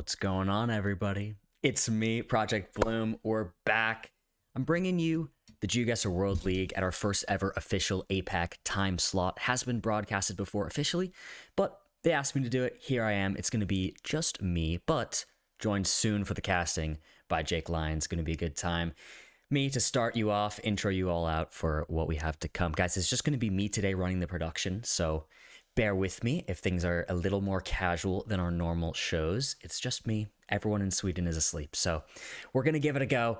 What's going on, everybody? It's me, Project Bloom. We're back. I'm bringing you the GeoGuessr World League at our first ever official APAC time slot. Has been broadcasted before officially, but they asked me to do it. Here I am. It's going to be just me, but joined soon for the casting by Jake Lyons. Going to be a good time. Me to start you off, intro you all out for what we have to come. Guys, it's just going to be me today running the production, so bear with me if things are a little more casual than our normal shows. It's just me. Everyone in Sweden is asleep, so we're going to give it a go.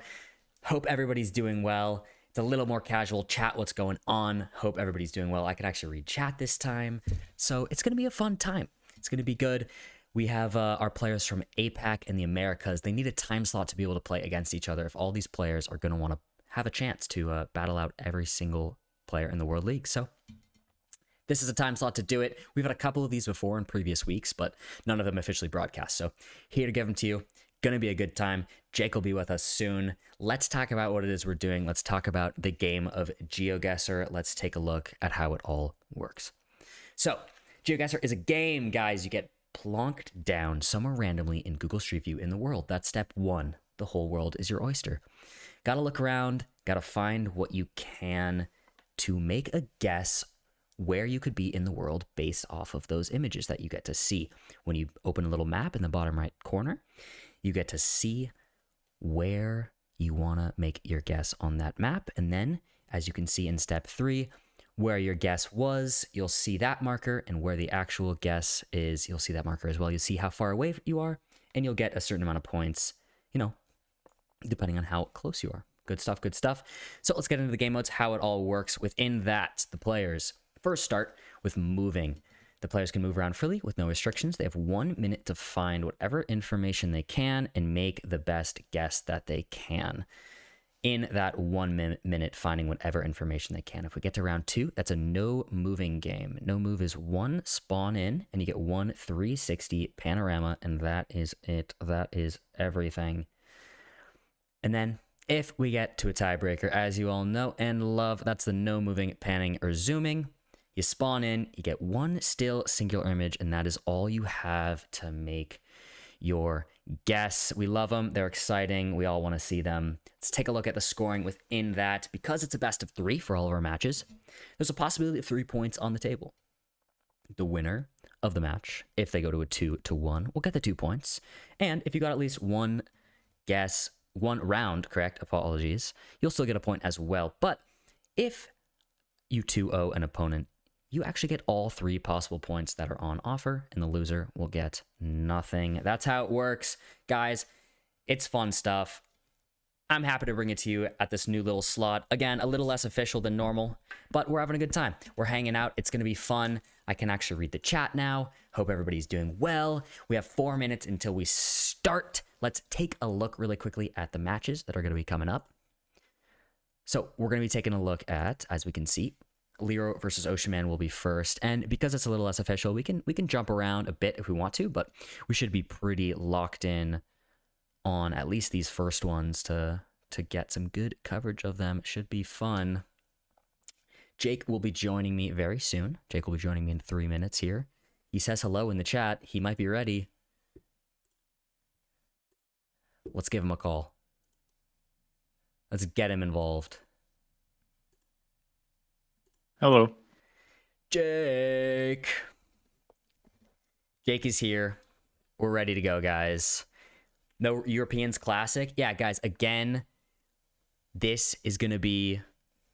Hope everybody's doing well. It's a little more casual. Chat what's going on. Hope everybody's doing well. I can actually read chat this time, so it's going to be a fun time. It's going to be good. We have our players from APAC and the Americas. They need a time slot to be able to play against each other if all these players are going to want to have a chance to battle out every single player in the World League. So this is a time slot to do it. We've had a couple of these before in previous weeks, but none of them officially broadcast. So here to give them to you. Gonna be a good time. Jake will be with us soon. Let's talk about what it is we're doing. Let's talk about the game of GeoGuessr. Let's take a look at how it all works. So GeoGuessr is a game, guys. You get plonked down somewhere randomly in Google Street View in the world. That's step one. The whole world is your oyster. Gotta look around. Gotta find what you can to make a guess where you could be in the world based off of those images that you get to see. When you open a little map in the bottom right corner, you get to see where you want to make your guess on that map. And then, as you can see in step 3, where your guess was, you'll see that marker, and where the actual guess is, you'll see that marker as well. You'll see how far away you are, and you'll get a certain amount of points, depending on how close you are. Good stuff, good stuff. So let's get into the game modes, how it all works. Within that, the players first start with moving. The players can move around freely with no restrictions. They have 1 minute to find whatever information they can and make the best guess that they can. In that 1 minute, finding whatever information they can. If we get to round 2, that's a no moving game. No move is 1 spawn in, and you get 1 360 panorama, and that is it. That is everything. And then if we get to a tiebreaker, as you all know and love, that's the no moving, panning, or zooming. You spawn in, you get 1 still singular image, and that is all you have to make your guess. We love them. They're exciting. We all want to see them. Let's take a look at the scoring within that. Because it's a best of 3 for all of our matches, there's a possibility of 3 points on the table. The winner of the match, if they go to a 2-1, will get the 2 points. And if you got at least one guess, one round correct, apologies, you'll still get a point as well. But if you 2-0 an opponent, you actually get all 3 possible points that are on offer, and the loser will get nothing. That's how it works. Guys, it's fun stuff. I'm happy to bring it to you at this new little slot. Again, a little less official than normal, but we're having a good time. We're hanging out. It's going to be fun. I can actually read the chat now. Hope everybody's doing well. We have 4 minutes until we start. Let's take a look really quickly at the matches that are going to be coming up. So we're going to be taking a look at, as we can see, Lero versus Ocean Man will be first, and because it's a little less official, we can jump around a bit if we want to, but we should be pretty locked in on at least these first ones to get some good coverage of them. Should be fun. Jake will be joining me very soon. Jake will be joining me in 3 minutes here. He says hello in the chat. He might be ready. Let's give him a call. Let's get him involved. Hello. Jake. Jake is here. We're ready to go, guys. No Europeans Classic. Yeah, guys, again, this is going to be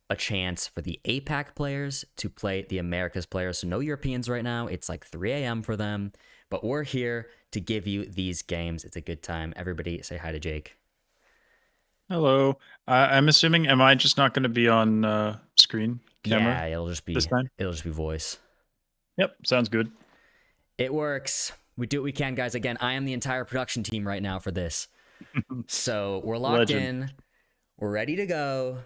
a chance for the APAC players to play the Americas players. So no Europeans right now. It's like 3 a.m. for them. But we're here to give you these games. It's a good time. Everybody say hi to Jake. Hello. I'm assuming, am I just not going to be on screen camera? Yeah, it'll just be voice. Yep, sounds good. It works. We do what we can, guys. Again, I am the entire production team right now for this. So we're locked in. We're ready to go.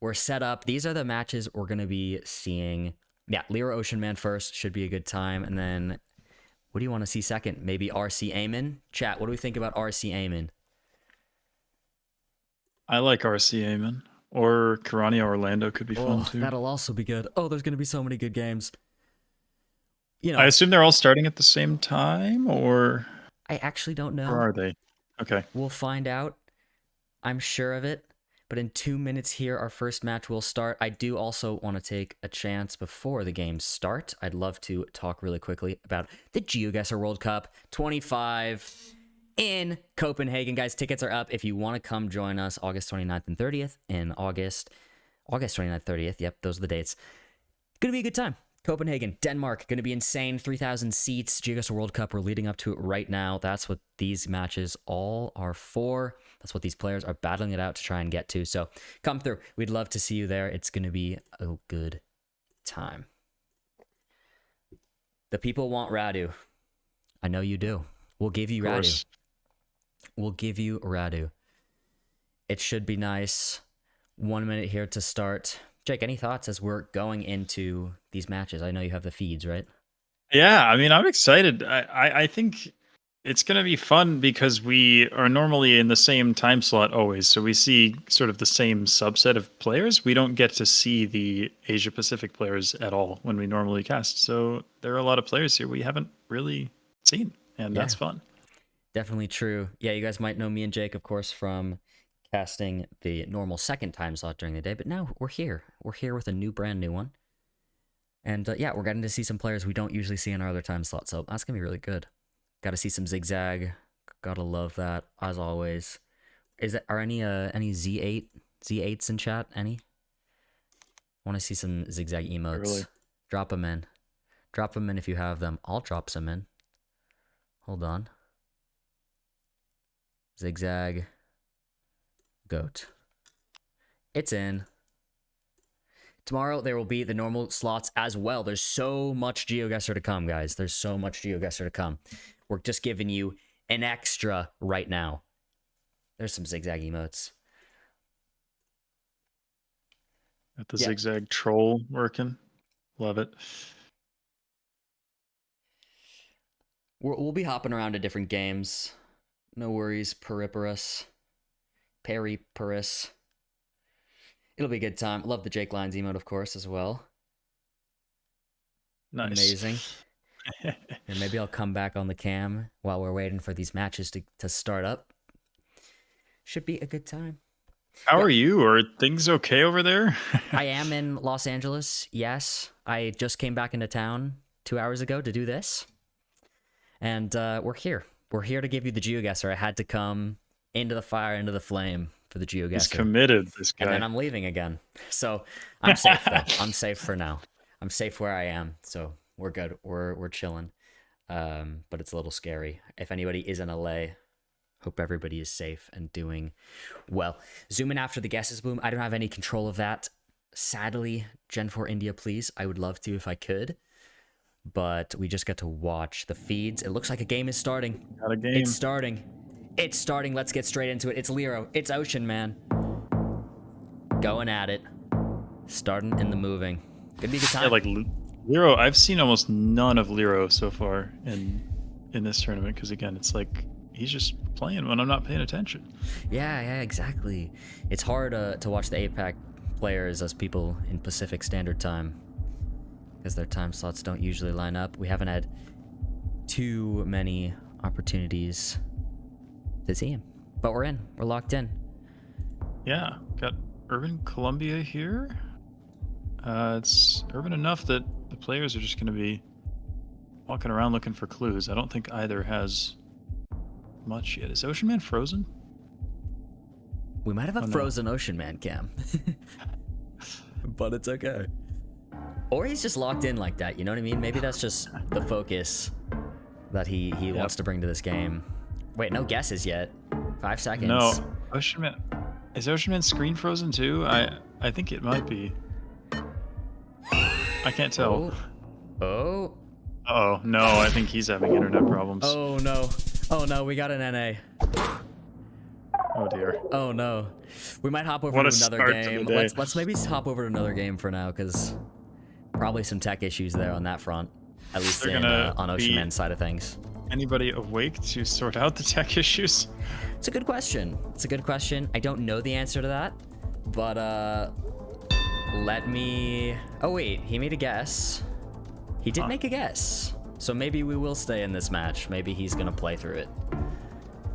We're set up. These are the matches we're going to be seeing. Yeah, Lero Ocean Man first. Should be a good time. And then, what do you want to see second? Maybe RC Aimon? Chat, what do we think about RC Aimon? I like RC Aimon. Or Karania Orlando could be fun too. That'll also be good. Oh, there's going to be so many good games. I assume they're all starting at the same time, or I actually don't know. Where are they? Okay. We'll find out. I'm sure of it. But in 2 minutes here, our first match will start. I do also want to take a chance before the games start. I'd love to talk really quickly about the GeoGuessr World Cup 25 in Copenhagen. Guys, tickets are up. If you want to come join us August 29th and 30th in August 29th, 30th. Yep, those are the dates. Gonna be a good time. Copenhagen, Denmark, going to be insane. 3,000 seats. GeoGuessr World Cup. We're leading up to it right now. That's what these matches all are for. That's what these players are battling it out to try and get to. So come through. We'd love to see you there. It's going to be a good time. The people want Radu. I know you do. We'll give you Radu. We'll give you Radu. It should be nice. 1 minute here to start. Jake, any thoughts as we're going into these matches? I know you have the feeds, right? Yeah, I mean, I'm excited. I think it's going to be fun because we are normally in the same time slot always. So we see sort of the same subset of players. We don't get to see the Asia Pacific players at all when we normally cast. So there are a lot of players here we haven't really seen, and that's fun. Definitely true. Yeah, you guys might know me and Jake, of course, from casting the normal second time slot during the day, but now we're here. We're here with a brand new one. And yeah, we're getting to see some players we don't usually see in our other time slot, so that's going to be really good. Got to see some Zigzag. Gotta love that, as always. Are any Z8s in chat? Any? I want to see some Zigzag emotes. Really? Drop them in. Drop them in if you have them. I'll drop some in. Hold on. Zigzag. Goat. It's in. Tomorrow there will be the normal slots as well. There's so much GeoGuessr to come, guys. There's so much GeoGuessr to come. We're just giving you an extra right now. There's some Zigzag emotes. Got the Zigzag troll working. Love it. We'll be hopping around to different games. No worries, Periparis. It'll be a good time. Love the Jake Lyons emote, of course, as well. Nice. Amazing. And maybe I'll come back on the cam while we're waiting for these matches to start up. Should be a good time. How are you? Are things okay over there? I am in Los Angeles, yes. I just came back into town 2 hours ago to do this. And we're here. We're here to give you the GeoGuessr. I had to come into the fire, into the flame for the GeoGuessr. He's committed, this guy. And then I'm leaving again. So I'm safe, though. I'm safe for now. I'm safe where I am. So we're good. We're chilling. But it's a little scary. If anybody is in LA, hope everybody is safe and doing well. Zoom in after the guesses, Boom. I don't have any control of that. Sadly, Gen 4 India, please. I would love to if I could. But we just got to watch the feeds. It looks like a game is starting. Got a game. It's starting. It's starting. Let's get straight into it. It's Lero. It's Ocean Man. Going at it. Starting in the moving. Gonna be a good time. Yeah, like Lero, I've seen almost none of Lero so far in this tournament because again, it's like he's just playing when I'm not paying attention. Yeah, exactly. It's hard to watch the APAC players as people in Pacific Standard Time because their time slots don't usually line up. We haven't had too many opportunities to see him, but we're in. We're locked in. Yeah, got Urban Columbia here. It's urban enough that the players are just going to be walking around looking for clues. I don't think either has much yet. Is Ocean Man frozen? We might have a frozen Ocean Man cam. But it's okay. Or he's just locked in like that, you know what I mean? Maybe that's just the focus that he wants to bring to this game. Wait, no guesses yet. 5 seconds. No. Ocean Man. Is Ocean Man's screen frozen too? I think it might be. I can't tell. Oh. Oh no, I think he's having internet problems. Oh no, we got an NA. Oh dear. Oh no. We might hop over to another game. Let's maybe hop over to another game for now, because probably some tech issues there on that front. At least on Ocean Man's side of things. Anybody awake to sort out the tech issues? It's a good question. I don't know the answer to that, but let me... Oh wait, he made a guess. He did make a guess. So maybe we will stay in this match. Maybe he's gonna play through it.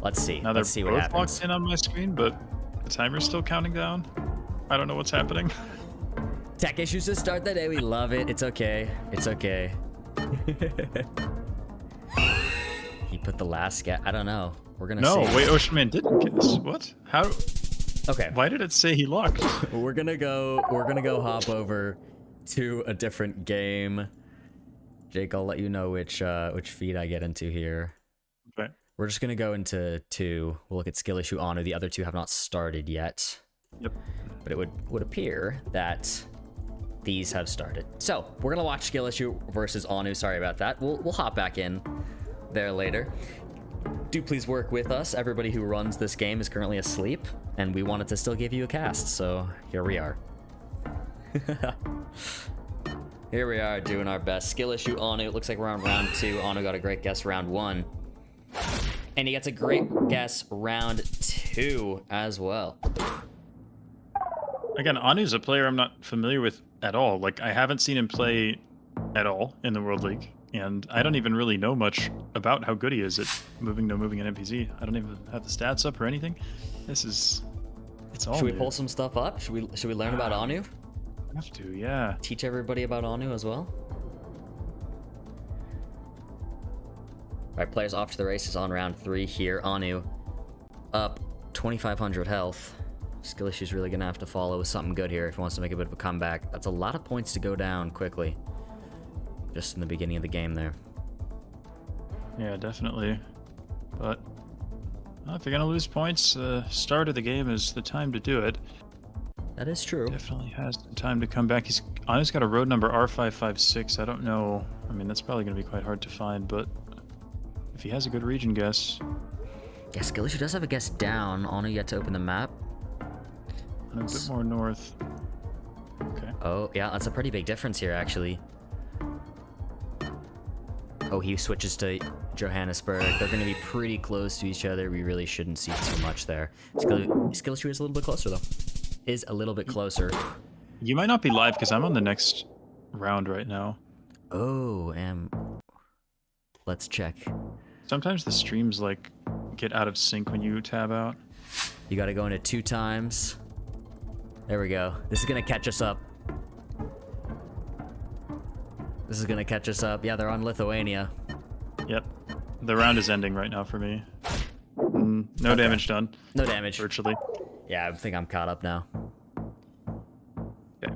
Let's see. Now they're Let's see what both happens. locked in on my screen, but the timer's still counting down. I don't know what's happening. Tech issues to start the day. We love it. It's okay. It's okay. He put the last guess. I don't know. We're gonna No, see. wait, Ocean Man didn't guess. What? How? Okay. Why did it say he locked? We're gonna go hop over to a different game. Jake, I'll let you know which feed I get into here. Okay. We're just gonna go into 2. We'll look at skill issue Anu. The other 2 have not started yet. Yep. But it would appear that these have started. So we're gonna watch skill issue versus Anu. Sorry about that. We'll hop back in there later. Do please work with us. Everybody who runs this game is currently asleep, and we wanted to still give you a cast, so here we are. Here we are doing our best. Skill issue Anu. It looks like we're on round 2. Anu got a great guess round 1. And he gets a great guess round 2 as well. Again, Anu's a player I'm not familiar with at all. Like, I haven't seen him play at all in the World League, and I don't even really know much about how good he is at moving, no moving an NPC. I don't even have the stats up or anything. It's all Should we new. Pull some stuff up? Should we learn about Anu? Have to, yeah. Teach everybody about Anu as well? Alright, players off to the races on round 3 here. Anu up 2,500 health. Skill issue's really gonna have to follow with something good here if he wants to make a bit of a comeback. That's a lot of points to go down quickly. Just in the beginning of the game there. Yeah, definitely. But if you're gonna lose points, the start of the game is the time to do it. That is true. Definitely has the time to come back. Anu's got a road number R556. I don't know. I mean, that's probably gonna be quite hard to find, but if he has a good region guess. Yeah, skill issue does have a guess down. Anu yet to open the map. And a bit more north. Okay. Oh, yeah, that's a pretty big difference here, actually. Oh, he switches to Johannesburg. They're going to be pretty close to each other. We really shouldn't see too much there. Skill issue is a little bit closer, though. Is a little bit closer. You might not be live because I'm on the next round right now. Oh, let's check. Sometimes the streams, like, get out of sync when you tab out. You got to go into 2 times. There we go. This is going to catch us up. This is going to catch us up. Yeah, they're on Lithuania. Yep. The round is ending right now for me. No damage done. No damage. Virtually. Yeah, I think I'm caught up now. Okay.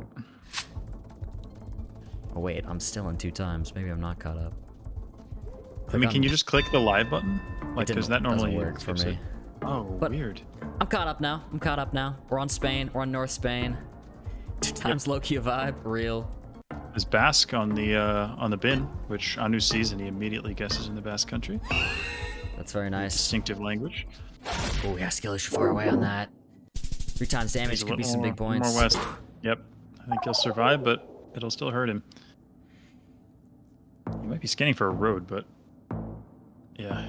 Oh, wait. I'm still in 2 times. Maybe I'm not caught up. I mean, can you just click the live button? Like, It does that normally doesn't work for me. Oh, But- weird. I'm caught up now. We're on Spain. We're on North Spain. 2 times low-key a vibe. Real. There's Basque on the bin, which Anu sees and he immediately guesses in the Basque country. That's very nice. Distinctive language. Oh, yeah, skill issue far away on that. 3 times damage He's a could be little some big points. More west. Yep. I think he'll survive, but it'll still hurt him. He might be scanning for a road, but yeah.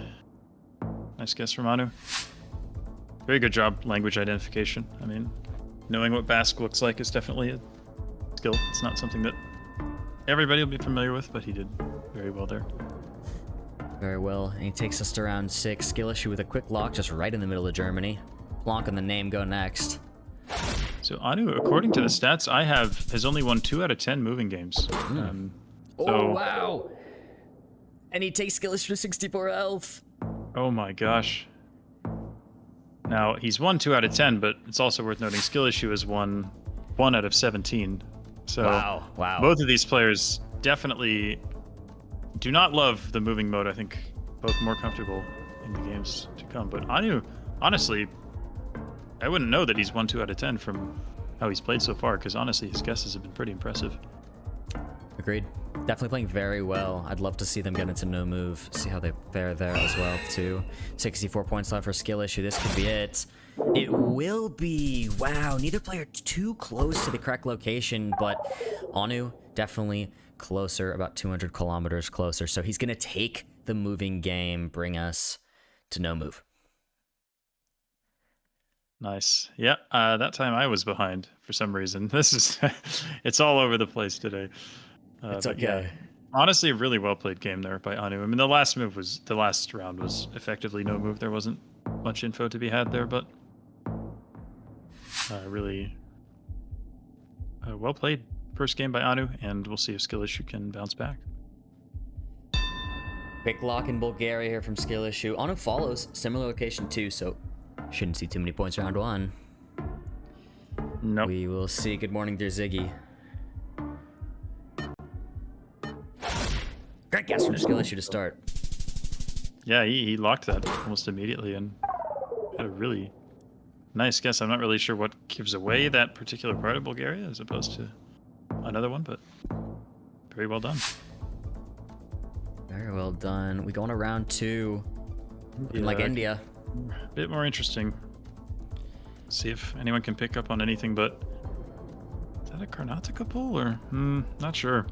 Nice guess from Anu. Very good job, language identification. I mean, knowing what Basque looks like is definitely a skill. It's not something that everybody will be familiar with, but he did very well there. Very well. And he takes us to round 6. Skill issue with a quick lock just right in the middle of Germany. Blanc on the name, go next. So Anu, according to the stats I have, has only won 2 out of 10 moving games. Oh, wow. And he takes skill issue to 64 health. Oh my gosh. Now, he's won 2 out of 10, but it's also worth noting skill issue has won 1 out of 17. So Wow. both of these players definitely do not love the moving mode. I think both more comfortable in the games to come. But Anu, honestly, I wouldn't know that he's won 2 out of 10 from how he's played so far, because honestly, his guesses have been pretty impressive. Agreed. Definitely playing very well. I'd love to see them get into no move. See how they fare there as well, too. 64 points left for skill issue. This could be it. It will be. Wow, neither player too close to the correct location, but Anu definitely closer, about 200 kilometers closer. So he's going to take the moving game, bring us to no move. Nice. Yeah, that time I was behind for some reason. This is, it's all over the place today. It's but okay. Honestly, a really well played game there by Anu. I mean, the last round was effectively no move. There wasn't much info to be had there, but really well played first game by Anu, and we'll see if Skill Issue can bounce back. Quick lock in Bulgaria here from Skill Issue. Anu follows, similar location too, so shouldn't see too many points round one. Nope. We will see. Good morning, dear Ziggy. Great guess from Skill Issue to start. Yeah, he locked that almost immediately and had a really nice guess. I'm not really sure what gives away that particular part of Bulgaria as opposed to another one, but very well done. Very well done. We go on to round two. Looking like India. A bit more interesting. See if anyone can pick up on anything, but is that a Karnataka pull or not sure.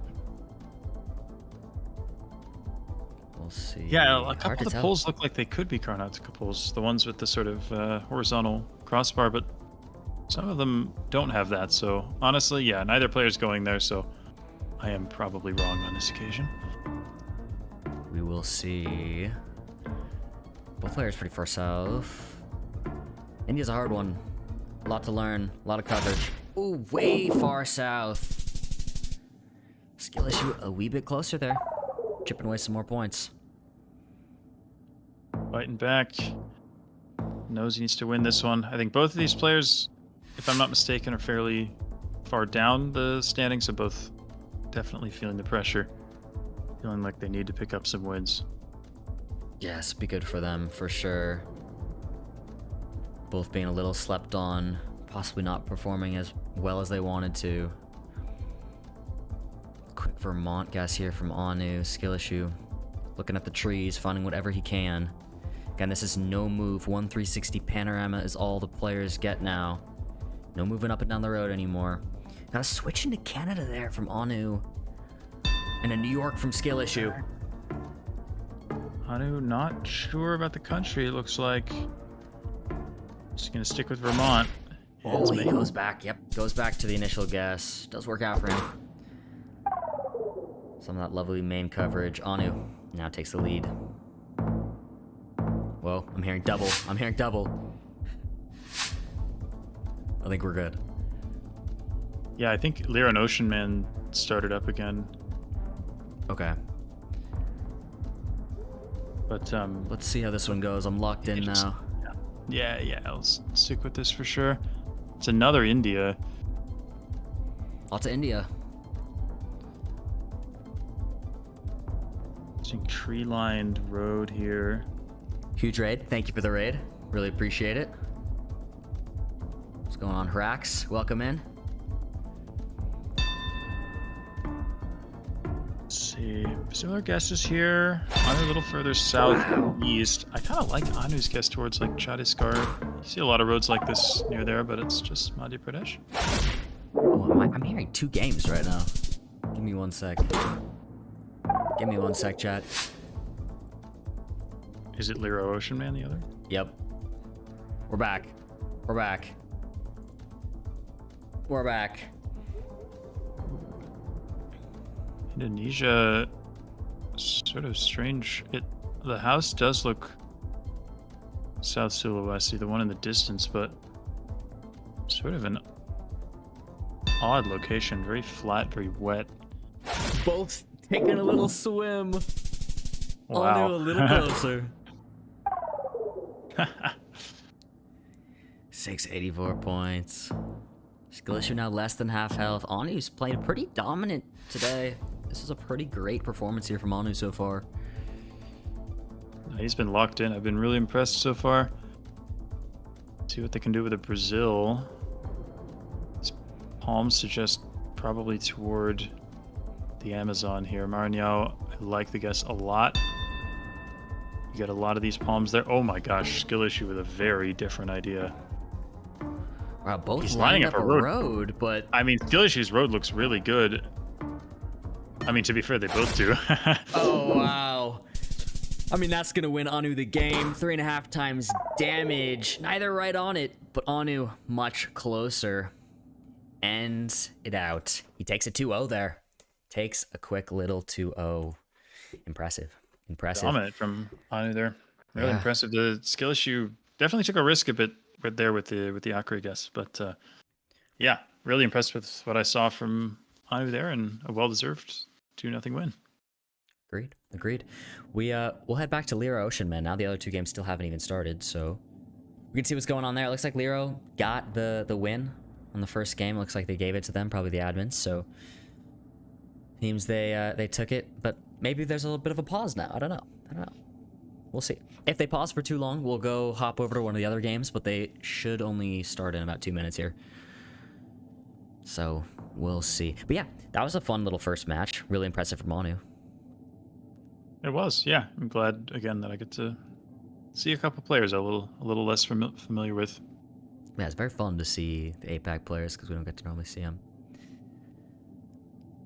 We'll see. Yeah, a couple of the pulls look like they could be Karnataka pulls, the ones with the sort of horizontal crossbar, but some of them don't have that. So honestly, yeah, neither player's going there, so I am probably wrong on this occasion. We will see. Both players pretty far south. India's a hard one. A lot to learn. A lot of coverage. Ooh, way far south. Skill Issue a wee bit closer there. Chipping away some more points. Fighting back. Knows he needs to win this one. I think both of these players, if I'm not mistaken, are fairly far down the standings, so both definitely feeling the pressure. Feeling like they need to pick up some wins. Yes, be good for them, for sure. Both being a little slept on, possibly not performing as well as they wanted to. Quick Vermont guess here from Anu. Skill Issue. Looking at the trees, finding whatever he can. Again, this is no move. 1 360 panorama is all the players get now. No moving up and down the road anymore. Gotta switch into Canada there from Anu. And a New York from Skill Issue. Anu not sure about the country, it looks like. Just gonna stick with Vermont. Oh, he goes back. Yep, goes back to the initial guess. Does work out for him. Some of that lovely main coverage. Anu now takes the lead. Whoa, I'm hearing double. I'm hearing double. I think we're good. Yeah, I think Lyra and Ocean Man started up again. Okay. But let's see how this one goes. I'm locked in now. Yeah, I'll stick with this for sure. It's another India. Lots of India. Seeing tree-lined road here. Huge raid. Thank you for the raid. Really appreciate it. What's going on, Hrax? Welcome in. Let's see. Similar guesses here. Anu a little further southeast. I kind of like Anu's guess towards like Chhattisgarh. You see a lot of roads like this near there, but it's just Madhya Pradesh. Oh, I'm hearing two games right now. Give me 1 sec. Give me 1 sec, chat. Is it Lyra Ocean Man, the other? Yep. We're back. We're back. We're back. Indonesia, sort of strange. The house does look South Sulawesi, the one in the distance, but sort of an odd location. Very flat, very wet. Both taking a little swim. Wow. Anu a little closer. 684 points. Skill Issue now less than half health. Anu's playing pretty dominant today. This is a pretty great performance here from Anu so far. He's been locked in. I've been really impressed so far. See what they can do with a Brazil. His palms suggest probably toward the Amazon here. Maranhão, I like the guess a lot. You got a lot of these palms there. Oh my gosh, Skill Issue with a very different idea. Wow, both He's lining lining up up a a road, but I mean, Skill Issue's road looks really good. I mean, to be fair, they both do. oh wow. I mean, that's gonna win Anu the game. 3.5 times damage. Neither right on it, but Anu much closer. Ends it out. He takes a 2-0 there. Takes a quick little 2-0. Impressive. Dominant from Anu there. Really Yeah. impressive. The skill issue definitely took a risk a bit there with the Akari guess, but yeah, really impressed with what I saw from Anu there, and a well-deserved 2-0 win. Agreed. We'll head back to Lero Ocean Man now. The other two games still haven't even started, so we can see what's going on there. It looks like Lero got the win on the first game. It looks like they gave it to them, probably the admins. So seems they took it, but maybe there's a little bit of a pause now. I don't know. We'll see. If they pause for too long, we'll go hop over to one of the other games, but they should only start in about 2 minutes here. So we'll see. But yeah, that was a fun little first match. Really impressive from Manu. It was, yeah. I'm glad again that I get to see a couple players a little less familiar with. Yeah, it's very fun to see the APAC players because we don't get to normally see them.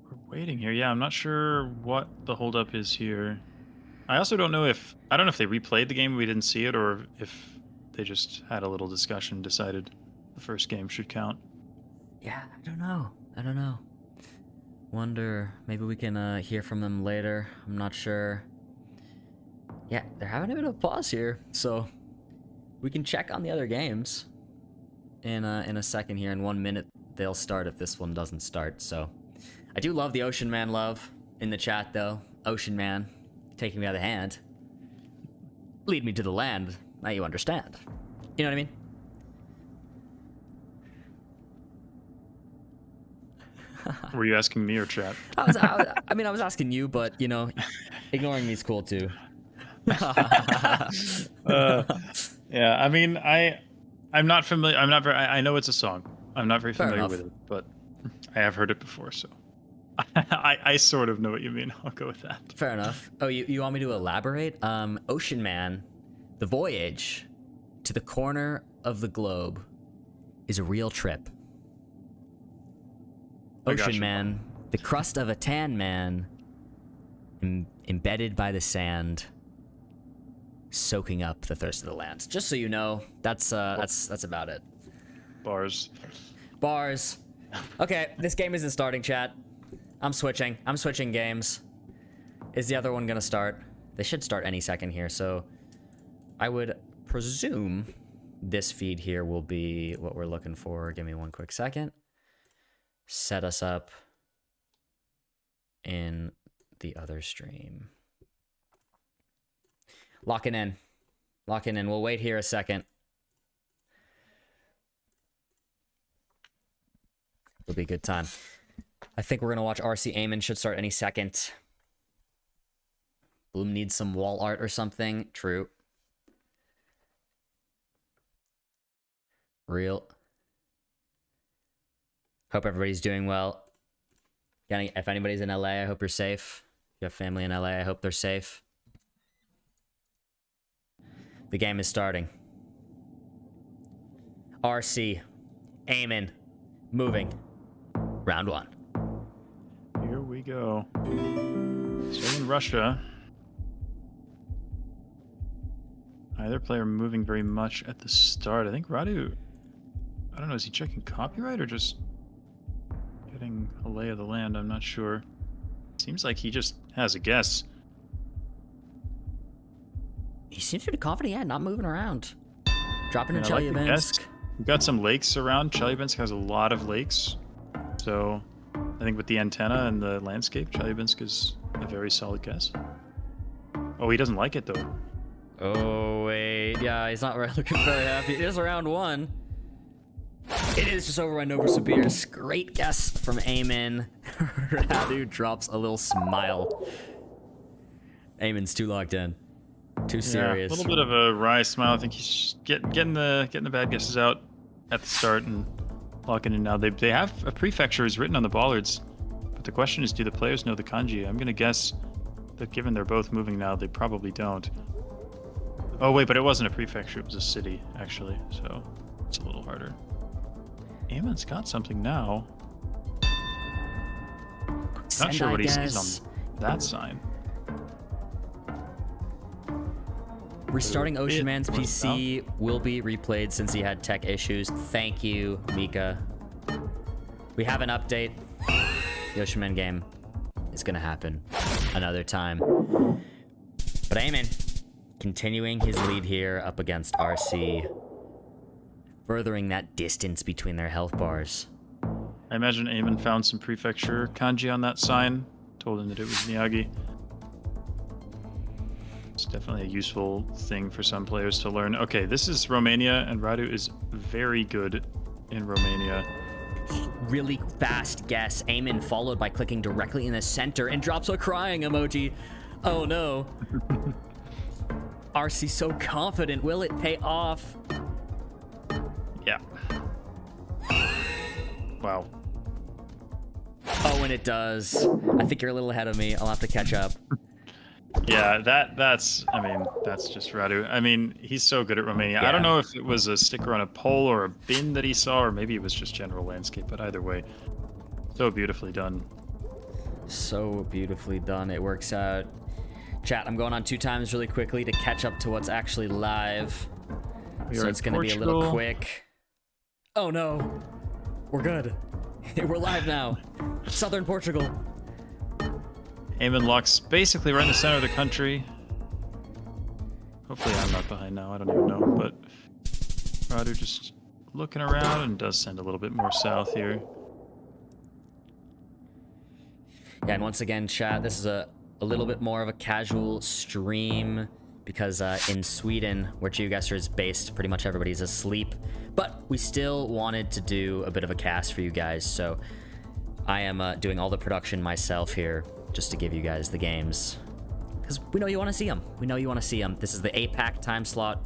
We're waiting here. Yeah, I'm not sure what the holdup is here. I also don't know if they replayed the game, we didn't see it, or if they just had a little discussion, decided the first game should count. Yeah, I don't know. Wonder, maybe we can hear from them later. I'm not sure. Yeah, they're having a bit of a pause here, so we can check on the other games in a second here. In 1 minute, they'll start if this one doesn't start. So I do love the Ocean Man love in the chat, though. Ocean Man, taking me by the hand. Lead me to the land. Now you understand. You know what I mean? Were you asking me or chat? I was asking you, but, you know, ignoring me is cool, too. Yeah, I mean, I'm not familiar. I know it's a song. I'm not very familiar with it, but I have heard it before, so I sort of know what you mean. I'll go with that. Fair enough. Oh, you want me to elaborate? Ocean Man, the voyage to the corner of the globe is a real trip. Ocean Man, the crust of a tan man, embedded by the sand, soaking up the thirst of the land. Just so you know, that's about it. Bars. Okay, this game isn't starting, chat. I'm switching games. Is the other one gonna start? They should start any second here, so I would presume this feed here will be what we're looking for. Give me one quick second. Set us up in the other stream. Locking in. We'll wait here a second. It'll be a good time. I think we're going to watch RC Eamon. Should start any second. Bloom needs some wall art or something. True. Real. Hope everybody's doing well. If anybody's in LA, I hope you're safe. If you have family in LA, I hope they're safe. The game is starting. RC. Eamon. Moving. Round 1. Here we go. So in Russia, either player moving very much at the start. I think Radu, I don't know, is he checking copyright or just getting a lay of the land? I'm not sure. Seems like he just has a guess. He seems pretty confident, yeah, not moving around. Dropping in I like the guess. Chelyabinsk. We've got some lakes around. Chelyabinsk has a lot of lakes. So I think with the antenna and the landscape, Chelyabinsk is a very solid guess. Oh, he doesn't like it though. Oh, wait. Yeah, he's not looking very happy. It is round 1. It is just over by Novosibirsk. Great guess from Eamon. Radu drops a little smile. Eamon's too locked in. Too serious. Yeah, a little bit of a wry smile. I think he's getting the bad guesses out at the start and locking in now. They have a prefectures written on the bollards, but the question is, do the players know the kanji? I'm gonna guess that given they're both moving now, they probably don't. Oh wait, but it wasn't a prefecture; it was a city actually, so it's a little harder. Eamon's got something now. Not sure what he sees on that sign. Restarting Ocean Man's PC will be replayed since he had tech issues. Thank you, Mika. We have an update. The Ocean Man game is going to happen another time. But Eamon, continuing his lead here up against RC, furthering that distance between their health bars. I imagine Eamon found some prefecture kanji on that sign, told him that it was Miyagi. It's definitely a useful thing for some players to learn. Okay, this is Romania, and Radu is very good in Romania. Really fast guess. Eamon followed by clicking directly in the center and drops a crying emoji. Oh no. RC so confident. Will it pay off? Yeah. Wow. Oh, and it does. I think you're a little ahead of me. I'll have to catch up. Yeah, that's just Radu. I mean, he's so good at Romania. Yeah. I don't know if it was a sticker on a pole or a bin that he saw, or maybe it was just general landscape, but either way, so beautifully done. So beautifully done. It works out. Chat, I'm going on 2 times really quickly to catch up to what's actually live. So it's going to be a little quick. Oh no. We're good. We're live now. Southern Portugal. Eamon locks basically right in the center of the country. Hopefully I'm not behind now, I don't even know, but Radu just looking around and does send a little bit more south here. Yeah, and once again, chat, this is a little bit more of a casual stream because in Sweden, where GeoGuessr is based, pretty much everybody's asleep. But we still wanted to do a bit of a cast for you guys, so I am doing all the production myself here just to give you guys the games. Because we know you want to see them. We know you want to see them. This is the APAC time slot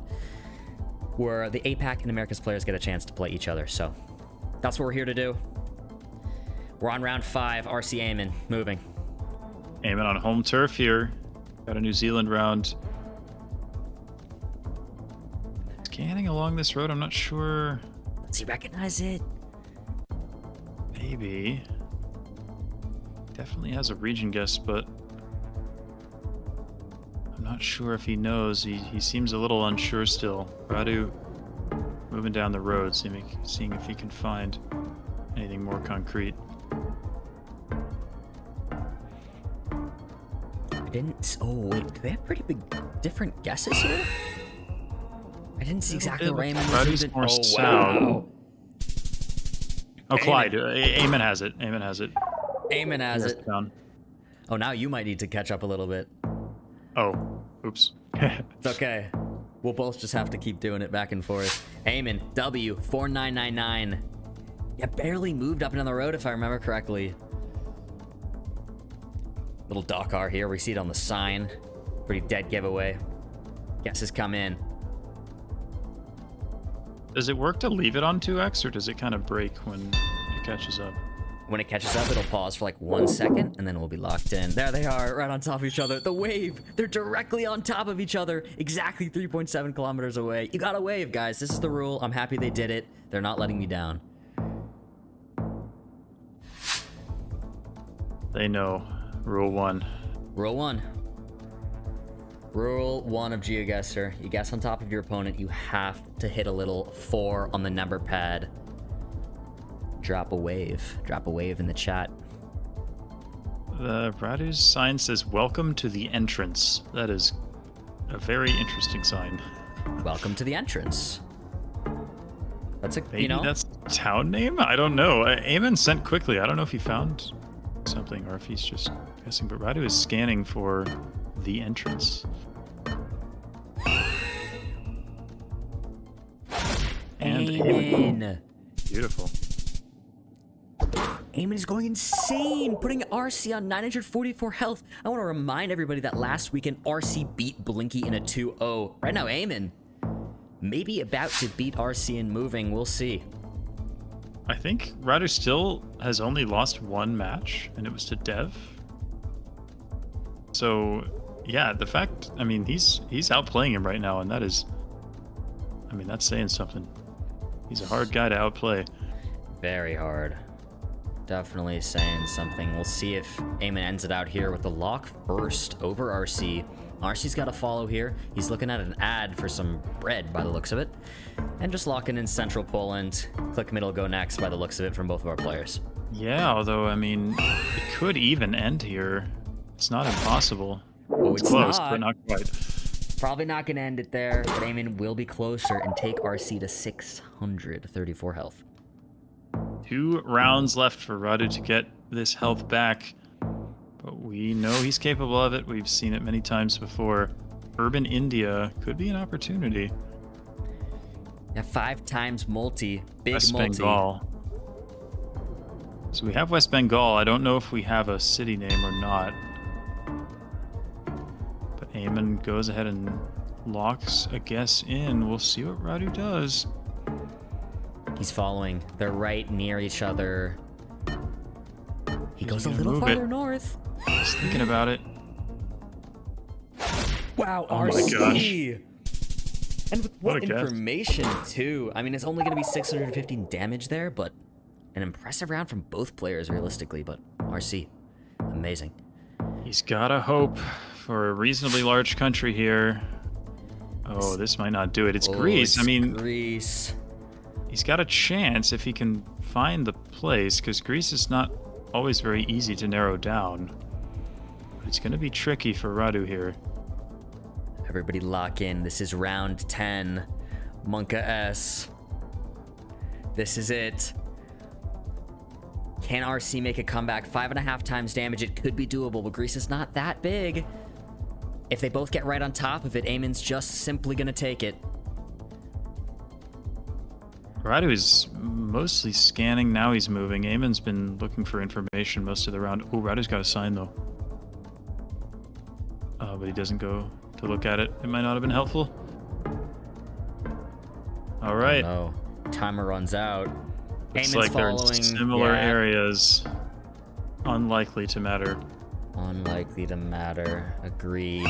where the APAC and America's players get a chance to play each other, so that's what we're here to do. We're on round 5, RC Eamon, moving. Eamon on home turf here. Got a New Zealand round. Scanning along this road, I'm not sure. Does he recognize it? Maybe. Definitely has a region guess, but I'm not sure if he knows. He seems a little unsure still. Radu moving down the road, seeing if he can find anything more concrete. I didn't. Oh wait, do they have pretty big different guesses here? I didn't see exactly where Eamon was even. More Oh wow. Oh, Clyde. Eamon has it. Eamon has it. Eamon has it. Down. Oh, now you might need to catch up a little bit. Oh, oops. It's okay. We'll both just have to keep doing it back and forth. Eamon, W4999. Yeah, barely moved up and down the road if I remember correctly. Little Dakar here. We see it on the sign. Pretty dead giveaway. Guesses come in. Does it work to leave it on 2x, or does it kind of break when it catches up? When it catches up, it'll pause for like 1 second, and then we'll be locked in. There they are, right on top of each other. The wave! They're directly on top of each other, exactly 3.7 kilometers away. You gotta wave, guys. This is the rule. I'm happy they did it. They're not letting me down. They know. Rule 1. Rule 1. Rule 1 of GeoGuessr. You guess on top of your opponent, you have to hit a little 4 on the number pad. Drop a wave. Drop a wave in the chat. The Radu's sign says, "Welcome to the entrance." That is a very interesting sign. Welcome to the entrance. That's a, Maybe that's a town name? I don't know. Eamon sent quickly. I don't know if he found something or if he's just guessing, but Radu is scanning for the entrance. And Eamon. Beautiful. Eamon is going insane, putting RC on 944 health. I want to remind everybody that last weekend RC beat Blinky in a 2-0. Right now, Eamon maybe about to beat RC in moving. We'll see. I think Radu still has only lost 1 match, and it was to Dev. So, yeah, the fact, I mean, he's outplaying him right now, and that is, I mean, that's saying something. He's a hard guy to outplay. Very hard. Definitely saying something. We'll see if Eamon ends it out here with the lock first over RC. RC's got to follow here. He's looking at an ad for some bread by the looks of it. And just locking in Central Poland. Click middle, go next by the looks of it from both of our players. Yeah, although, I mean, it could even end here. It's not impossible. Oh, It's it's close, not. but not quite. Probably not going to end it there, but Eamon will be closer and take RC to 634 health. 2 rounds left for Radu to get this health back. But we know he's capable of it. We've seen it many times before. Urban India could be an opportunity. Yeah, 5 times multi. Big West multi. Bengal. So we have West Bengal. I don't know if we have a city name or not. But Eamon goes ahead and locks a guess in. We'll see what Radu does. He's following. They're right near each other. He goes a gonna little move farther it. north. He's thinking about it. Wow, Oh my RC. And with What what a guess. information, too. I mean, it's only going to be 615 damage there, but an impressive round from both players, realistically. But RC, amazing. He's got a hope for a reasonably large country here. Oh, this might not do it. It's Greece. It's I mean, Greece. he's got a chance if he can find the place, because Greece is not always very easy to narrow down. But it's going to be tricky for Radu here. Everybody lock in. This is round 10. Monka S. This is it. Can RC make a comeback? 5.5 times damage. It could be doable, but Greece is not that big. If they both get right on top of it, Eamon's just simply going to take it. Radu is mostly scanning. Now he's moving. Eamon's been looking for information most of the round. Oh, Radu's got a sign, though. But he doesn't go to look at it. It might not have been helpful. All right. Oh, timer runs out. Looks Eamon's like they're in following. similar Yeah. areas. Unlikely to matter. Unlikely to matter. Agreed.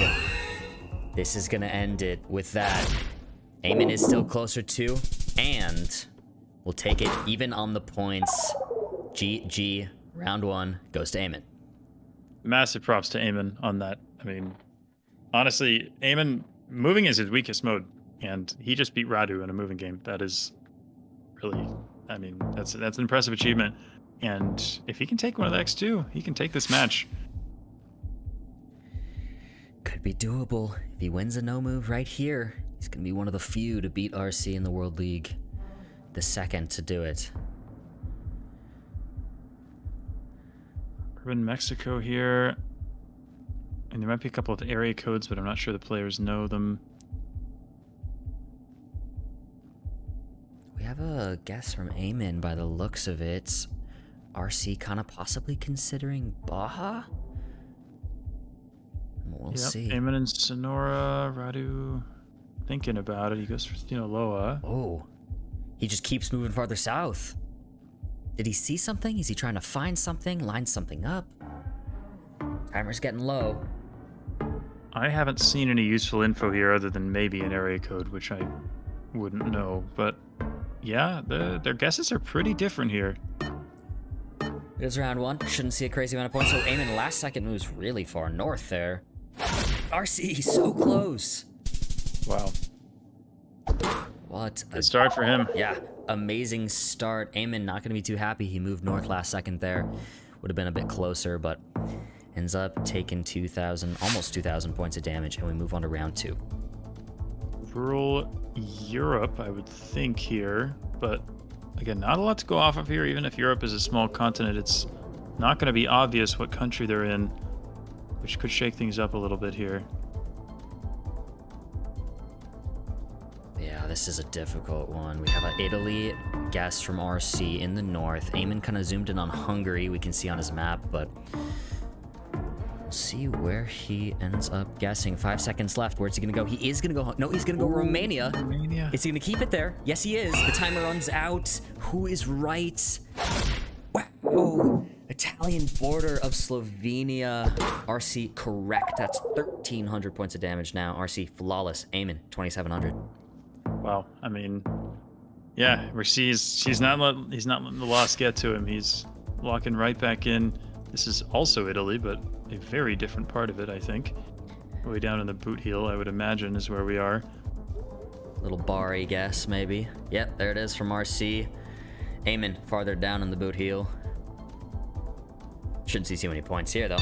This is going to end it with that. Eamon is still closer to, and we'll take it even on the points. GG, round 1 goes to Eamon. Massive props to Eamon on that. I mean, honestly, Eamon moving is his weakest mode, and he just beat Radu in a moving game. That is really, I mean, that's an impressive achievement. And if he can take one of the X2, he can take this match. Could be doable. If he wins a no move right here, he's going to be one of the few to beat RC in the World League. The second to do it. Urban Mexico here. And there might be a couple of area codes, but I'm not sure the players know them. We have a guess from Eamon by the looks of it. RC kind of possibly considering Baja? We'll see. Eamon and Sonora. Radu thinking about it. He goes for Sinaloa. Oh, he just keeps moving farther south. Did he see something? Is he trying to find something, line something up? Timer's getting low. I haven't seen any useful info here other than maybe an area code, which I wouldn't know. But yeah, their guesses are pretty different here. It is round 1. Shouldn't see a crazy amount of points. So Eamon last second moves really far north there. RC, so close. Wow. What a Good start for him. Yeah, amazing start. Eamon not going to be too happy. He moved north last second there. Would have been a bit closer, but ends up taking 2,000, almost 2,000 points of damage, and we move on to round 2. Rural Europe, I would think here, but again, not a lot to go off of here. Even if Europe is a small continent, it's not going to be obvious what country they're in, which could shake things up a little bit here. Yeah, this is a difficult one. We have an Italy guess from RC in the north. Eamon kind of zoomed in on Hungary, we can see on his map, but we'll see where he ends up guessing. 5 seconds left. Where's he going to go? He is going to go... No, he's going to go Romania. Romania. Is he going to keep it there? Yes, he is. The timer runs out. Who is right? Wow. Italian border of Slovenia. RC correct. That's 1,300 points of damage now. RC flawless. Eamon 2,700. Wow. I mean, yeah, he's not letting the loss get to him. He's locking right back in. This is also Italy, but a very different part of it, I think. Way down in the boot heel, I would imagine, is where we are. Little Bari guess, maybe. Yep, there it is from RC. Eamon farther down in the boot heel. Shouldn't see too many points here, though.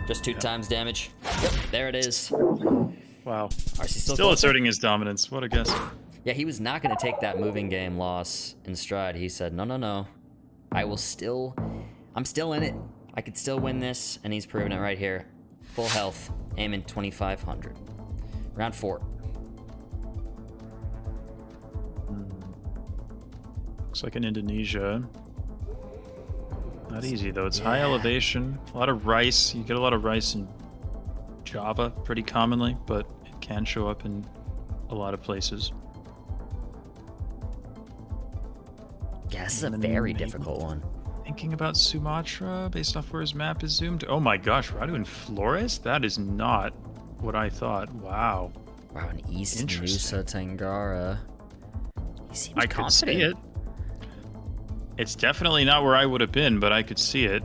Just 2 times damage. Yep, there it is. Wow. RC still Still closer. asserting his dominance. What a guess. Yeah, he was not going to take that moving game loss in stride. He said, no, no, no. I'm still in it. I could still win this, and he's proven it right here. Full health, aiming 2,500. Round 4. Looks like in Indonesia. Not easy, though. It's high elevation. A lot of rice. You get a lot of rice in Java pretty commonly, but it can show up in a lot of places. Yeah, this is a very difficult one. Thinking about Sumatra based off where his map is zoomed. Oh my gosh, Radu and Flores? That is not what I thought. Wow. Wow, an East Nusa Tenggara. He seems confident. Could see it. It's definitely not where I would have been, but I could see it.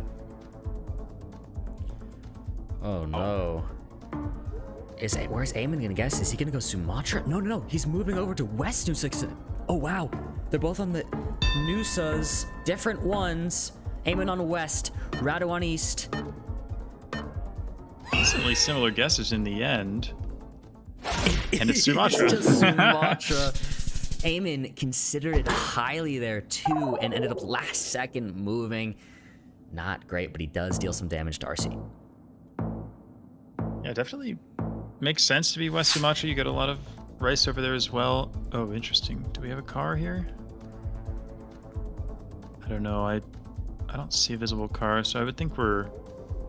Oh no. Where's Eamon gonna guess? Is he gonna go Sumatra? No, no, no. He's moving over to West Nusa. Oh wow. They're both on the Nusas. Different ones. Eamon on West. Radu on East. Decently similar guesses in the end. And it's Sumatra. It's just Sumatra. Eamon considered it highly there too and ended up last second moving. Not great, but he does deal some damage to RC. Yeah, definitely makes sense to be West Sumatra. You got a lot of rice over there as well. Oh, interesting. Do we have a car here? I don't know. I don't see a visible car, so I would think we're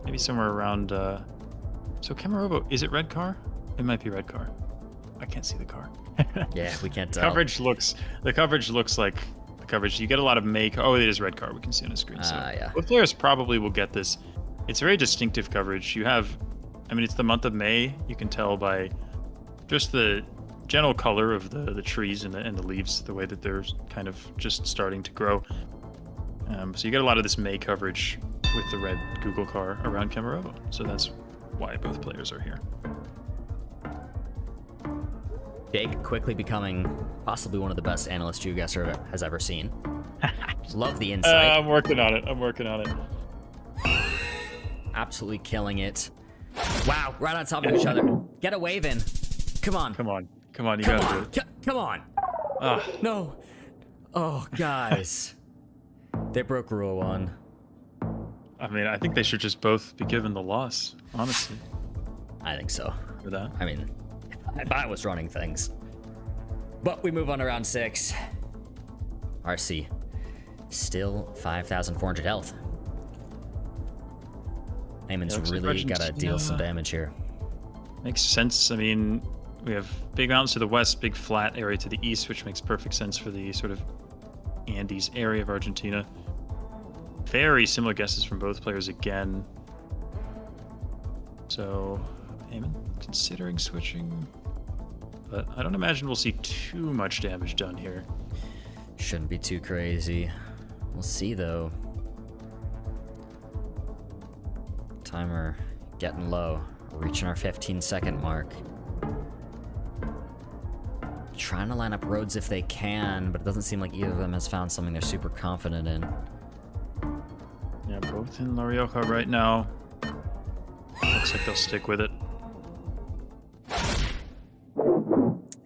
maybe somewhere around... So Kemerovo, is it red car? It might be red car. I can't see the car. Yeah, we can't tell. The coverage looks like the coverage. You get a lot of make. Oh, it is red car. We can see on the screen. So yeah. both players probably will get this. It's very distinctive coverage. You have, I mean, it's the month of May. You can tell by just the general color of the trees and the leaves, the way that they're kind of just starting to grow. So you get a lot of this May coverage with the red Google car around Kemerovo. So that's why both players are here. Jake quickly becoming possibly one of the best analysts GeoGuessr has ever seen. Love the insight. I'm working on it. Absolutely killing it. Wow, right on top of each other. Get a wave in. Come on. Come on. You gotta do it. Come on. No. Oh, guys. They broke rule 1. I mean, I think they should just both be given the loss, honestly. I think so. For that. I mean, if I was running things. But we move on to round 6. RC. Still 5,400 health. Eamon's really gotta deal some damage here. Makes sense. I mean, we have big mountains to the west, big flat area to the east, which makes perfect sense for the sort of Andes area of Argentina. Very similar guesses from both players again. So, Eamon considering switching, but I don't imagine we'll see too much damage done here. Shouldn't be too crazy. We'll see though. Timer getting low. We're reaching our 15-second mark. Trying to line up roads if they can, but it doesn't seem like either of them has found something they're super confident in. Yeah, both in La Rioja right now. Looks like they'll stick with it.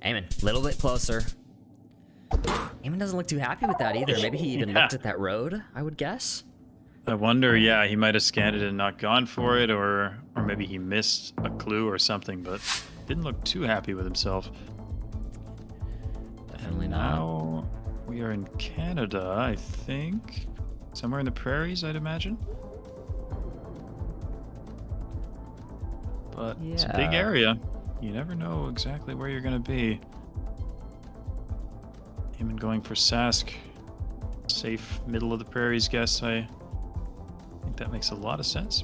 Eamon, a little bit closer. Eamon doesn't look too happy with that either. Maybe he even looked at that road, I would guess. I wonder, yeah, he might have scanned it and not gone for it, or maybe he missed a clue or something, but didn't look too happy with himself. Definitely and not. Now we are in Canada, I think. Somewhere in the prairies, I'd imagine. But it's a big area. You never know exactly where you're going to be. Eamon going for Sask. Safe middle of the prairies guess. I think that makes a lot of sense.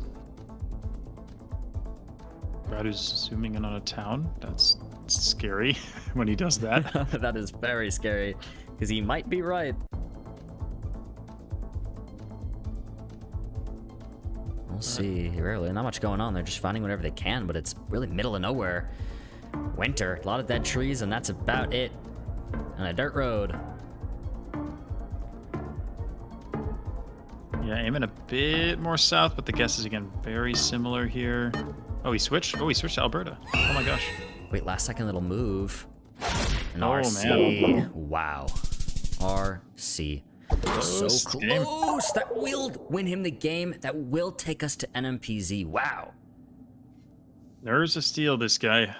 Radu's zooming in on a town. That's scary when he does that. That is very scary, because he might be right. We'll see. Really, not much going on. They're just finding whatever they can, but it's really middle of nowhere. Winter, a lot of dead trees, and that's about it. And a dirt road. Yeah, aiming a bit more south, but the guess is again very similar here. Oh, he switched. Oh, he switched to Alberta. Oh my gosh. Wait, last second little move. An Oh, RC. man. Wow. RC. Close So game. close. That will win him the game. That will take us to NMPZ. Wow. Nerves of steel, this guy.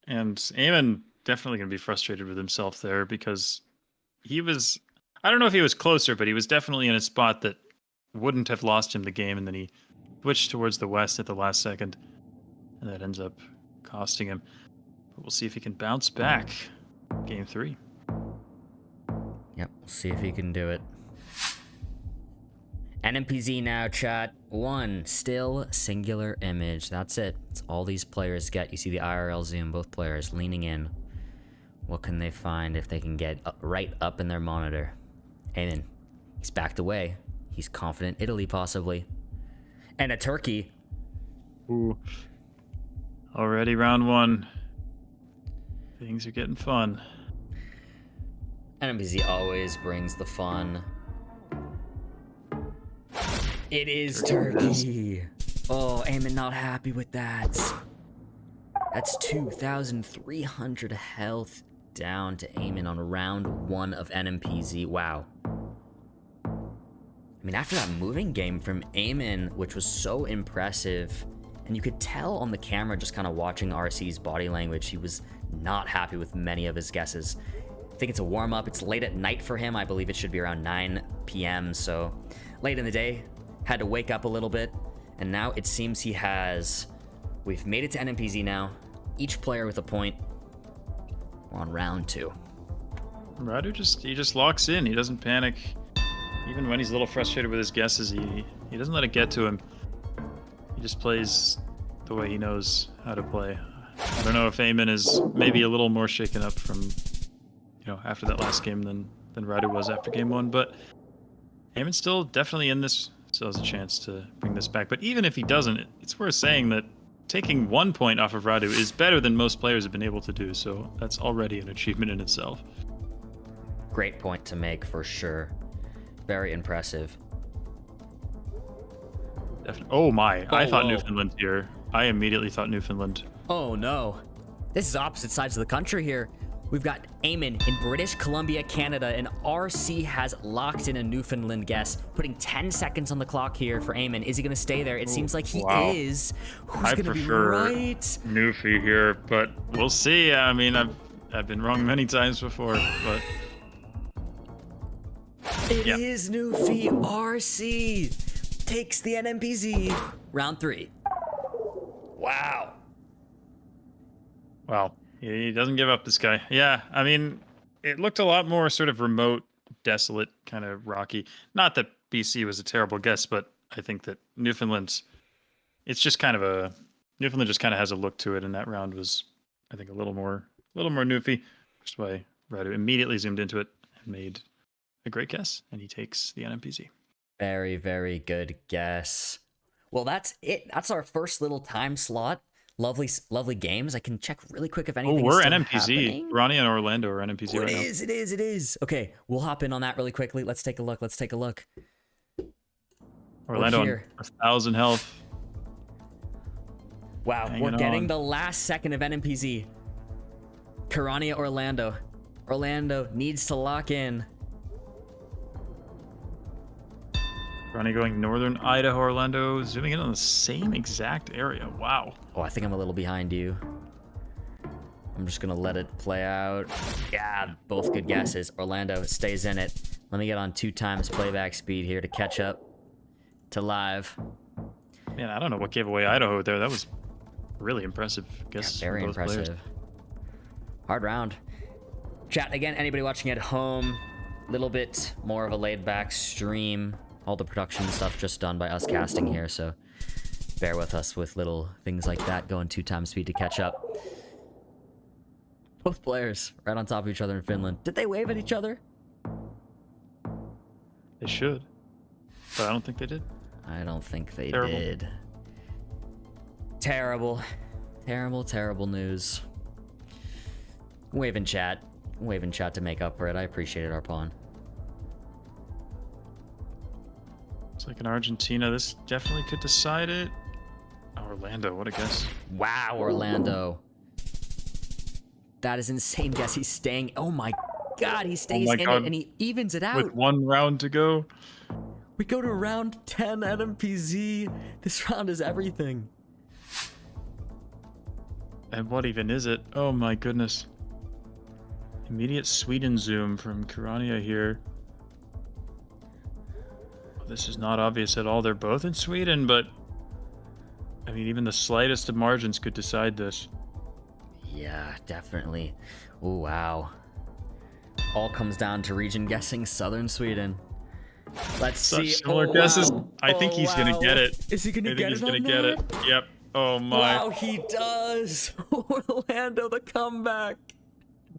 And Eamon definitely going to be frustrated with himself there because he was, I don't know if he was closer, but he was definitely in a spot that wouldn't have lost him the game. And then he switched towards the west at the last second. And that ends up costing him. But we'll see if he can bounce back. Game 3. Yep, we'll see if he can do it. NMPZ now, chat. 1 still singular image. That's it. That's all these players get. You see the IRL zoom, both players leaning in. What can they find if they can get right up in their monitor? And then he's backed away. He's confident. Italy, possibly. And a Turkey. Ooh. Already round 1. Things are getting fun. NMPZ always brings the fun. It is Turkey. Oh, Eamon not happy with that. That's 2,300 health down to Eamon on round 1 of NMPZ. Wow. I mean, after that moving game from Eamon, which was so impressive, and you could tell on the camera just kind of watching RC's body language, he was not happy with many of his guesses. I think it's a warm-up. It's late at night for him. I believe it should be around 9 p.m., so late in the day. Had to wake up a little bit, and now it seems he has... We've made it to NMPZ now. Each player with a point. We're on round 2. Radu just locks in. He doesn't panic. Even when he's a little frustrated with his guesses, he doesn't let it get to him. He just plays the way he knows how to play. I don't know if Eamon is maybe a little more shaken up from, after that last game than Radu was after game 1, but Eamon's still definitely in this. Still has a chance to bring this back. But even if he doesn't, it's worth saying that taking 1 point off of Radu is better than most players have been able to do. So that's already an achievement in itself. Great point to make for sure. Very impressive. Definitely. Oh my, I thought whoa. Newfoundland here. I immediately thought Newfoundland. Oh no. This is opposite sides of the country here. We've got Eamon in British Columbia, Canada, and RC has locked in a Newfoundland guess, putting 10 seconds on the clock here for Eamon. Is he going to stay there? It seems like he is. Who's going to be right? Newfie here, but we'll see. I mean, I've been wrong many times before, but It is Newfie. RC takes the NMPZ. Round 3. Wow. Wow. He doesn't give up, this guy. Yeah, I mean, it looked a lot more sort of remote, desolate, kind of rocky. Not that BC was a terrible guess, but I think that Newfoundland, Newfoundland just kind of has a look to it, and that round was, I think, a little more Newfie. That's why Radu immediately zoomed into it and made a great guess, and he takes the NMPZ. Very, very good guess. Well, that's it. That's our first little time slot. Lovely games. I can check really quick if anything. Oh, we're still NMPZ. happening. Ronnie and Orlando are NMPZ right now. It is. Okay, we'll hop in on that really quickly. Let's take a look. Orlando on here. 1,000 health. Wow, Hanging we're getting on. the last second of NMPZ. Karania, Orlando. Orlando needs to lock in. Ronnie going northern Idaho, Orlando, zooming in on the same exact area. Wow. Oh, I think I'm a little behind you. I'm just gonna let it play out. Yeah, both good guesses. Orlando stays in it. Let me get on 2 times playback speed here to catch up to live. Man, I don't know what gave away Idaho there. That was really impressive. Guess Very impressive. Hard round. Chat, again, anybody watching at home, little bit more of a laid-back stream. All the production stuff just done by us casting here, so bear with us with little things like that, going 2 times speed to catch up. Both players right on top of each other in Finland. Did they wave at each other? They should, but I don't think they did. I don't think they Terrible. did. Terrible news. Wave in chat to make up for it. I appreciate it, our pawn. like in Argentina, this definitely could decide it. Oh, Orlando, what a guess. Wow, Orlando. That is insane guess. He's staying. Oh my god, he Oh stays my in it god, and he evens it with out. 1 round to go. We go to round 10 at MPZ. This round is everything. And what even is it? Oh my goodness. Immediate Sweden zoom from Kirania here. This is not obvious at all. They're both in Sweden, but I mean, even the slightest of margins could decide this. Yeah, definitely. Oh, wow. All comes down to region guessing southern Sweden. Let's see. Such similar guesses. Wow. I think he's gonna get it. Is he gonna I think get he's it gonna on get that? it. Yep. Oh my. Wow, he does. Orlando, the comeback.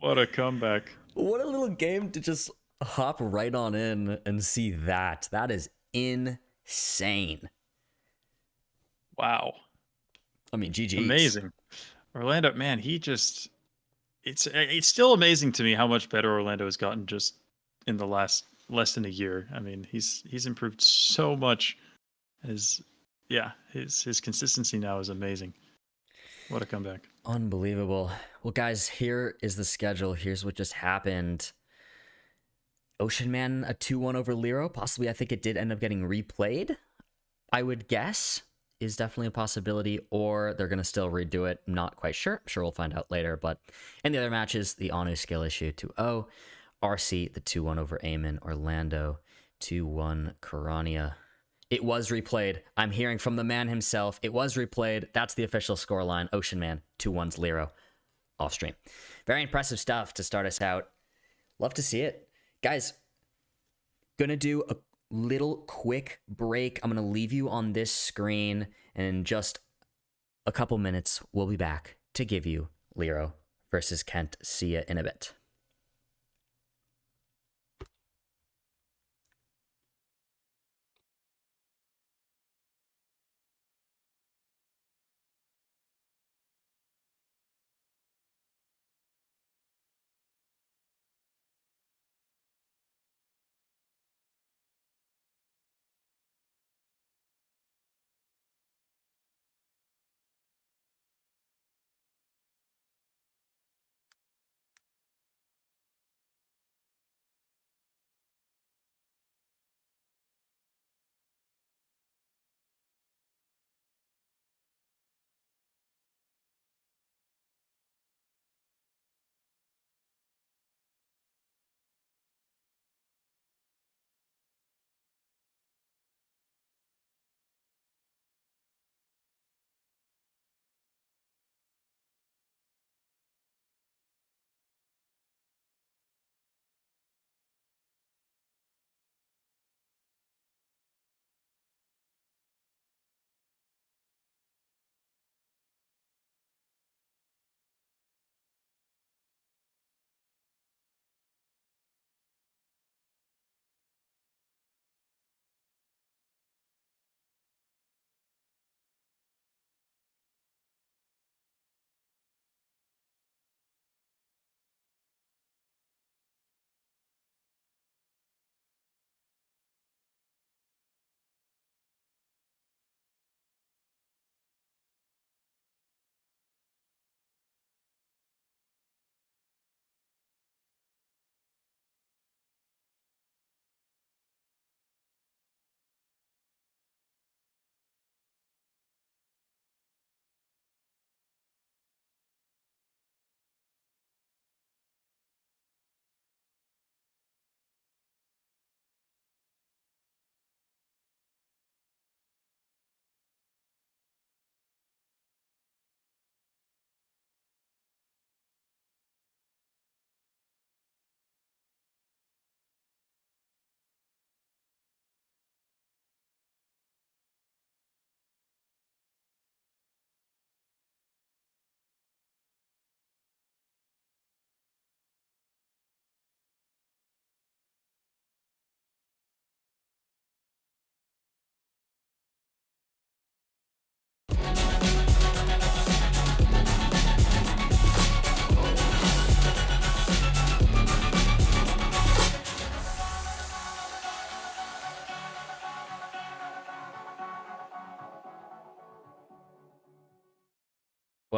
What a comeback. What a little game to just hop right on in and see that. That is insane. Wow. I mean, GG. Amazing. Orlando, man, he just it's still amazing to me how much better Orlando has gotten just in the last less than a year. I mean, he's improved so much. His consistency now is amazing. What a comeback. Unbelievable. Well, guys, here is the schedule. Here's what just happened. Ocean Man, a 2-1 over Lero. Possibly, I think it did end up getting replayed. I would guess is definitely a possibility, or they're going to still redo it. I'm not quite sure. I'm sure we'll find out later. But in the other matches, the Anu skill issue 2-0. RC, the 2-1 over Eamon. Orlando, 2-1 Karania. It was replayed. I'm hearing from the man himself. It was replayed. That's the official scoreline. Ocean Man, 2-1's Lero. Off stream. Very impressive stuff to start us out. Love to see it. Guys, gonna do a little quick break. I'm gonna leave you on this screen, and in just a couple minutes, we'll be back to give you Lero versus Kent. See ya in a bit.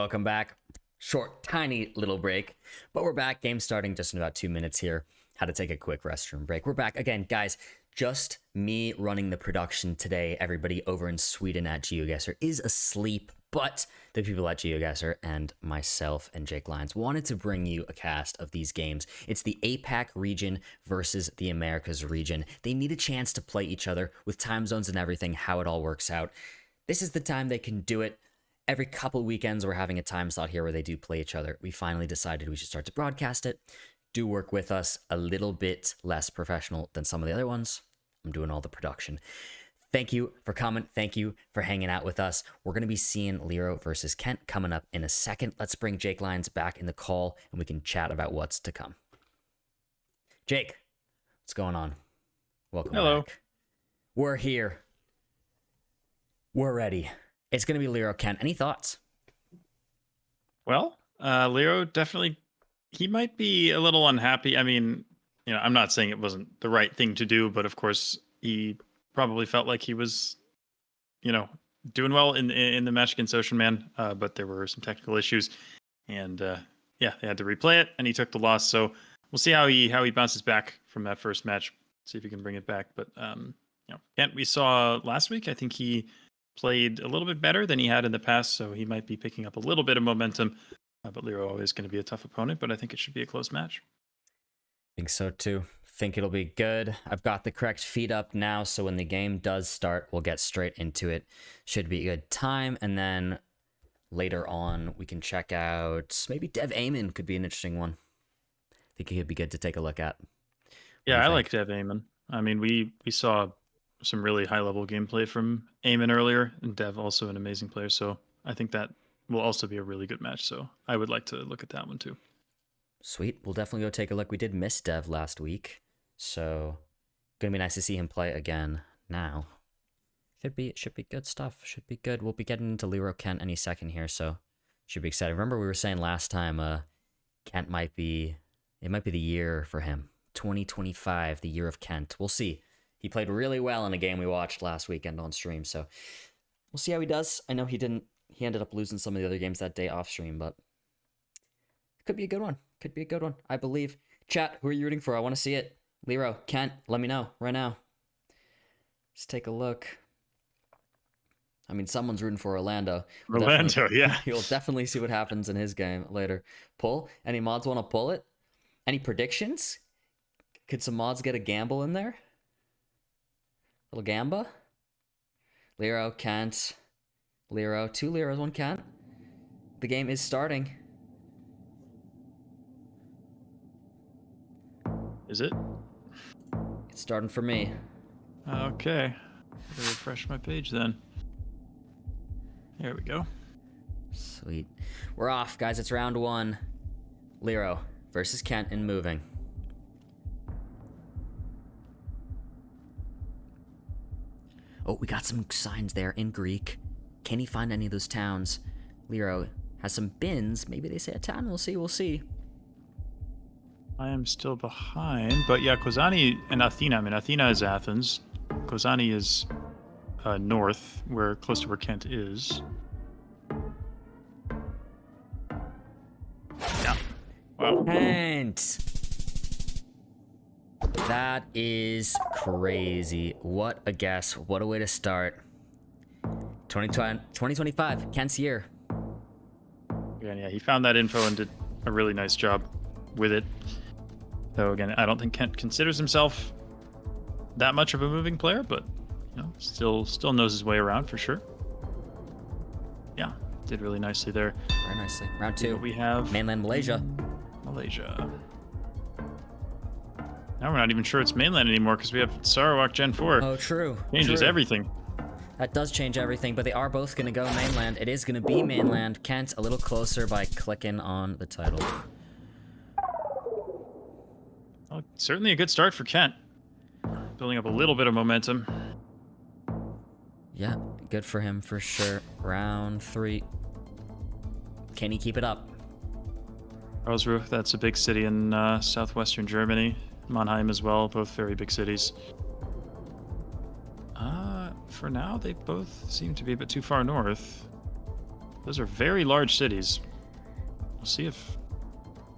Welcome back. Short, tiny little break, but we're back. Game starting just in about 2 minutes here. Had to take a quick restroom break. We're back again, guys. Just me running the production today. Everybody over in Sweden at GeoGuessr is asleep, but the people at GeoGuessr and myself and Jake Lyons wanted to bring you a cast of these games. It's the APAC region versus the Americas region. They need a chance to play each other with time zones and everything, how it all works out. This is the time they can do it. Every couple weekends, we're having a time slot here where they do play each other. We finally decided we should start to broadcast it. Do work with us, a little bit less professional than some of the other ones. I'm doing all the production. Thank you for coming. Thank you for hanging out with us. We're going to be seeing Lero versus Kent coming up in a second. Let's bring Jake Lyons back in the call and we can chat about what's to come. Jake, what's going on? Welcome Hello. back. We're here. We're ready. It's going to be Lero Kent. Any thoughts? Well, Lero definitely, he might be a little unhappy. I mean, I'm not saying it wasn't the right thing to do, but of course he probably felt like he was, doing well in the match against Ocean Man, but there were some technical issues, and they had to replay it, and he took the loss. So we'll see how he bounces back from that first match. See if he can bring it back. But Kent, we saw last week. I think he played a little bit better than he had in the past, so he might be picking up a little bit of momentum. But Lero always going to be a tough opponent, but I think it should be a close match. Think so too. Think it'll be good. I've got the correct feed up now, so when the game does start, we'll get straight into it. Should be a good time, and then later on, we can check out maybe Dev Amon could be an interesting one. I think he could be good to take a look at. Yeah, I like Dev Amon. I mean, we saw some really high-level gameplay from Amon earlier, and Dev also an amazing player, so I think that will also be a really good match, so I would like to look at that one too. Sweet. We'll definitely go take a look. We did miss Dev last week, so gonna be nice to see him play again now. Should be good stuff. Should be good. We'll be getting into Lero Kent any second here, so should be excited. Remember we were saying last time Kent might be the year for him. 2025, the year of Kent. We'll see. He played really well in a game we watched last weekend on stream, so we'll see how he does. I know he ended up losing some of the other games that day off stream, but it could be a good one. Could be a good one, I believe. Chat, who are you rooting for? I want to see it. Lero, Kent, let me know right now. Let's take a look. I mean, someone's rooting for Orlando. Yeah. You'll definitely see what happens in his game later. Pull? Any mods want to pull it? Any predictions? Could some mods get a gamble in there? Little gamba? Lero, Kent. Lero, 2 Leros, 1 Kent. The game is starting. Is it? It's starting for me. Okay. I'll refresh my page then. There we go. Sweet. We're off, guys. It's round 1. Lero versus Kent and moving. Oh, we got some signs there in Greek. Can he find any of those towns? Lero has some bins. Maybe they say a town. We'll see. I am still behind, but yeah, Kozani and Athena. I mean, Athena is Athens. Kozani is north, close to where Kent is. Yeah. Wow. Kent! That is crazy. What a guess. What a way to start. 2025, Kent's year. Yeah, he found that info and did a really nice job with it. Though again, I don't think Kent considers himself that much of a moving player, but still knows his way around for sure. Yeah, did really nicely there. Very nicely. Round 2. We have mainland Malaysia. Now we're not even sure it's mainland anymore because we have Sarawak Gen 4. Oh, true. Changes everything. That does change everything, but they are both going to go mainland. It is going to be mainland. Kent a little closer by clicking on the title. Well, certainly a good start for Kent. Building up a little bit of momentum. Yeah, good for him for sure. Round 3. Can he keep it up? Karlsruhe, that's a big city in southwestern Germany. Mannheim as well, both very big cities. For now, they both seem to be a bit too far north. Those are very large cities. We'll see if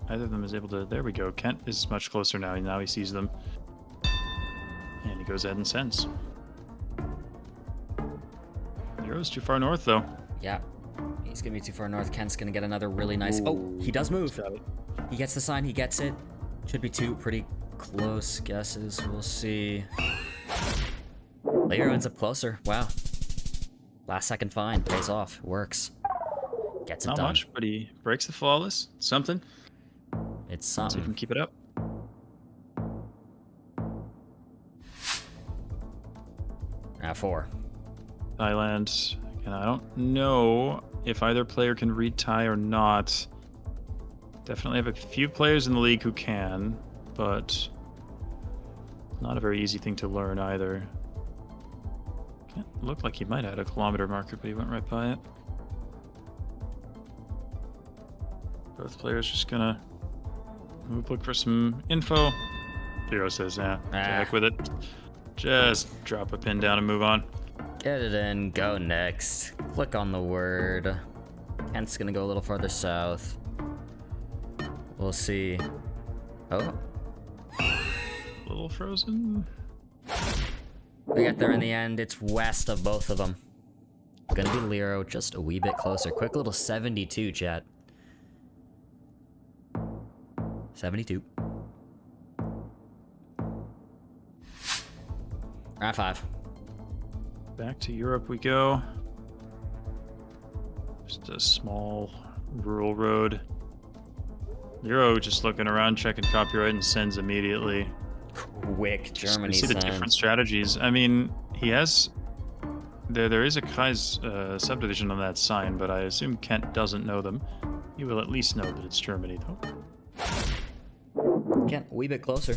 either of them is able to... There we go. Kent is much closer now. Now he sees them. And he goes ahead and sends. Zero's too far north, though. Yeah. He's going to be too far north. Kent's going to get another really nice... Ooh. Oh, he does move. Got it. He gets the sign. He gets it. Should be two pretty close guesses. We'll see. Leo ends up closer. Wow. Last second find. Pays off. Works. Gets it Not done. much, but he breaks the flawless. Something. It's So he something. can keep it up. Now 4. Thailand. And I don't know if either player can read Thai or not. Definitely have a few players in the league who can, but not a very easy thing to learn either. Can't look like he might have had a kilometer marker, but he went right by it. Both players just gonna look for some info. Zero says, yeah, to heck with it. Just drop a pin down and move on. Get it in. Go next. Click on the word. Kent's gonna go a little farther south. We'll see. Oh. A little frozen. We get there in the end. It's west of both of them. Gonna be Lero, just a wee bit closer. Quick little 72, chat. 72. Round 5. Back to Europe we go. Just a small rural road. Zero just looking around, checking copyright, and sends immediately. Quick Just Germany see the send. different strategies. I mean, he has... There is a Kreis subdivision on that sign, but I assume Kent doesn't know them. He will at least know that it's Germany, though. Kent, a wee bit closer.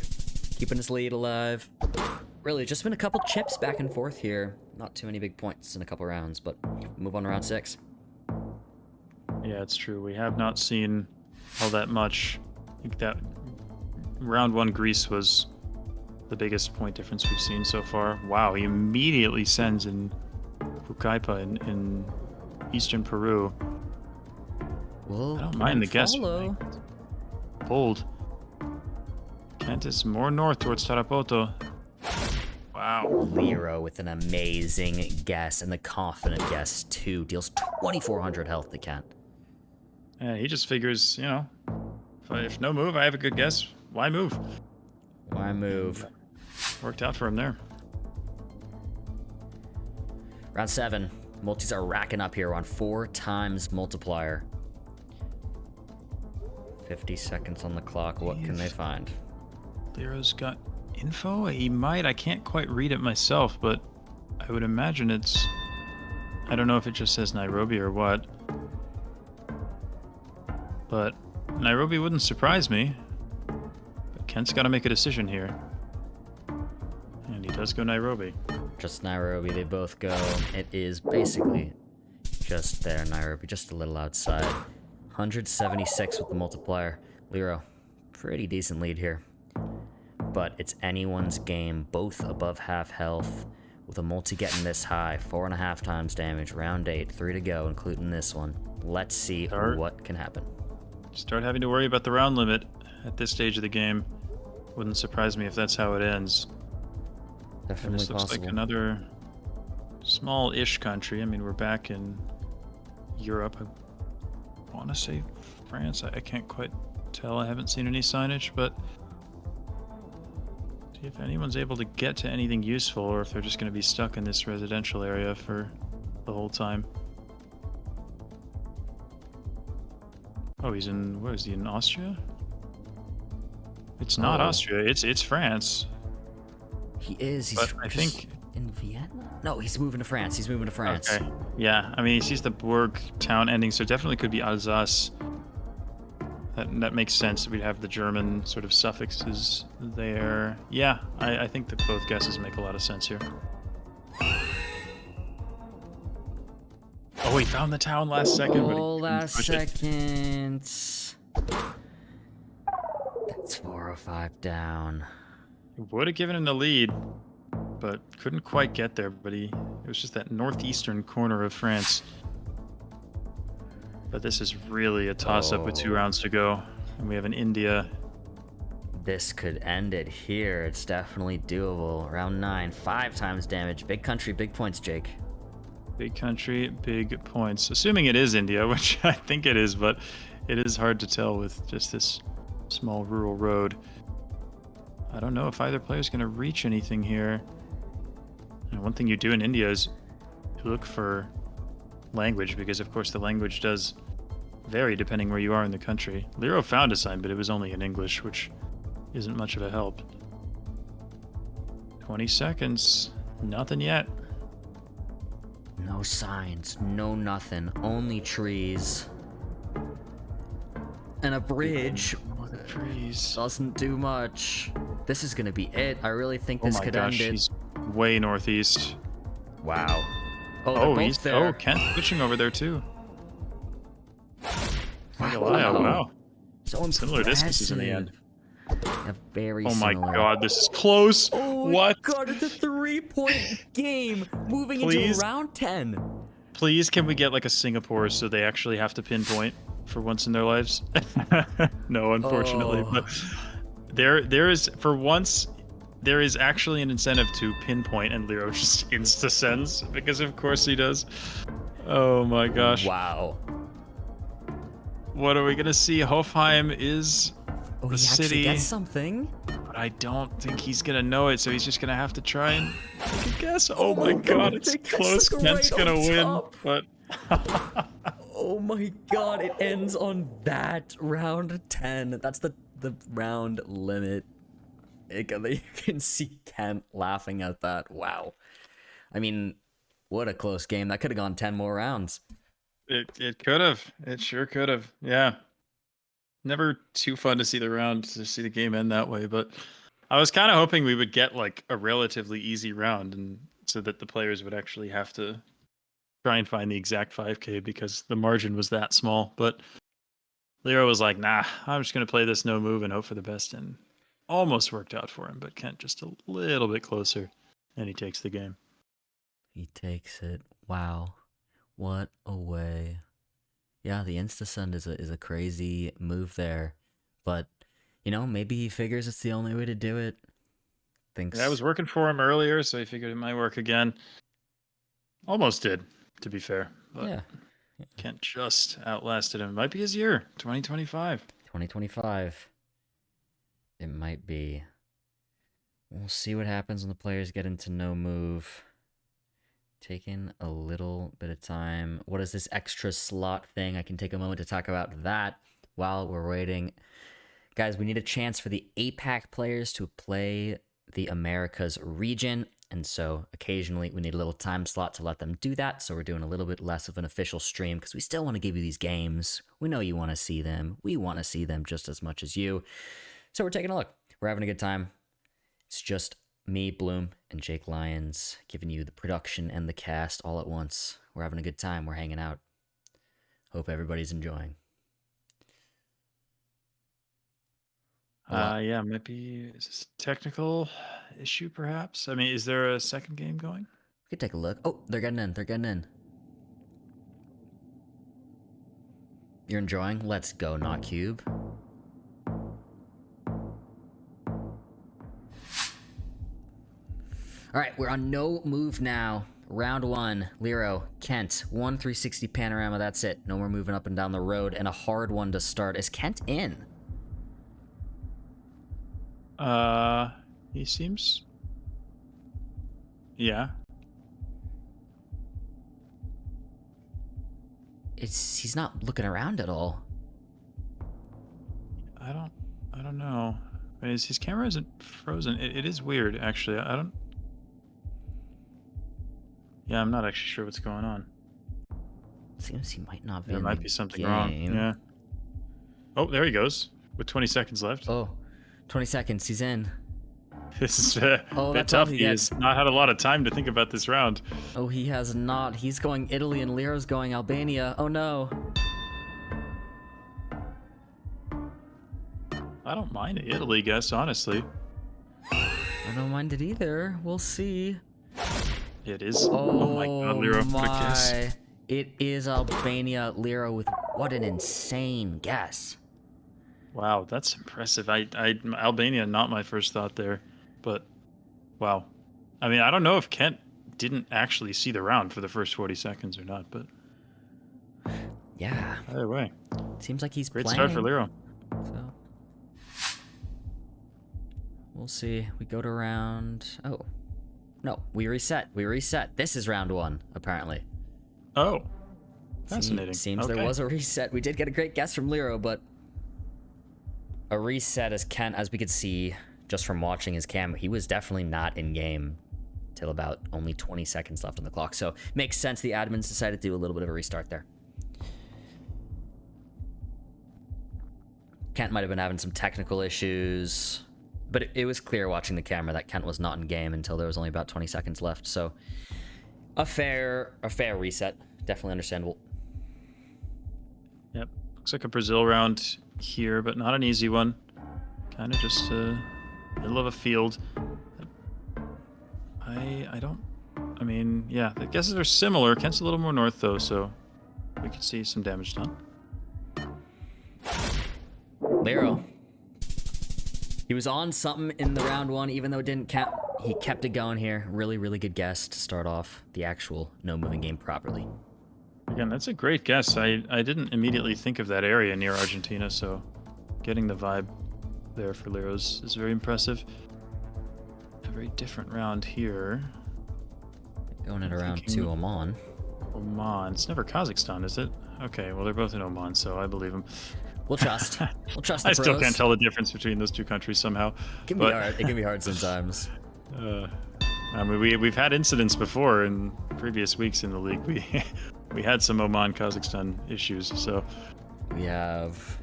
Keeping his lead alive. Really, just been a couple chips back and forth here. Not too many big points in a couple rounds, but move on to round 6. Yeah, it's true. We have not seen all that much. I think that round 1 Greece was the biggest point difference we've seen so far. Wow, he immediately sends in Pucallpa in eastern Peru. Well, I don't mind the guess. follow. Bold. Kent is more north towards Tarapoto. Wow. Lero with an amazing guess, and the confident guess too. Deals 2,400 health to Kent. Yeah, he just figures, you know, if no move, I have a good guess. Why move? Why move? Worked out for him there. Round 7. Multis are racking up here. We're on 4 times multiplier. 50 seconds on the clock. What can they find? Lero's got info? He might. I can't quite read it myself, but I would imagine it's... I don't know if it just says Nairobi or what. But Nairobi wouldn't surprise me. But Kent's got to make a decision here. And he does go Nairobi. Just Nairobi. They both go. It is basically just there, Nairobi. Just a little outside. 176 with the multiplier. Lero, pretty decent lead here. But it's anyone's game. Both above half health. With a multi getting this high. 4.5 times damage. Round 8. 3 to go, including this one. Let's see what can happen. Start having to worry about the round limit at this stage of the game. Wouldn't surprise me if that's how it ends. Definitely This looks possible. like another small-ish country. I mean, we're back in Europe. I want to say France. I can't quite tell. I haven't seen any signage, but see if anyone's able to get to anything useful or if they're just going to be stuck in this residential area for the whole time. Oh, he's in... Where is he? In Austria? It's not Austria. It's France. He is. He's But I think... in Vienna? No, he's moving to France. He's moving to France. Okay. Yeah, I mean, he sees the Bourg town ending, so it definitely could be Alsace. That makes sense. We'd have the German sort of suffixes there. Yeah, I think that both guesses make a lot of sense here. Oh, he found the town last second, but he Oh, couldn't last push it. second. That's 405 down. He would have given him the lead, but couldn't quite get there. But it was just that northeastern corner of France. But this is really a toss-up with 2 rounds to go. And we have an India. This could end it here. It's definitely doable. Round 9, 5 times damage. Big country, big points, Jake. Big country, big points. Assuming it is India, which I think it is, but it is hard to tell with just this small rural road. I don't know if either player is going to reach anything here. And one thing you do in India is you look for language, because of course the language does vary depending where you are in the country. Lero found a sign, but it was only in English, which isn't much of a help. 20 seconds. Nothing yet. No signs, no nothing, only trees. And a bridge. Oh, the trees. Doesn't do much. This is gonna be it. I really think Oh this my could gosh, end it. he's way northeast. Wow. Oh, they're Oh, both he's there. oh, Kent switching over there too. Wow. Wow. So Similar distances in the end. A very Oh my similar. god, this is close. Oh What? God, it's a 3-point game moving into Please? round 10. Please, can we get like a Singapore so they actually have to pinpoint for once in their lives? No, unfortunately. Oh. But there is, for once, there is actually an incentive to pinpoint, and Lero just insta-sends, because of course he does. Oh my gosh. Wow. What are we gonna see? Hofheim is Oh, the he actually city, gets something. but I don't think he's gonna know it, so he's just gonna have to try and take a guess. Oh my god, it's they guess close. like Kent's right gonna on win, top. but Oh my God, it ends on that round 10. That's the round limit. You can see Kent laughing at that. Wow. I mean, what a close game. That could have gone 10 more rounds. it could have. It sure could have. Yeah. Never too fun to see to see the game end that way, but I was kind of hoping we would get like a relatively easy round, and so that the players would actually have to try and find the exact 5K because the margin was that small. But Lero was like, nah, I'm just going to play this no move and hope for the best, and almost worked out for him, but Kent just a little bit closer, and he takes the game. He takes it. Wow. What a way. Yeah, the Instasend is a crazy move there. But, you know, maybe he figures it's the only way to do it. Thinks Yeah, I was working for him earlier, so he figured it might work again. Almost did, to be fair. But yeah. Kent just outlasted him. Might be his year, 2025. 2025. It might be. We'll see what happens when the players get into no move. Taking a little bit of time. What is this extra slot thing? I can take a moment to talk about that while we're waiting. Guys, we need a chance for the APAC players to play the Americas region. And so occasionally we need a little time slot to let them do that. So we're doing a little bit less of an official stream because we still want to give you these games. We know you want to see them. We want to see them just as much as you. So we're taking a look. We're having a good time. It's just me, Bloom, and Jake Lyons giving you the production and the cast all at once. We're having a good time. We're hanging out. Hope everybody's enjoying. Yeah, might be is this a technical issue, perhaps. I mean, is there a second game going? We could take a look. Oh, they're getting in. They're getting in. You're enjoying? Let's go, not Cube. All right, we're on no move now. Round 1, Lero, Kent, 1 360 panorama, that's it. No more moving up and down the road, and a hard one to start. Is Kent in? He seems... Yeah. He's not looking around at all. I don't know. I mean, his camera isn't frozen. It is weird, actually. I don't... Yeah, I'm not actually sure what's going on. Seems he might not be There in might the be something game. wrong. Yeah. Oh, there he goes. With 20 seconds left. Oh, 20 seconds, he's in. This is Oh, a bit that's all tough. he He has gets. not had a lot of time to think about this round. Oh, he has not. He's going Italy and Lero's going Albania. Oh no. I don't mind the Italy guess, honestly. I don't mind it either. We'll see. It is. Oh my god, Lero, what a guess. It is Albania. Lero with What an insane guess. Wow, that's impressive. Albania, not my first thought there, but wow. I mean, I don't know if Kent didn't actually see the round for the first 40 seconds or not, but Yeah. either way, Seems like he's great playing. start for Lero. So we'll see. We go to round. Oh. No, we reset. This is round 1, apparently. Oh, fascinating. Seems okay. there was a reset. We did get a great guess from Lero, but a reset as Kent, as we could see just from watching his cam, he was definitely not in game till about only 20 seconds left on the clock. So makes sense the admins decided to do a little bit of a restart there. Kent might have been having some technical issues, but it was clear watching the camera that Kent was not in game until there was only about 20 seconds left. So a fair reset, definitely understandable. Yep, looks like a Brazil round here, but not an easy one. Kind of just middle of a field. I mean, yeah, the guesses are similar. Kent's a little more north though, so we could see some damage done. Lero. He was on something in the round 1, even though it didn't count. He kept it going here. Really, really good guess to start off the actual no moving game properly. Again, that's a great guess. I didn't immediately think of that area near Argentina, so getting the vibe there for Lero's is very impressive. A very different round here. Going at around 2 Oman. Oman. It's never Kazakhstan, is it? Okay, well, they're both in Oman, so I believe them. We'll trust. We'll trust the I still pros. can't tell the difference between those two countries somehow. It can be hard. It can be hard sometimes. I mean, we've had incidents before in previous weeks in the league. We had some Oman Kazakhstan issues, so We have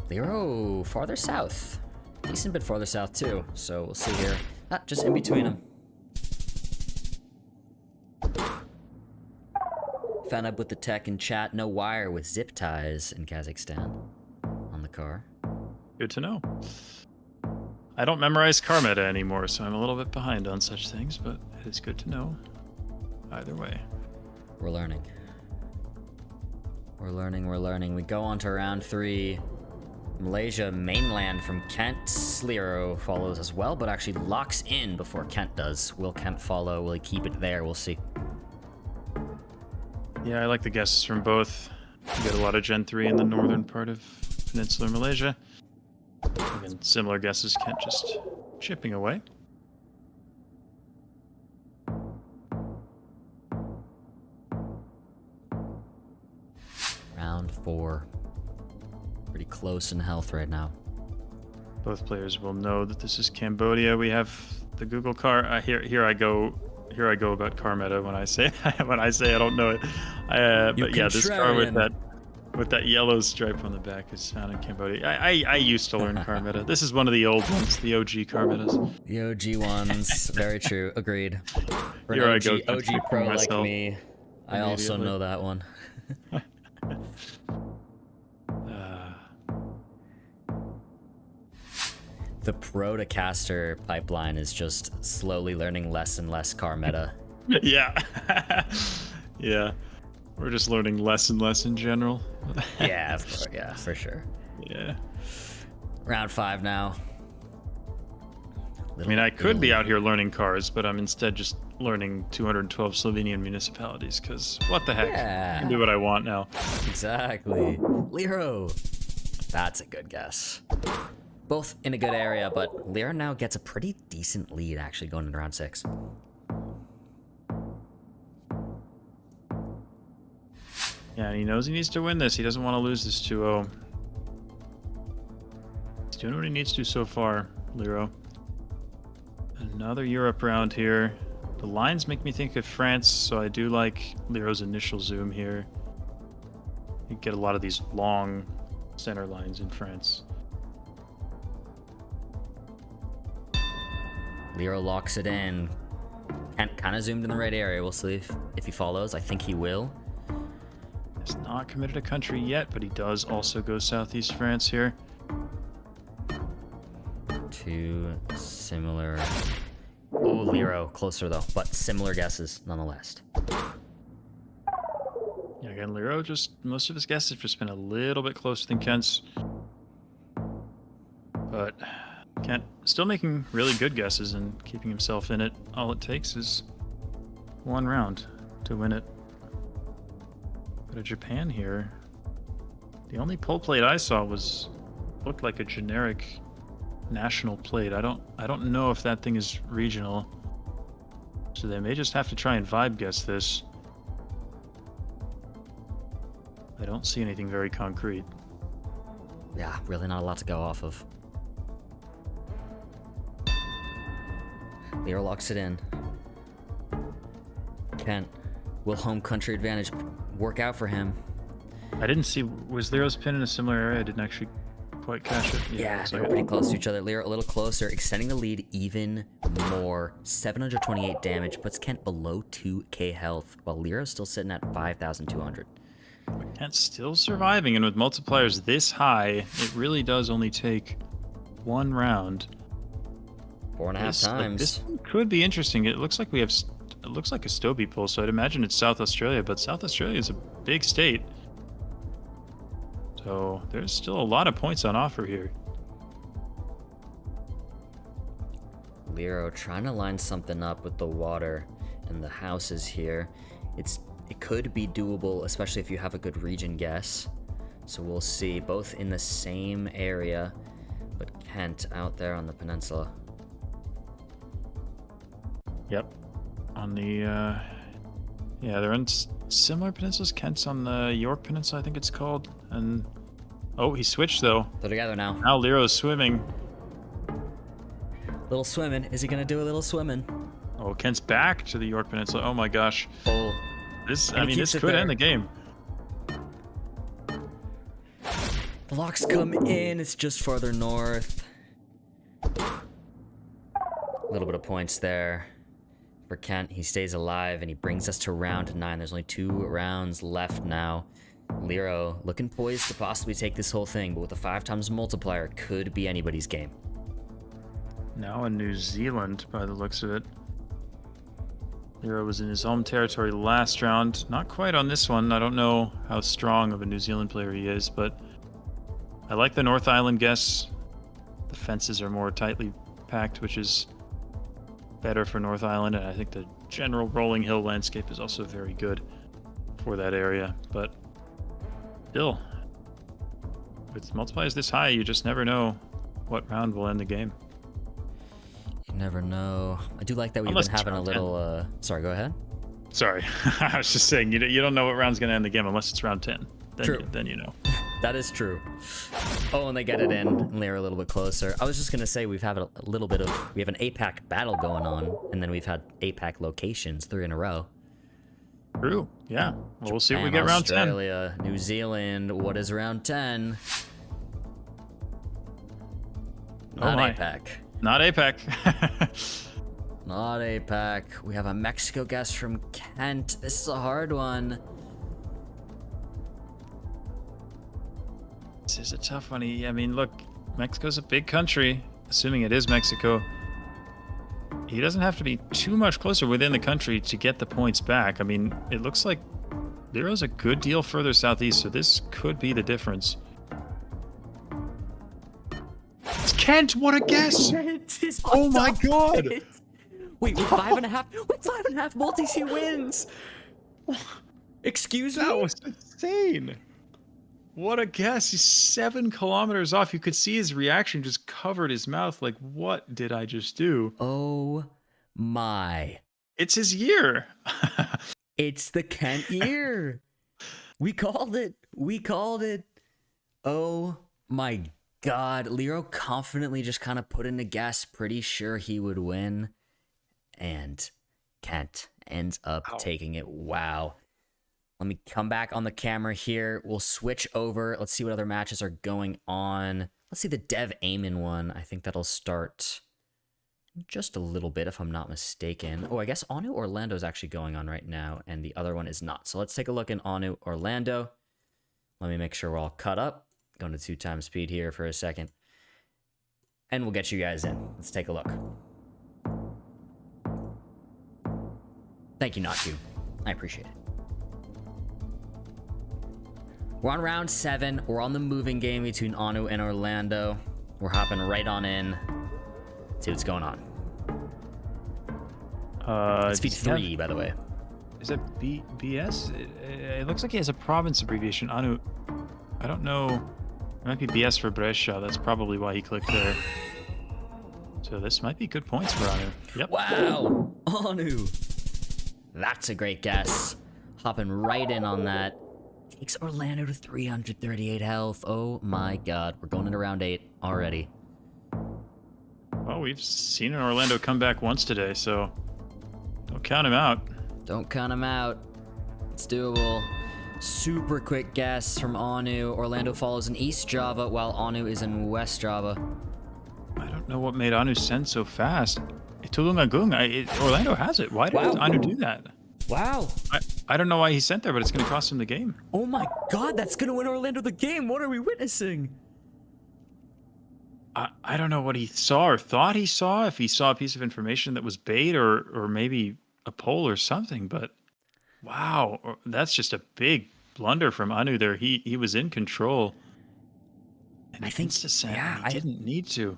Lero farther south. Decent bit farther south too. So we'll see here. Just in between them. Found up with the tech in chat. No wire with zip ties in Kazakhstan on the car. good to know. I don't memorize car meta anymore, so I'm a little bit behind on such things, but it is good to know either way. We're learning. We're learning. We go on to round 3. Malaysia mainland from Kent. Slero follows as well, but actually locks in before Kent does. Will Kent follow? Will he keep it there? We'll see. Yeah, I like the guesses from both. You get a lot of Gen 3 in the northern part of Peninsular Malaysia. Again, similar guesses, Kent just chipping away. Round 4. Pretty close in health right now. Both players will know that this is Cambodia. We have the Google car. Here I go about car meta when I say I don't know it. But yeah, this car with that yellow stripe on the back is found in Cambodia. I used to learn car meta. This is one of the old ones, the OG car metas. The OG ones. Very true. Agreed. For an Here I OG, go. OG pro like myself me, I also immediately. know that one. The pro to caster pipeline is just slowly learning less and less car meta. Yeah. Yeah. We're just learning less and less in general. Yeah, of course. Yeah, for sure. Yeah. Round 5 now. I mean, I could be out here learning cars, but I'm instead just learning 212 Slovenian municipalities, because what the heck? Yeah. I can do what I want now. Exactly. Lero. That's a good guess. Both in a good area, but Lero now gets a pretty decent lead actually going into round 6. Yeah, and he knows he needs to win this. He doesn't want to lose this 2-0. He's doing what he needs to so far, Lero. Another Europe round here. The lines make me think of France, so I do like Lero's initial zoom here. You get a lot of these long center lines in France. Lero locks it in. Kind of zoomed in the right area. We'll see if he follows. I think he will. He's not committed a country yet, but he does also go southeast France here. Two similar. Oh, Lero closer though, but similar guesses nonetheless. Yeah, Again, Lero most of his guesses have just been a little bit closer than Kent's. But Kent still making really good guesses and keeping himself in it. All it takes is one round to win it. But Japan here, the only pole plate I saw looked like a generic national plate. I don't know if that thing is regional. So they may just have to try and vibe guess this. I don't see anything very concrete. Yeah, really not a lot to go off of. Lero locks it in. Kent, will home country advantage work out for him? I didn't see, was Lero's pin in a similar area? I didn't actually quite catch it. Yeah, they were pretty close to each other. Lero a little closer, extending the lead even more. 728 damage puts Kent below 2k health, while Lero's still sitting at 5,200. Kent's still surviving, and with multipliers this high, it really does only take one round. 4.5 times. This could be interesting. It looks like it looks like a Stobie poll, so I'd imagine it's South Australia, but South Australia is a big state. So there's still a lot of points on offer here. Lero trying to line something up with the water and the houses here. It could be doable, especially if you have a good region guess. So we'll see, both in the same area, but Kent out there on the peninsula. Yep. On the, yeah, they're on similar peninsulas. Kent's on the York Peninsula, I think it's called. And, oh, he switched, though. They're together now. Now Lero's swimming. Little swimming. Is he going to do a little swimming? Oh, Kent's back to the York Peninsula. Oh, my gosh. Oh. This could end the game. The locks come in. It's just farther north. A little bit of points there for Kent. He stays alive, and he brings us to round 9. There's only 2 rounds left now. Lero looking poised to possibly take this whole thing, but with a 5 times multiplier, could be anybody's game. Now in New Zealand, by the looks of it. Lero was in his home territory last round. Not quite on this one. I don't know how strong of a New Zealand player he is, but I like the North Island guess. The fences are more tightly packed, which is better for North Island, and I think the general rolling hill landscape is also very good for that area. But still, with multipliers this high, you just never know what round will end the game. You never know. I do like that we've been having a little... Sorry, go ahead. Sorry. I was just saying, you don't know what round's going to end the game unless it's round 10. Then you know. That is true. Oh, and they get it in. And they're a little bit closer. I was just going to say we have a little bit of... We have an APAC battle going on, and then we've had APAC locations 3 in a row. True. Yeah. Well, we'll see if we get round 10. Australia, New Zealand. What is round 10? Not APAC. Not APAC. Not APAC. We have a Mexico guess from Kent. This is a hard one. This is a tough one. I mean, look, Mexico's a big country, assuming it is Mexico. He doesn't have to be too much closer within the country to get the points back. I mean, it looks like Lero's a good deal further southeast, so this could be the difference. It's Kent! What a guess! Oh my god! Wait, with 5.5 multis he wins! Excuse me? That was insane! What a guess! He's 7 kilometers off. You could see his reaction just covered his mouth like, what did I just do? Oh my. It's his year! It's the Kent year! We called it! We called it! Oh my god. Lero confidently just kind of put in a guess, pretty sure he would win. And Kent ends up taking it. Wow. Let me come back on the camera here. We'll switch over. Let's see what other matches are going on. Let's see the Dev Aemon one. I think that'll start just a little bit if I'm not mistaken. Oh, I guess Anu Orlando is actually going on right now, and the other one is not. So let's take a look in Anu Orlando. Let me make sure we're all cut up. Going to 2 times speed here for a second. And we'll get you guys in. Let's take a look. Thank you, Not You. I appreciate it. We're on round 7. We're on the moving game between Anu and Orlando. We're hopping right on in. See what's going on. It's feed 3, by the way. Is that BS? It looks like he has a province abbreviation. Anu, I don't know. It might be BS for Brescia. That's probably why he clicked there. So this might be good points for Anu. Yep. Wow, Anu. That's a great guess. Hopping right in on that. Takes Orlando to 338 health. Oh my god, we're going into round 8 already. Well, we've seen an Orlando come back once today, so don't count him out. Don't count him out. It's doable. Super quick guess from Anu. Orlando follows in East Java while Anu is in West Java. I don't know what made Anu send so fast. Tulungagung, Orlando has it. Why did Anu do that? Wow. I don't know why he sent there, but it's going to cost him the game. Oh my god, that's going to win Orlando the game. What are we witnessing? I don't know what he saw or thought he saw, if he saw a piece of information that was bait or maybe a poll or something, but wow, that's just a big blunder from Anu there. He was in control. And I think he didn't need to.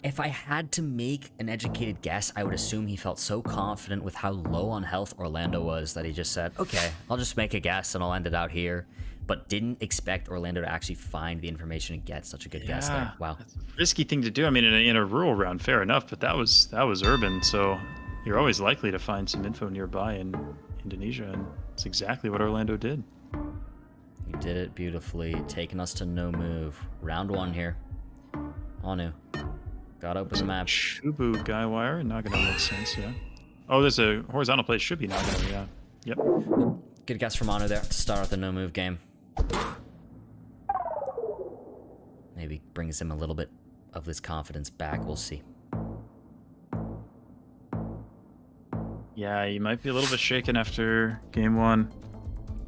If I had to make an educated guess, I would assume he felt so confident with how low on health Orlando was that he just said, okay, I'll just make a guess and I'll end it out here. But didn't expect Orlando to actually find the information and get such a good guess there. Wow. That's a risky thing to do. I mean, in a rural round, fair enough, but that was urban, so you're always likely to find some info nearby in Indonesia, and it's exactly what Orlando did. He did it beautifully, taking us to no move. Round 1 here. Anu. Gotta open the map. Shubu guy wire, not gonna make sense, yeah. Oh, there's a horizontal plate, should be not gonna, yeah. Yep. Good guess from Anu there to start off the no move game. Maybe brings him a little bit of this confidence back, we'll see. Yeah, he might be a little bit shaken after game 1.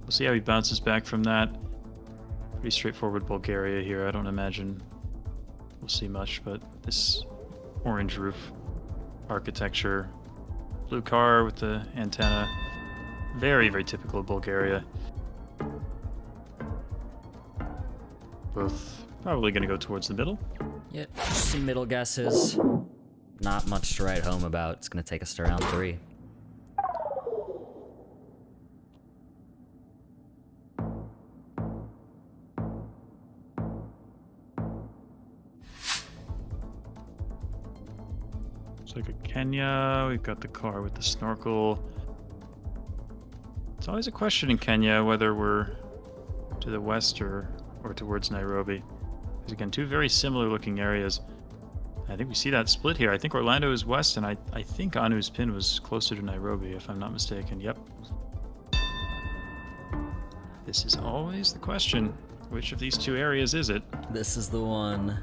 We'll see how he bounces back from that. Pretty straightforward Bulgaria here. I don't imagine we'll see much, but this orange roof architecture, blue car with the antenna, very, very typical of Bulgaria. Both probably going to go towards the middle. Yep, just some middle guesses. Not much to write home about. It's going to take us to round 3. Like a Kenya, we've got the car with the snorkel. It's always a question in Kenya whether we're to the west or towards Nairobi. Because again, two very similar looking areas. I think we see that split here. I think Orlando is west, and I think Anu's pin was closer to Nairobi, if I'm not mistaken. Yep. This is always the question. Which of these two areas is it? This is the one.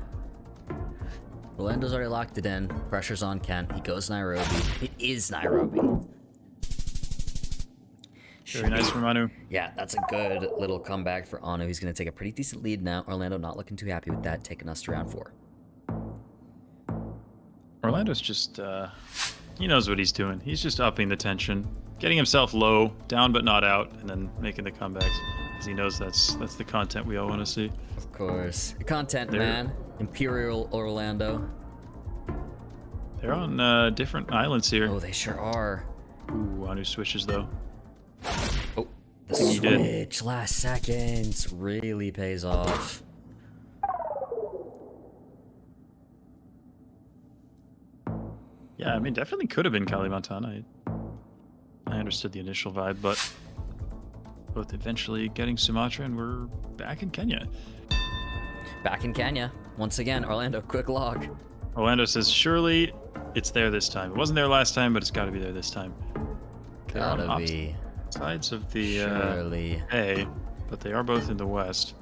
Orlando's already locked it in. Pressure's on Kent. He goes Nairobi. It is Nairobi. Very nice from Anu. Yeah, that's a good little comeback for Anu. He's going to take a pretty decent lead now. Orlando not looking too happy with that, taking us to round 4. Orlando's just, he knows what he's doing. He's just upping the tension, getting himself low, down but not out, and then making the comebacks. Because he knows that's the content we all want to see. Of course. Content, man. Imperial Orlando. They're on different islands here. Oh, they sure are. Ooh, Anu switches, though. Oh, the switch last seconds really pays off. Yeah, I mean, definitely could have been Kalimantan. I understood the initial vibe, but both eventually getting Sumatra, and we're back in Kenya. Back in Kenya. Once again, Orlando, quick log. Orlando says, surely it's there this time. It wasn't there last time, but it's got to be there this time. Gotta be. Sides of the Surely. A, but they are both in the west.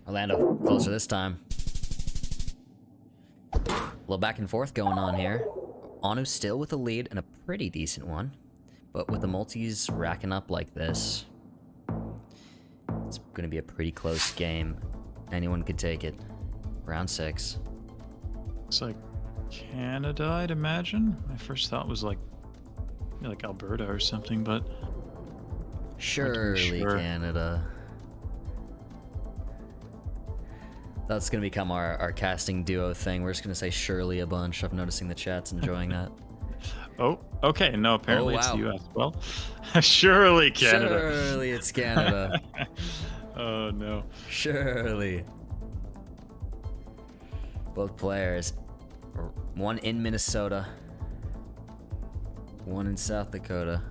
Orlando, closer this time. A little back and forth going on here. Anu still with a lead, and a pretty decent one. But with the multis racking up like this, it's going to be a pretty close game. Anyone could take it. Round 6. Looks like Canada, I'd imagine. My first thought was like Alberta or something, but surely sure. Canada. That's gonna become our casting duo thing. We're just gonna say Shirley a bunch. I'm noticing the chat's enjoying that. Oh, okay. No, apparently it's wow. the US. Well, surely Canada. Surely it's Canada. Oh, no. Surely. Both players. One in Minnesota. One in South Dakota.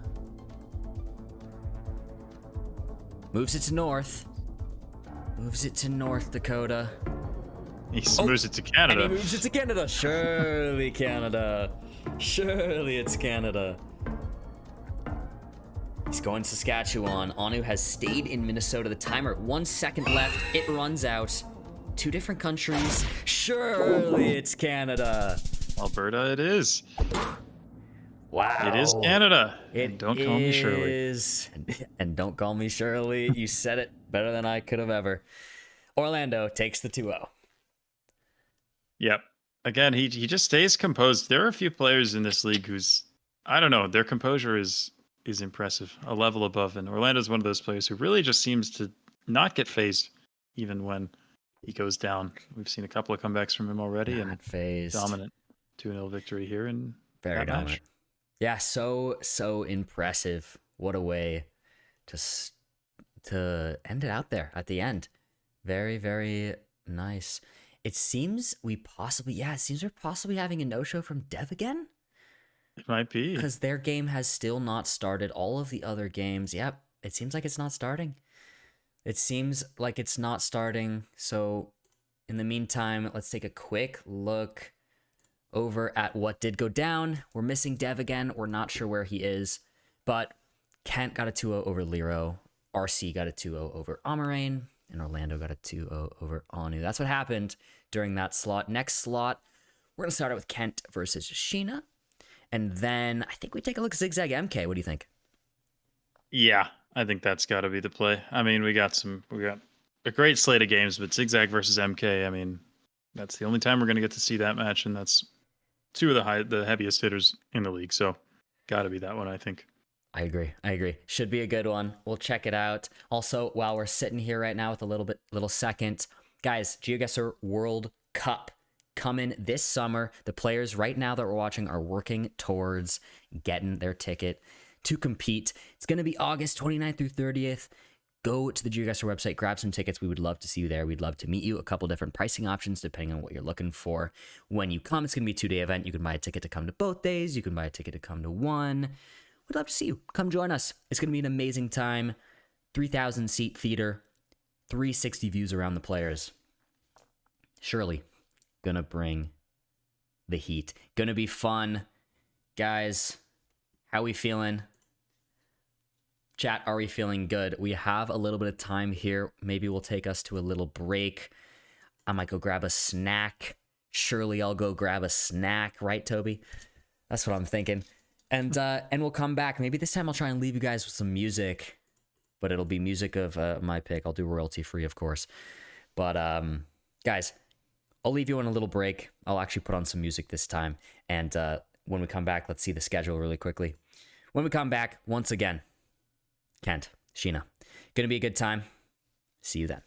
Moves it to North. Moves it to North Dakota. He moves it to Canada. And he moves it to Canada. Surely Canada. Surely it's Canada. He's going Saskatchewan. Anu has stayed in Minnesota. The timer, 1 second left. It runs out. 2 different countries. Surely it's Canada. Alberta it is. Wow. It is Canada. It and don't call me Shirley. is. And don't call me Shirley. You said it better than I could have ever. Orlando takes the 2-0. Yep. Again, he just stays composed. There are a few players in this league who's, I don't know, their composure is impressive, a level above. And Orlando's one of those players who really just seems to not get phased, even when he goes down. We've seen a couple of comebacks from him already, Not and phased. dominant 2-0 victory here in Very that dominant. match. Yeah, so impressive. What a way to end it out there at the end. Very, very nice. It seems we're possibly having a no-show from Dev again. It might be. Because their game has still not started. All of the other games, yep, it seems like it's not starting. It seems like it's not starting. So in the meantime, let's take a quick look over at what did go down. We're missing Dev again. We're not sure where he is. But Kent got a 2-0 over Lero. RC got a 2-0 over Amarain. And Orlando got a 2-0 over Anu. That's what happened during that slot. Next slot, we're going to start out with Kent versus Sheena. And then I think we take a look at Zigzag MK. What do you think? Yeah, I think that's got to be the play. I mean, we got a great slate of games, but Zigzag versus MK, I mean, that's the only time we're going to get to see that match, and that's 2 of the heaviest hitters in the league. So, got to be that one, I think. I agree. Should be a good one. We'll check it out. Also, while we're sitting here right now with a little second, guys, GeoGuessr World Cup coming this summer. The players right now that we're watching are working towards getting their ticket to compete. It's going to be August 29th through 30th. Go to the GeoGuessr website, grab some tickets. We would love to see you there. We'd love to meet you. A couple different pricing options depending on what you're looking for. When you come, it's going to be a 2-day event. You can buy a ticket to come to both days. You can buy a ticket to come to one. We'd love to see you. Come join us. It's going to be an amazing time. 3,000 seat theater, 360 views around the players. Surely gonna bring the heat. Gonna be fun. Guys, how we feeling? Chat, are we feeling good? We have a little bit of time here. Maybe we'll take us to a little break. I might go grab a snack. Surely I'll go grab a snack, right, Toby? That's what I'm thinking. And we'll come back. Maybe this time I'll try and leave you guys with some music, but it'll be music of my pick. I'll do royalty free, of course. But guys, I'll leave you on a little break. I'll actually put on some music this time. And when we come back, let's see the schedule really quickly. When we come back, once again, Kent, Sheena, gonna be a good time. See you then.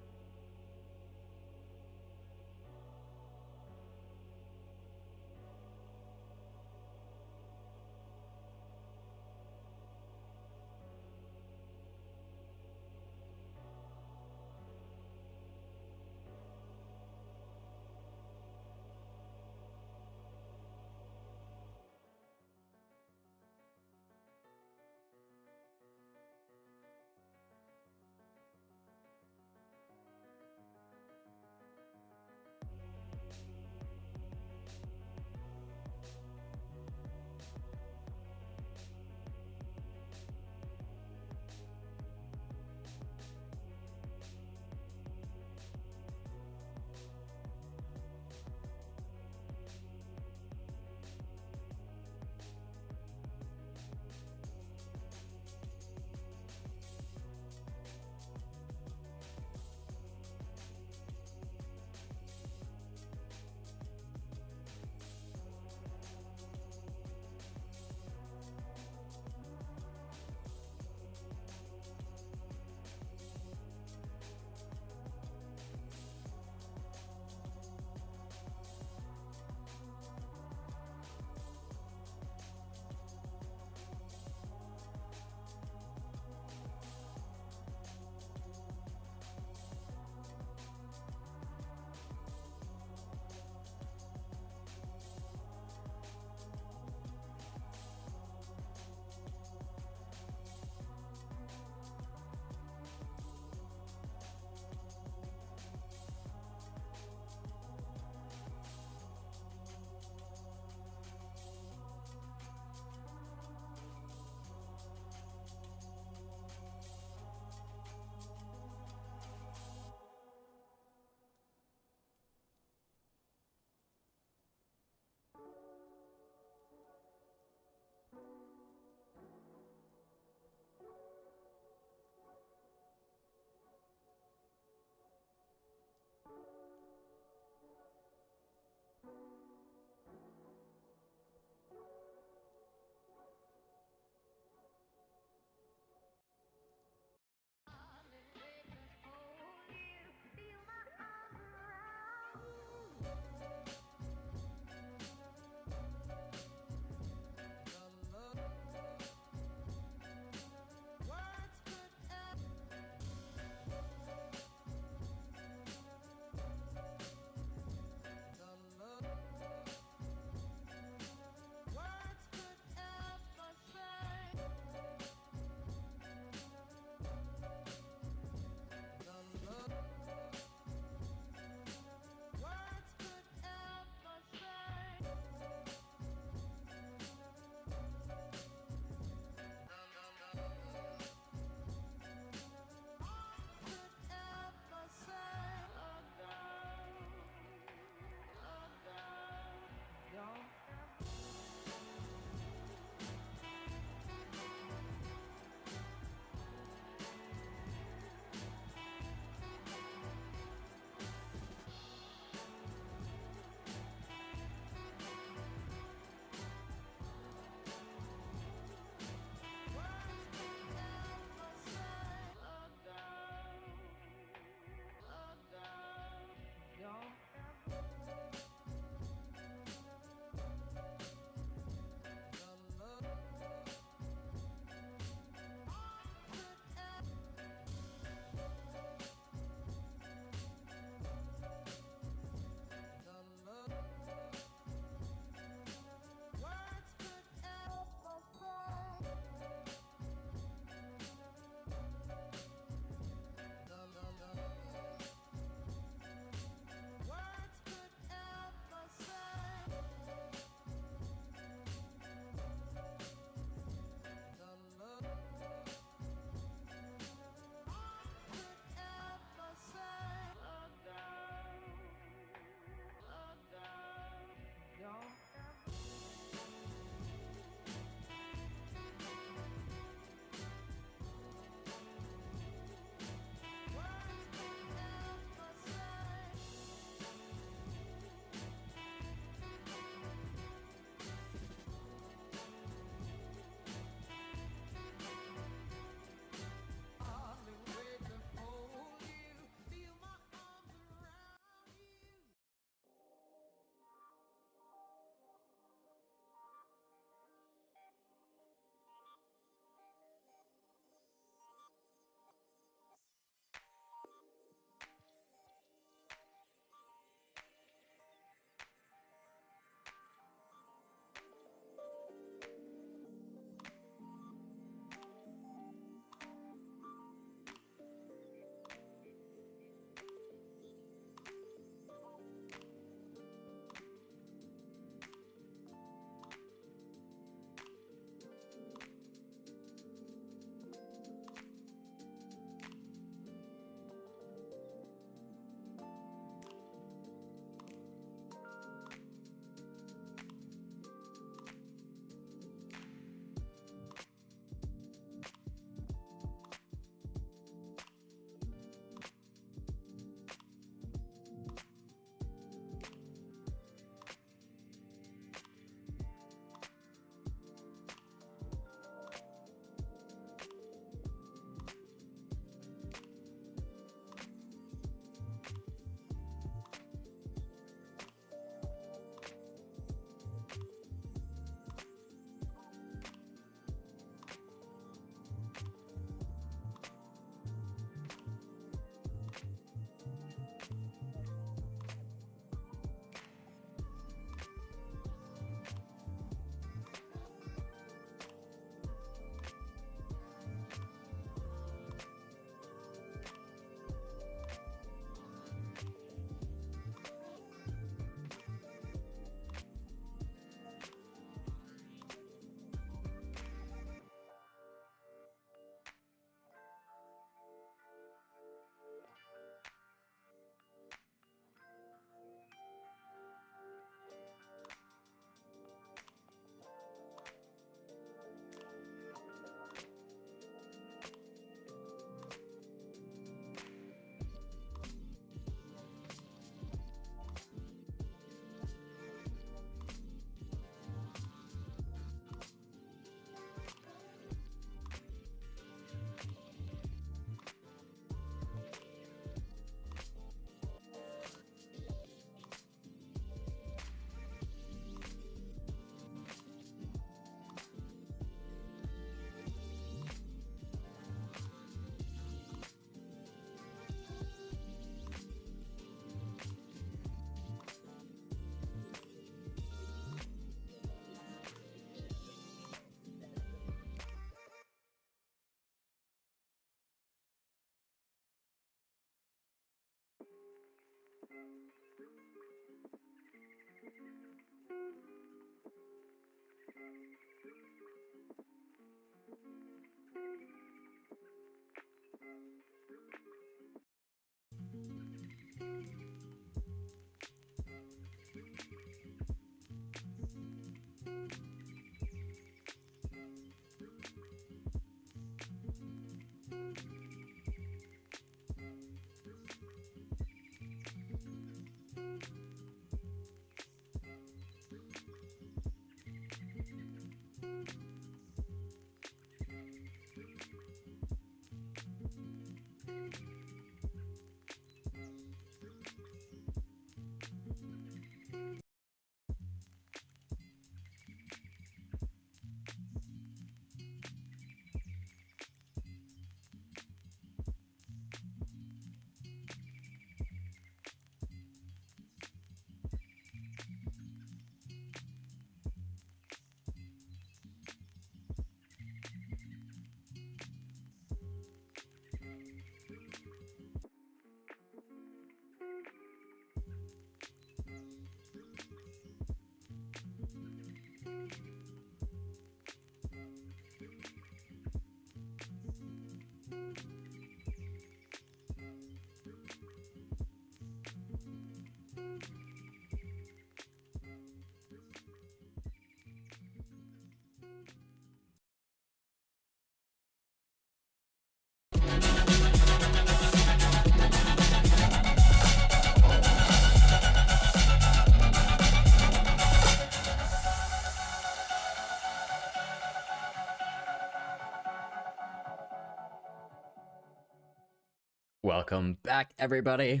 Welcome back, everybody.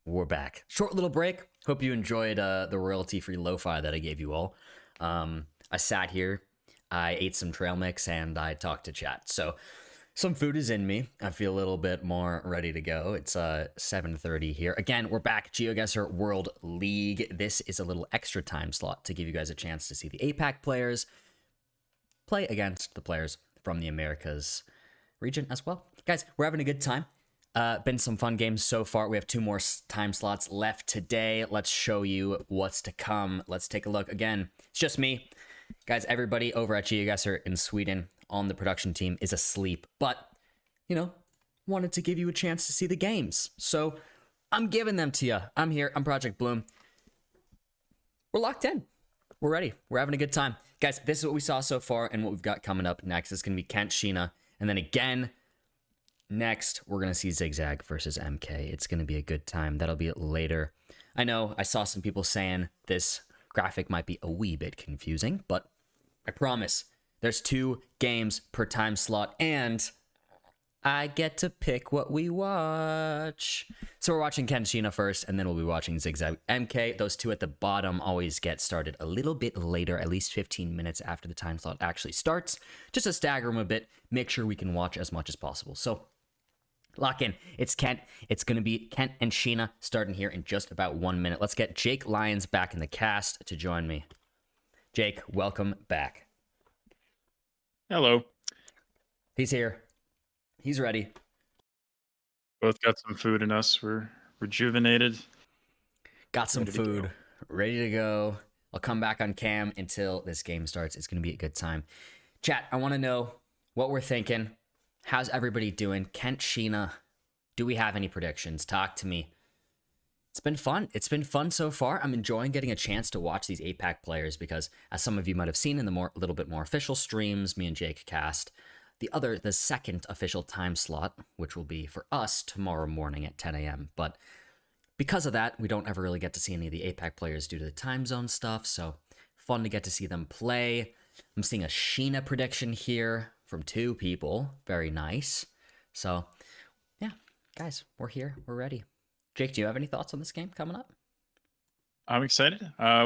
We're back. Short little break. Hope you enjoyed the royalty-free lo-fi that I gave you all. I sat here, I ate some trail mix, and I talked to chat. So some food is in me. I feel a little bit more ready to go. It's 7:30 here. Again, we're back. GeoGuessr World League. This is a little extra time slot to give you guys a chance to see the APAC players play against the players from the Americas region as well. Guys, we're having a good time. Been some fun games so far. We have 2 more time slots left today. Let's show you what's to come. Let's take a look. Again, it's just me. Guys, everybody over at GeoGuessr in Sweden on the production team is asleep. But, you know, wanted to give you a chance to see the games. So I'm giving them to you. I'm here. I'm Project Bloom. We're locked in. We're ready. We're having a good time. Guys, this is what we saw so far and what we've got coming up next. It's going to be Kent Sheena. And then again, next, we're going to see Zigzag versus MK. It's going to be a good time. That'll be later. I know I saw some people saying this graphic might be a wee bit confusing, but I promise there's 2 games per time slot, and I get to pick what we watch. So we're watching Ken Sheena first, and then we'll be watching Zigzag MK. Those 2 at the bottom always get started a little bit later, at least 15 minutes after the time slot actually starts, just to stagger them a bit, make sure we can watch as much as possible. So lock in. It's Kent. It's going to be Kent and Sheena starting here in just about 1 minute. Let's get Jake Lyons back in the cast to join me. Jake, welcome back. Hello. He's here. He's ready. Both got some food in us. We're rejuvenated. Got some Ready to food. go. Ready to go. I'll come back on cam until this game starts. It's going to be a good time. Chat, I want to know what we're thinking. How's everybody doing? Kent Sheena, do we have any predictions? Talk to me. It's been fun. It's been fun so far. I'm enjoying getting a chance to watch these APAC players because, as some of you might have seen in the little bit more official streams, me and Jake cast the second official time slot, which will be for us tomorrow morning at 10 a.m. But because of that, we don't ever really get to see any of the APAC players due to the time zone stuff. So fun to get to see them play. I'm seeing a Sheena prediction here from 2 people. Very nice. So, yeah, guys, we're here. We're ready. Jake, do you have any thoughts on this game coming up? I'm excited.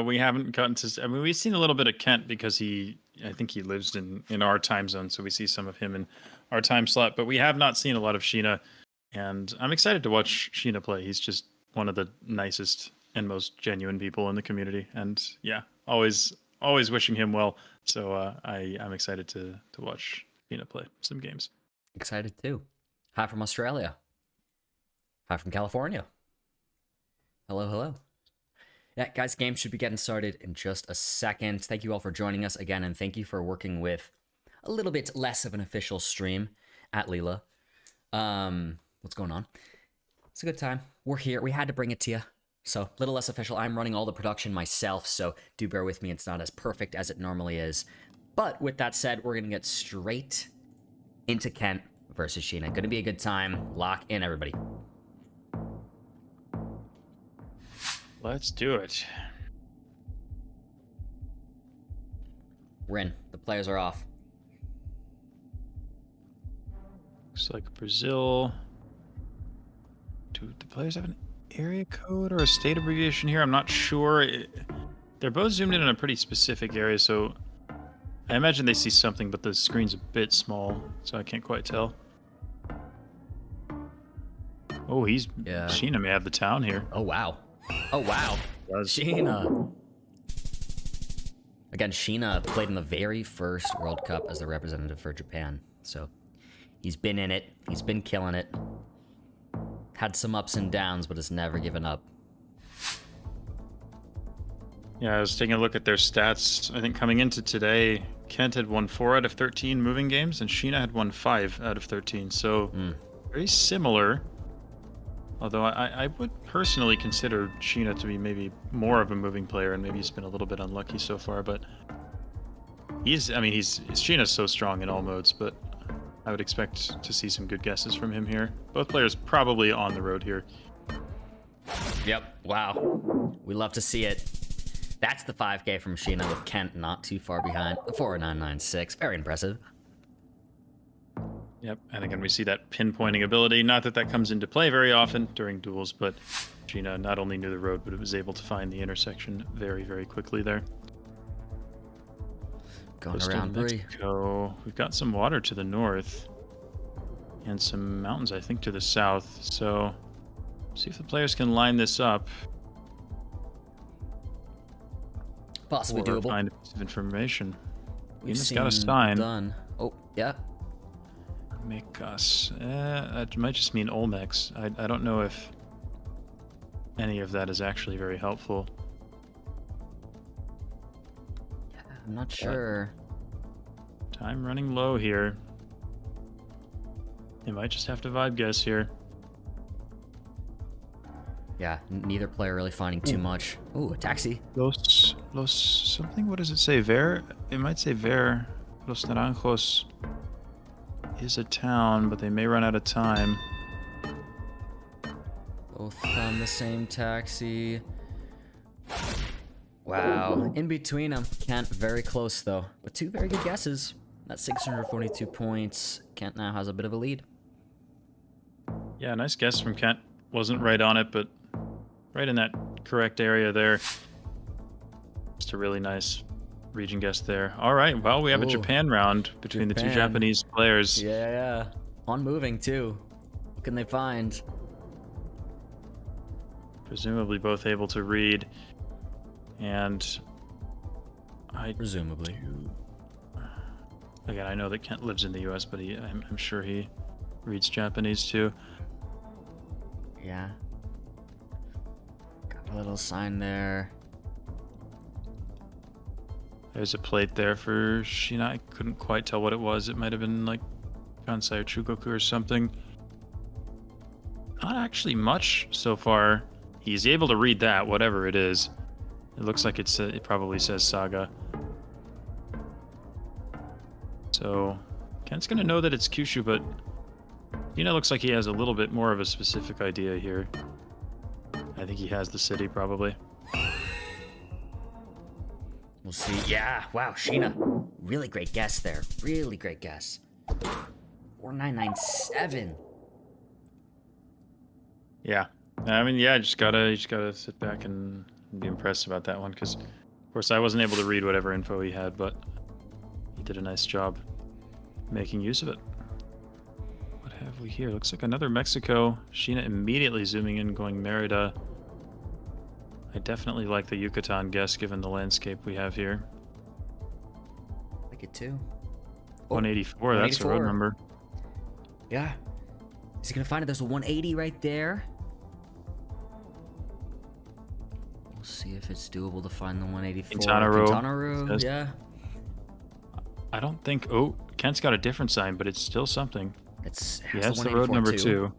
We haven't gotten to. I mean, we've seen a little bit of Kent because I think he lives in our time zone, so we see some of him in our time slot. But we have not seen a lot of Sheena, and I'm excited to watch Sheena play. He's just one of the nicest and most genuine people in the community, and yeah, always wishing him well. So I'm excited to watch Sheena play some games. Excited too. Hi from Australia. Hi from California. Hello, hello. Yeah, guys, game should be getting started in just a second. Thank you all for joining us again, and thank you for working with a little bit less of an official stream at Leela. What's going on? It's a good time. We're here. We had to bring it to you. So, a little less official. I'm running all the production myself, so do bear with me. It's not as perfect as it normally is. But with that said, we're going to get straight into Kent versus Sheena. Going to be a good time. Lock in, everybody. Let's do it. We're in. The players are off. Looks like Brazil. Do the players have an area code or a state abbreviation here? I'm not sure. They're both zoomed in on a pretty specific area, so I imagine they see something, but the screen's a bit small, so I can't quite tell. Oh, Sheena may have the town here. Oh, wow. Oh, wow. Sheena. Again, Sheena played in the very first World Cup as the representative for Japan. So he's been in it. He's been killing it. Had some ups and downs, but has never given up. Yeah, I was taking a look at their stats. I think coming into today, Kent had won 4 out of 13 moving games, and Sheena had won 5 out of 13. So very similar. Although I would personally consider Sheena to be maybe more of a moving player, and maybe he's been a little bit unlucky so far. But Sheena's so strong in all modes, but I would expect to see some good guesses from him here. Both players probably on the road here. Yep. Wow. We love to see it. That's the 5K from Sheena with Kent not too far behind. 4996. Very impressive. Yep, and again, we see that pinpointing ability. Not that that comes into play very often during duels, but Sheena not only knew the road, but it was able to find the intersection very, very quickly there. Going around Mexico. We've got some water to the north and some mountains, I think, to the south. So, see if the players can line this up. Possibly or doable. Find a piece of information. We've got a sign. Done. Oh, yeah. Make us. That might just mean Olmecs. I don't know if any of that is actually very helpful. I'm not sure. Time running low here. You might just have to vibe guess here. Yeah, neither player really finding too much. Ooh, a taxi. Los something. What does it say? It might say Ver. Los Naranjos is a town, but they may run out of time. Both on the same taxi. Wow. In between them. Kent very close, though. But 2 very good guesses. That's 642 points. Kent now has a bit of a lead. Yeah, nice guess from Kent. Wasn't right on it, but right in that correct area there. Just a really nice region guess there. All right, well, we have a Japan round between the 2 Japanese players. Yeah. On moving, too. What can they find? Presumably both able to read. And Presumably. Again, I know that Kent lives in the U.S., but I'm sure he reads Japanese too. Yeah. Got a little sign there. There's a plate there for Sheena. I couldn't quite tell what it was. It might have been like Kansai or Chugoku or something. Not actually much so far. He's able to read that, whatever it is. It looks like it probably says Saga. So Kent's going to know that it's Kyushu, but Sheena looks like he has a little bit more of a specific idea here. I think he has the city, probably. We'll see. Yeah, wow, Sheena. Really great guess there. Really great guess. 4997. Yeah. I mean, yeah, you just gotta sit back and be impressed about that one, because, of course, I wasn't able to read whatever info he had, but he did a nice job making use of it. What have we here? Looks like another Mexico. Sheena immediately zooming in, going Merida. I definitely like the Yucatan guess, given the landscape we have here. Like it too. 184, that's a road number. Yeah. Is he gonna find it? There's a 180 right there. see if it's doable to find the 184. Quintana Roo. Quintana Roo, Says- yeah. I don't think... Oh, Kent's got a different sign, but it's still something. He Yes, the road number 2.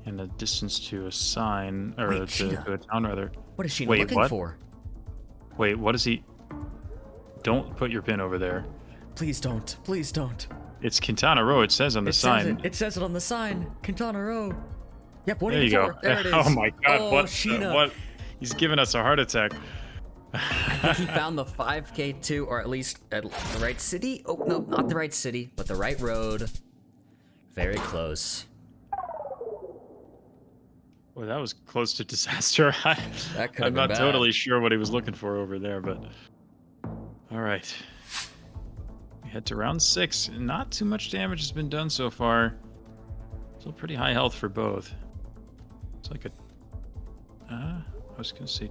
And the distance to a sign, or Wait, to a town, rather. What is she Wait, looking what? for? Wait, what is he... Don't put your pin over there. Please don't. Please don't. It's Quintana Roo, it says on the sign. It says it on the sign. Quintana Roo. Yep, There you go. 184. There it is. Oh my god, Oh, what? Sheena. What? He's giving us a heart attack. I think he found the 5K2, or at least at the right city. Oh, no, not the right city, but the right road. Very close. Well, that was close to disaster. That could have I'm been not bad. totally sure what he was looking for over there, but... Alright. We head to round 6. Not too much damage has been done so far. Still pretty high health for both. It's like a... I was gonna say...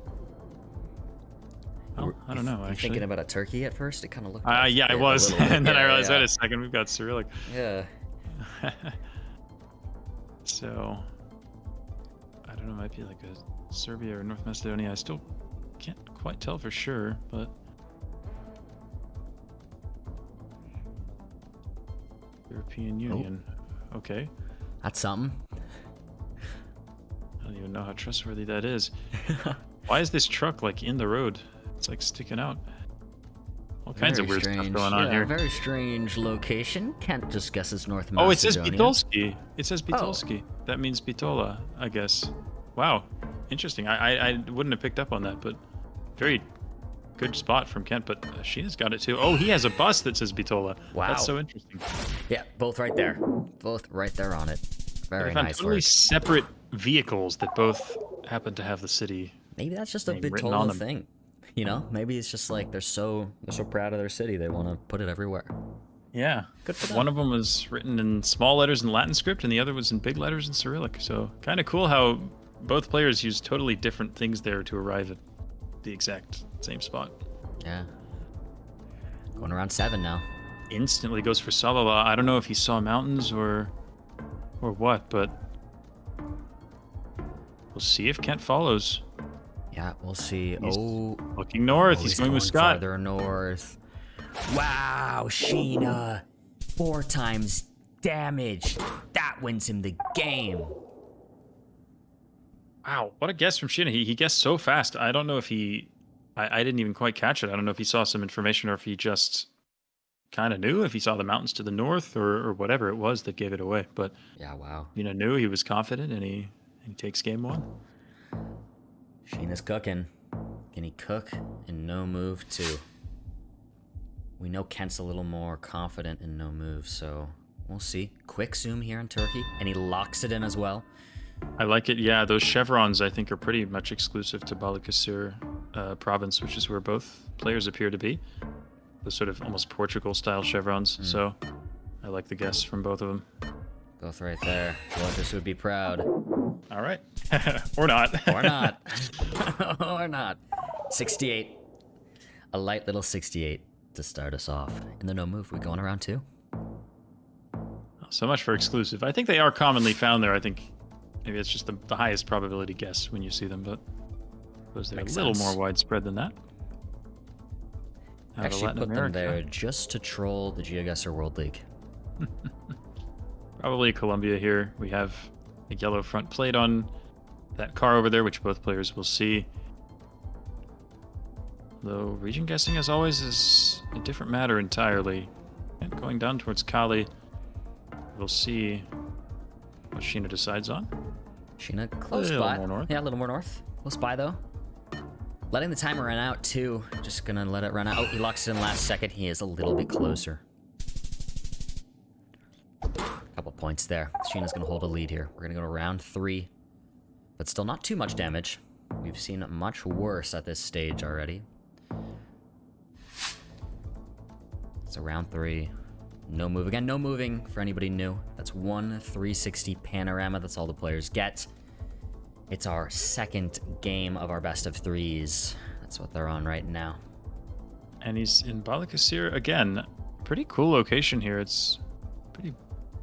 Oh, I don't know, You actually. thinking about a turkey at first? It kind of looked like Yeah, I it a was. little bit. And then I Yeah, realized, yeah. wait a second, we've got Cyrillic. Yeah. So... I don't know, it might be like a Serbia or North Macedonia. I still can't quite tell for sure, but... European Union. Okay. That's something. I don't even know how trustworthy that is. Why is this truck like in the road? It's like sticking out. All kinds of Very weird strange. stuff going on here. Very strange location. Kent just guesses North Oh, it says Macedonia. Bitolski. It says Bitolski. That means Bitola, I guess. Wow. Interesting. I wouldn't have picked up on that, but very good spot from Kent. But Sheena's got it too. Oh, he has a bus that says Bitola. Wow. That's so interesting. Yeah, both right there. Both right there on it. Very I found nice totally work. separate vehicles that both happen to have the city. Maybe that's just a name written on Bitola them. thing. You know, maybe it's just like they're so proud of their city they want to put it everywhere. Yeah. Good for them. One of them was written in small letters in Latin script, and the other was in big letters in Cyrillic. So kind of cool how both players use totally different things there to arrive at the exact same spot. Yeah. Going around 7 now. Instantly goes for Salala. I don't know if he saw mountains or what, but we'll see if Kent follows. Yeah, we'll see. He's Oh, looking north. He's going with Scott. farther north. Wow, Sheena. 4 times damage. That wins him the game. Wow, what a guess from Sheena. He guessed so fast. I don't know if he... I didn't even quite catch it. I don't know if he saw some information or if he just kind of knew, if he saw the mountains to the north or whatever it was that gave it away. But, Yeah, wow. knew he was confident, and he takes game 1. Sheena's cooking. Can he cook in no move too? We know Kent's a little more confident in no move, so we'll see. Quick zoom here on Turkey, and he locks it in as well. I like it. Yeah, those chevrons, I think, are pretty much exclusive to Balıkesir province, which is where both players appear to be. Those sort of almost Portugal-style chevrons. So I like the guess from both of them. Both right there. Lucas would be proud. All right. Or not. Or not. Or not. 68. A light little 68 to start us off. In the no move, we going around 2? So much for exclusive. I think they are commonly found there. I think maybe it's just the highest probability guess when you see them, but I suppose they're Makes a little sense. more widespread than that. Out of Actually Latin put them America. there just to troll the GeoGuessr World League. Probably Colombia here. We have a yellow front plate on that car over there, which both players will see. Though region guessing, as always, is a different matter entirely. And going down towards Cali, we'll see what Sheena decides on. Sheena close little by. more north. Yeah, a little more north. Close by though. Letting the timer run out too. Just gonna let it run out. Oh, he locks it in last second. He is a little bit closer. Couple points there. Sheena's gonna hold a lead here. We're gonna go to round 3. But still not too much damage. We've seen much worse at this stage already. So round 3. No move. Again, no moving for anybody new. That's 1 360 panorama. That's all the players get. It's our second game of our best of 3s. That's what they're on right now. And he's in Balıkesir again. Pretty cool location here. It's pretty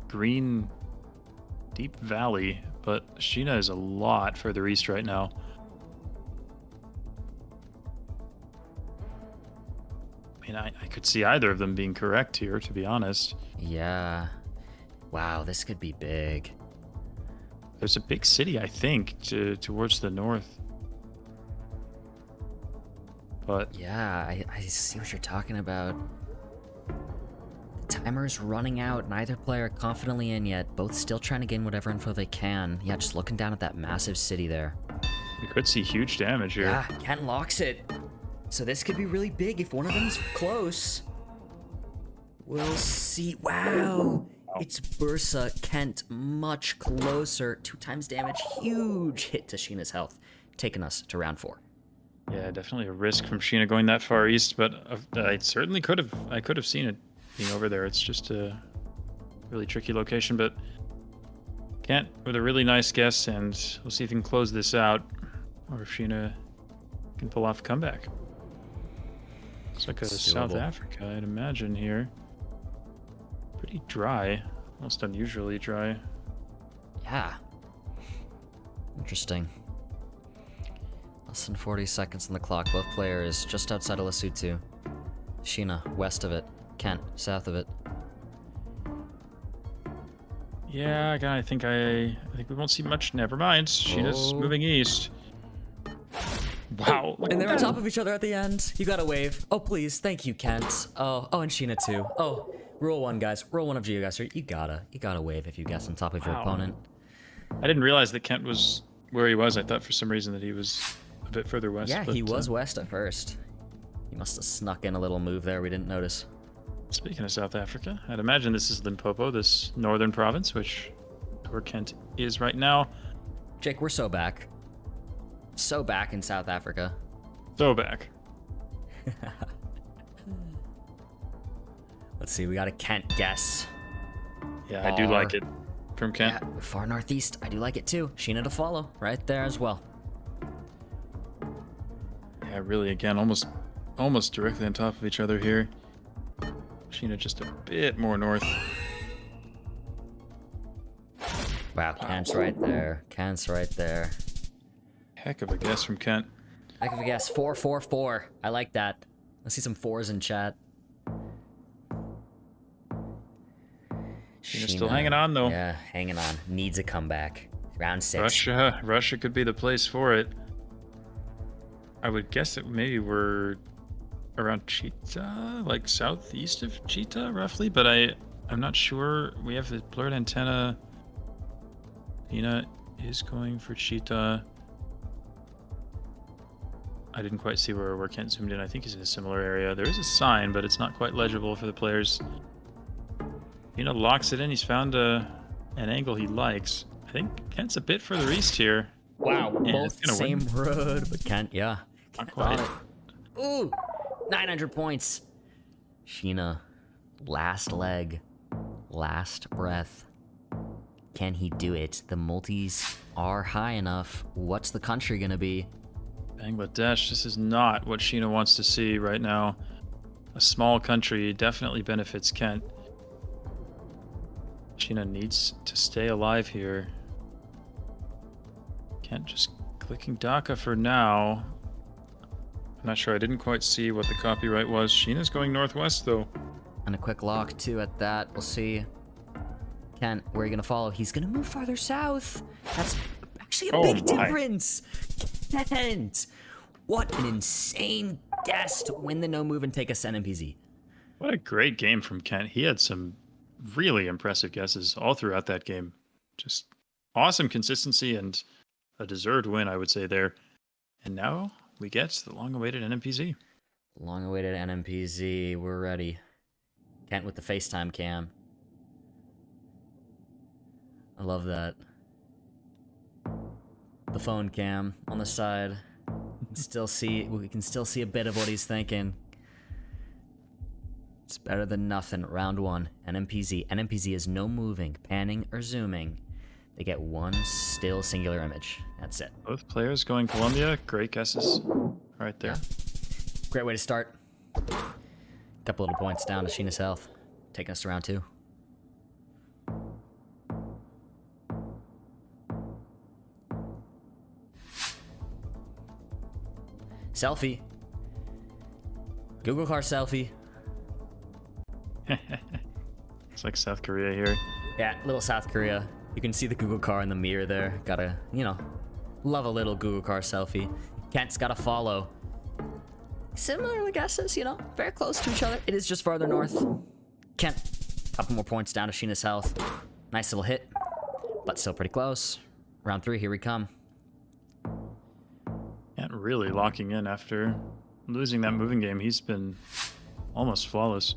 green, deep valley, but Sheena is a lot further east right now. mean, I could see either of them being correct here, to be honest. Yeah. Wow, this could be big. There's a big city, I think, towards the north. But Yeah, I see what you're talking about. The timer's running out. Neither player confidently in yet. Both still trying to gain whatever info they can. Yeah, just looking down at that massive city there. we could see huge damage here. Yeah, Kent locks it. So this could be really big if one of them's close. We'll see. Wow. It's Bursa. Kent much closer. 2 times damage. Huge hit to Sheena's health. Taking us to round 4. Yeah, definitely a risk from Sheena going that far east, but I certainly could have. I could have seen it being over there. It's just a really tricky location, but Kent with a really nice guess, and we'll see if he can close this out, or if Sheena can pull off a comeback. It's like a South Africa, I'd imagine here. Pretty dry, almost unusually dry. Yeah. Interesting. Less than 40 seconds on the clock. Both players just outside of Lesotho. Sheena, west of it. Kent, south of it. Yeah, again, I think we won't see much. Never mind. Sheena's moving east. Wow. And they're on top of each other at the end. You gotta wave. Oh, please. Thank you, Kent. Oh, and Sheena too. Oh, rule 1, guys. Rule 1 of GeoGuessr. You gotta wave if you guess on top of your opponent. I didn't realize that Kent was where he was. I thought for some reason that he was a bit further west. Yeah, he was west at first. He must have snuck in a little move there we didn't notice. Speaking of South Africa, I'd imagine this is Limpopo, this northern province, which is where Kent is right now. Jake, we're so back. So back in South Africa. So back. Let's see, we got a Kent guess. Yeah, I do like it from Kent. Yeah, far northeast. I do like it too. Sheena to follow, right there as well. Yeah, really, again, almost directly on top of each other here. Sheena just a bit more north. Wow, Kent's right there. Kent's right there. Heck of a guess from Kent. Heck of a guess. 4-4-4. I like that. Let's see some 4s in chat. Sheena's still hanging on, though. Yeah, hanging on. Needs a comeback. Round 6. Russia could be the place for it. I would guess that maybe we're around Cheetah, like southeast of Cheetah, roughly, but I'm not sure. We have the blurred antenna. Nina is going for Cheetah. I didn't quite see where Kent zoomed in. I think he's in a similar area. There is a sign, but it's not quite legible for the players. Nina locks it in. He's found an angle he likes. I think Kent's a bit further east here. Wow, both same road, but Kent, yeah. Not quite. Ooh, 900 points. Sheena, last leg, last breath. Can he do it? The multis are high enough. What's the country gonna be? Bangladesh. This is not what Sheena wants to see right now. A small country definitely benefits Kent. Sheena needs to stay alive here. Kent just clicking Dhaka for now. I'm not sure. I didn't quite see what the copyright was. Sheena's going northwest, though. And a quick lock, too, at that. We'll see. Kent, where are you going to follow? He's going to move farther south. That's actually a big difference. Kent, what an insane guess to win the no move and take a NPZ. What a great game from Kent. He had some really impressive guesses all throughout that game. Just awesome consistency and a deserved win, I would say, there. And now we get the long-awaited NMPZ. Long-awaited NMPZ. We're ready. Kent with the FaceTime cam. I love that. The phone cam on the side. We can still see a bit of what he's thinking. It's better than nothing. Round 1, NMPZ. NMPZ is no moving, panning, or zooming. They get one still singular image. That's it. Both players going Colombia. Great guesses right there. Yeah. Great way to start. Couple little points down to Sheena's health. Taking us to round 2. Selfie. Google car selfie. Looks like South Korea here. Yeah, little South Korea. You can see the Google car in the mirror there. Gotta, you know, love a little Google car selfie. Kent's gotta follow. Similar guesses, you know, very close to each other. It is just farther north. Kent, a couple more points down to Sheena's health. Nice little hit, but still pretty close. Round 3, here we come. Kent really locking in after losing that moving game. He's been almost flawless.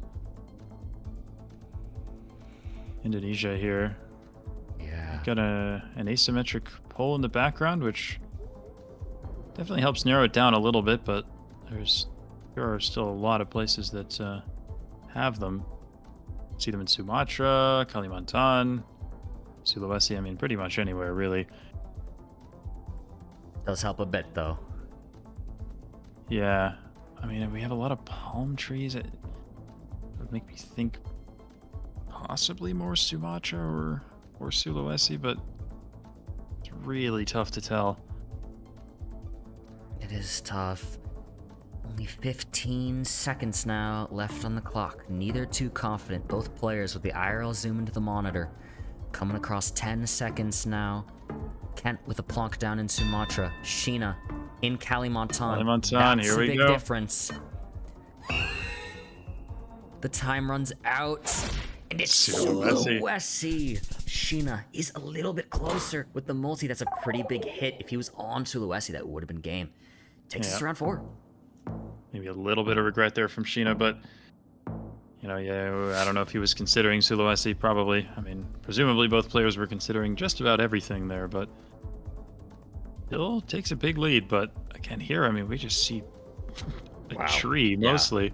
Indonesia here. Yeah. Got an asymmetric pole in the background, which definitely helps narrow it down a little bit, but there are still a lot of places that have them. See them in Sumatra, Kalimantan, Sulawesi. I mean, pretty much anywhere, really. Does help a bit, though. Yeah. I mean, we have a lot of palm trees. It would make me think possibly more Sumatra or Sulawesi, but it's really tough to tell. It is tough. Only 15 seconds now left on the clock. Neither too confident. Both players with the IRL zoom into the monitor. Coming across 10 seconds now. Kent with a plonk down in Sumatra. Sheena in Kalimantan. Kalimantan, here we go. That's a big difference. The time runs out. And it's Sulawesi. Sheena is a little bit closer with the multi. That's a pretty big hit. If he was on Sulawesi, that would have been game. Takes us to round 4. Maybe a little bit of regret there from Sheena, but you know, yeah, I don't know if he was considering Sulawesi. Probably. I mean, presumably both players were considering just about everything there, but still takes a big lead. But again, here, I mean, we just see a tree mostly.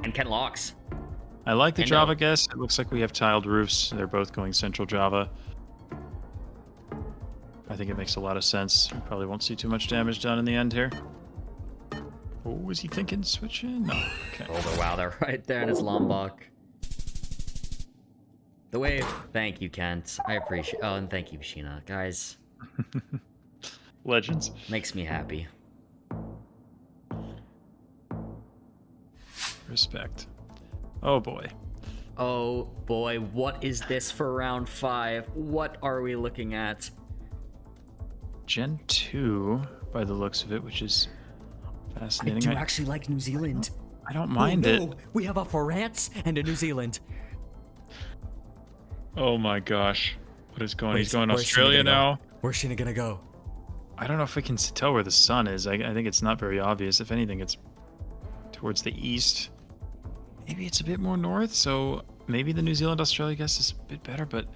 And Ken locks. I like the Java guess. It looks like we have tiled roofs. They're both going Central Java. I think it makes a lot of sense. We probably won't see too much damage done in the end here. Oh, was he thinking switching? No. Okay. Oh, wow, they're right there in his Lombok. The wave. Thank you, Kent. I appreciate. Oh, and thank you, Sheena. Guys. Legends. Makes me happy. Respect. Oh boy. Oh boy, what is this for round 5? What are we looking at? Gen 2, by the looks of it, which is fascinating. I do actually like New Zealand. I don't mind it. We have a France and a New Zealand. Oh my gosh. What is going on? He's going Australia now. Where's Sheena gonna go? I don't know if we can tell where the sun is. I think it's not very obvious. If anything, it's towards the east. Maybe it's a bit more north, so maybe the New Zealand-Australia guess is a bit better, but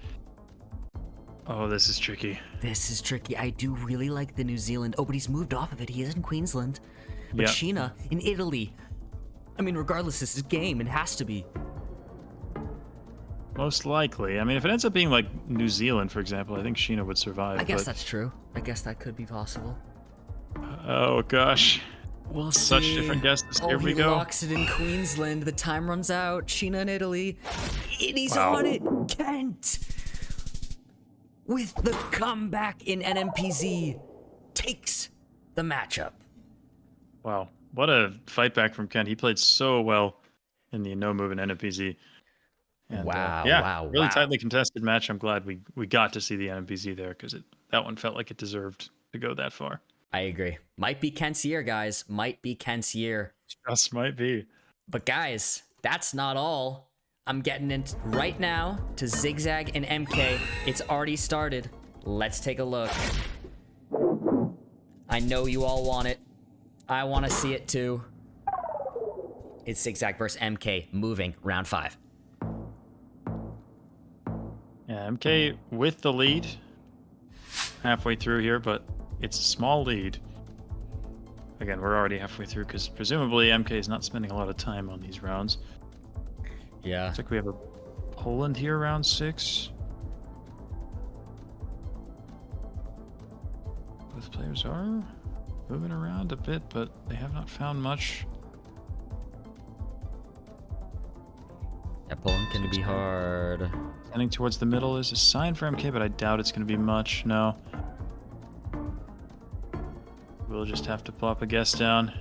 oh, this is tricky. This is tricky. I do really like the New Zealand. Oh, but he's moved off of it. He is in Queensland. But Sheena in Italy. I mean, regardless, this is game. It has to be. Most likely. I mean, if it ends up being like New Zealand, for example, I think Sheena would survive. I guess that's true. I guess that could be possible. Oh, gosh. We'll see. Such different guesses. Here we go. He locks it in Queensland. The time runs out. Sheena in Italy. And he's on it. Kent, with the comeback in NMPZ, takes the matchup. Wow. What a fight back from Kent. He played so well in the no move in NMPZ. And, really tightly contested match. I'm glad we got to see the NMPZ there because that one felt like it deserved to go that far. I agree. Might be Kent's year, guys. Might be Kent's year. Just might be. But guys, that's not all. I'm getting into right now to Zigzag and MK. It's already started. Let's take a look. I know you all want it. I want to see it too. It's Zigzag versus MK moving round 5. Yeah, MK with the lead halfway through here, but it's a small lead. Again, we're already halfway through because presumably MK is not spending a lot of time on these rounds. Yeah. Looks like we have a Poland here, round 6. Both players are moving around a bit, but they have not found much. Yeah, Poland can be hard. Heading towards the middle is a sign for MK, but I doubt it's going to be much. No. We'll just have to plop a guess down.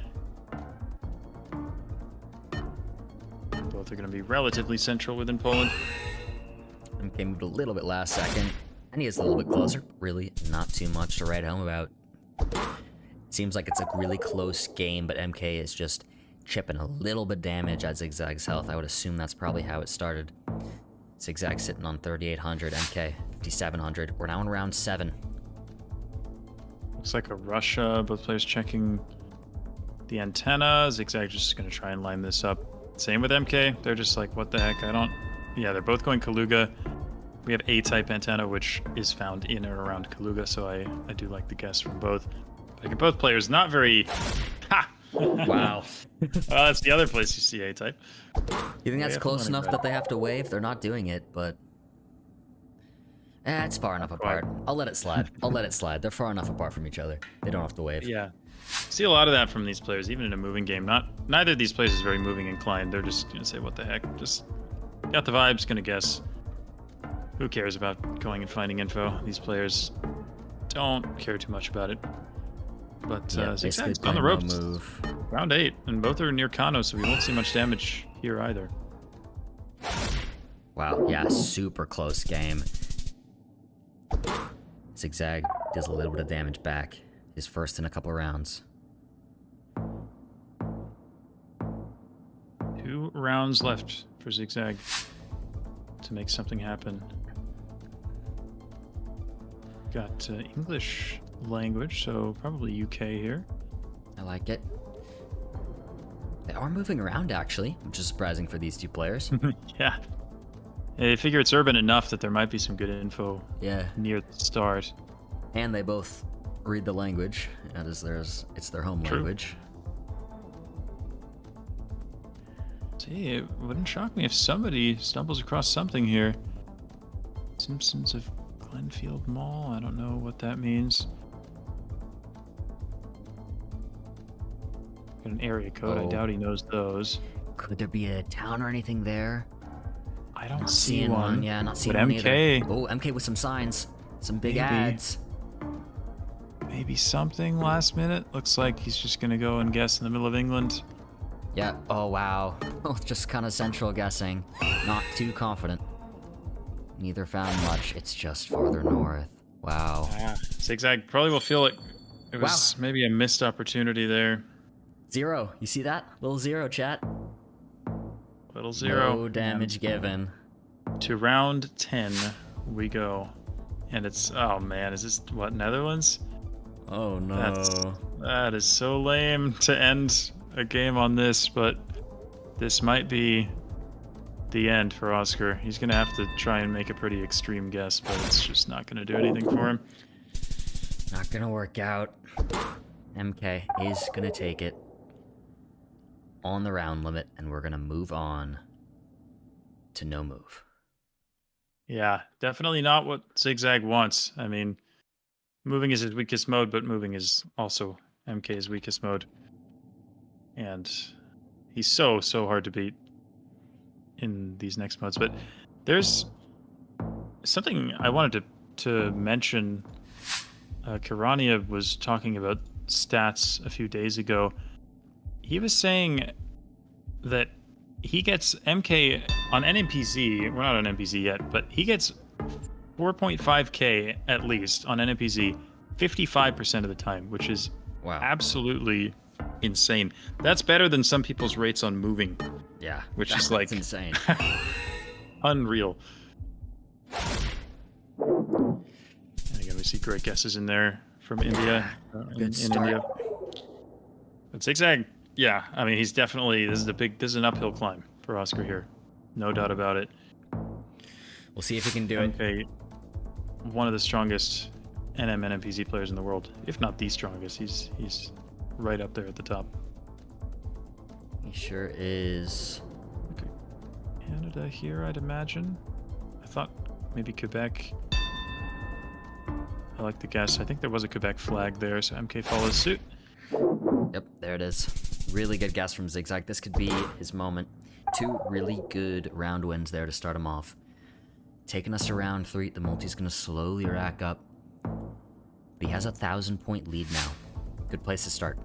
Both Both are going to be relatively central within Poland. MK moved a little bit last second, and he is a little bit closer. Really, not too much to write home about. Seems like it's a really close game, but MK is just chipping a little bit damage at Zigzag's health. I would assume that's probably how it started. Zigzag sitting on 3,800, MK 5,700. We're now in round 7. Looks like a Russia. Both players checking the antenna. Zigzag just going to try and line this up. Same with MK. They're just like, what the heck? Yeah, they're both going Kaluga. We have A-type antenna, which is found in or around Kaluga, so I do like the guess from both. Like both players, not very... Ha! Wow. Well, that's the other place you see A-type. You think that's close enough that they have to wave? They're not doing it, but... it's far enough apart. I'll let it slide. I'll let it slide. They're far enough apart from each other. They don't have to wave. Yeah. See a lot of that from these players, even in a moving game. Neither of these players is very moving inclined. They're just going to say, what the heck? Just got the vibes, going to guess. Who cares about going and finding info? These players don't care too much about it. But Zigzag's on the ropes. Move. Round 8, and both are near Kano, so we won't see much damage here either. Wow, yeah, super close game. Zigzag does a little bit of damage back. His first in a couple of rounds. 2 rounds left for Zigzag to make something happen. Got English language, so probably UK here. I like it. They are moving around, actually, which is surprising for these two players. Yeah. I figure it's urban enough that there might be some good info near the start. And they both read the language. It's their home language. See, it wouldn't shock me if somebody stumbles across something here. Simpsons of Glenfield Mall? I don't know what that means. Got an area code. I doubt he knows those. Could there be a town or anything there? I don't Not see seeing one. Yeah, not seeing But one MK. either. Oh, MK with some signs. Some big Maybe. ads. Maybe something last minute. Looks like he's just gonna go and guess in the middle of England. Yeah. Oh, wow. Just kind of central guessing. Not too confident. Neither found much. It's just farther north. Wow. Zigzag probably will feel it. It was maybe a missed opportunity there. 0. You see that? Little 0, chat. Little 0. No damage given. To round 10 we go. And it's, oh man, is this, what, Netherlands? Oh no. That is so lame to end a game on this, but this might be the end for Oscar. He's going to have to try and make a pretty extreme guess, but it's just not going to do anything for him. Not going to work out. MK is going to take it on the round limit, and we're going to move on to no move. Yeah, definitely not what Zigzag wants. I mean, moving is his weakest mode, but moving is also MK's weakest mode. And he's so hard to beat in these next modes. But there's something I wanted to mention. Kirania was talking about stats a few days ago. He was saying that he gets MK on NMPZ. We're not on NPZ yet, but he gets 4.5k at least on NMPZ 55% of the time, which is absolutely insane. That's better than some people's rates on moving. Yeah, which is like insane. Unreal. And again, we see great guesses in there from India. Good start. India. But Zigzag, yeah, I mean, he's definitely, this is an uphill climb for Oscar here. No doubt about it. We'll see if he can do it. One of the strongest NMPZ players in the world, if not the strongest. He's right up there at the top. He sure is. Okay. Canada here, I'd imagine. I thought maybe Quebec. I like the guess. I think there was a Quebec flag there, so MK follows suit. Yep, there it is. Really good guess from Zigzag. This could be his moment. 2 really good round wins there to start him off. Taking us to round 3, the multi's going to slowly rack up. But he has a 1,000-point lead now. Good place to start.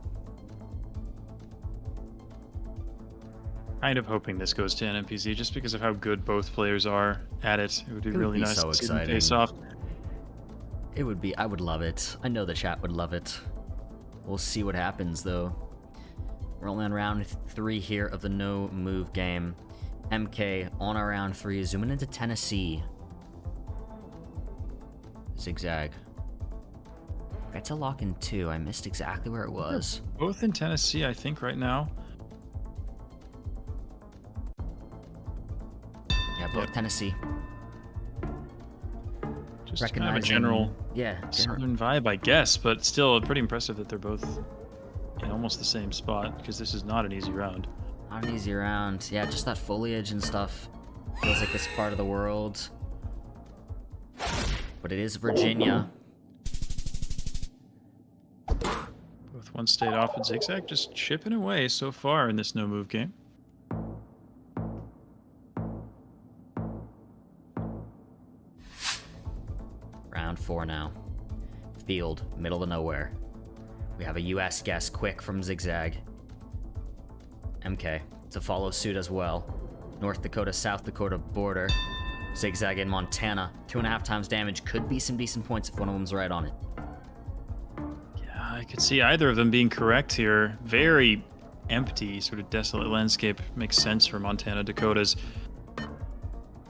kind of hoping this goes to NMPZ just because of how good both players are at it. It would be It would really be nice so to see them exciting. face off. It would be. I would love it. I know the chat would love it. We'll see what happens though. We're only on round 3 here of the no move game. MK on our round 3, zooming into Tennessee. Zigzag. Got to lock in 2. I missed exactly where it was. Both in Tennessee, I think, right now. Yeah, both Tennessee. Just kind of a general southern vibe, I guess, but still pretty impressive that they're both in almost the same spot, because this is not an easy round. Not an easy round. Yeah, just that foliage and stuff. Feels like this part of the world. But it is Virginia. Both one state off, and Zigzag just chipping away so far in this no move game. Round 4 now. Field, middle of nowhere. We have a US guess quick from Zigzag. MK to follow suit as well. North Dakota, South Dakota border. Zigzag in Montana. 2.5 times damage. Could be some decent points if one of them's right on it. Yeah, I could see either of them being correct here. Very empty, sort of desolate landscape. Makes sense for Montana, Dakotas.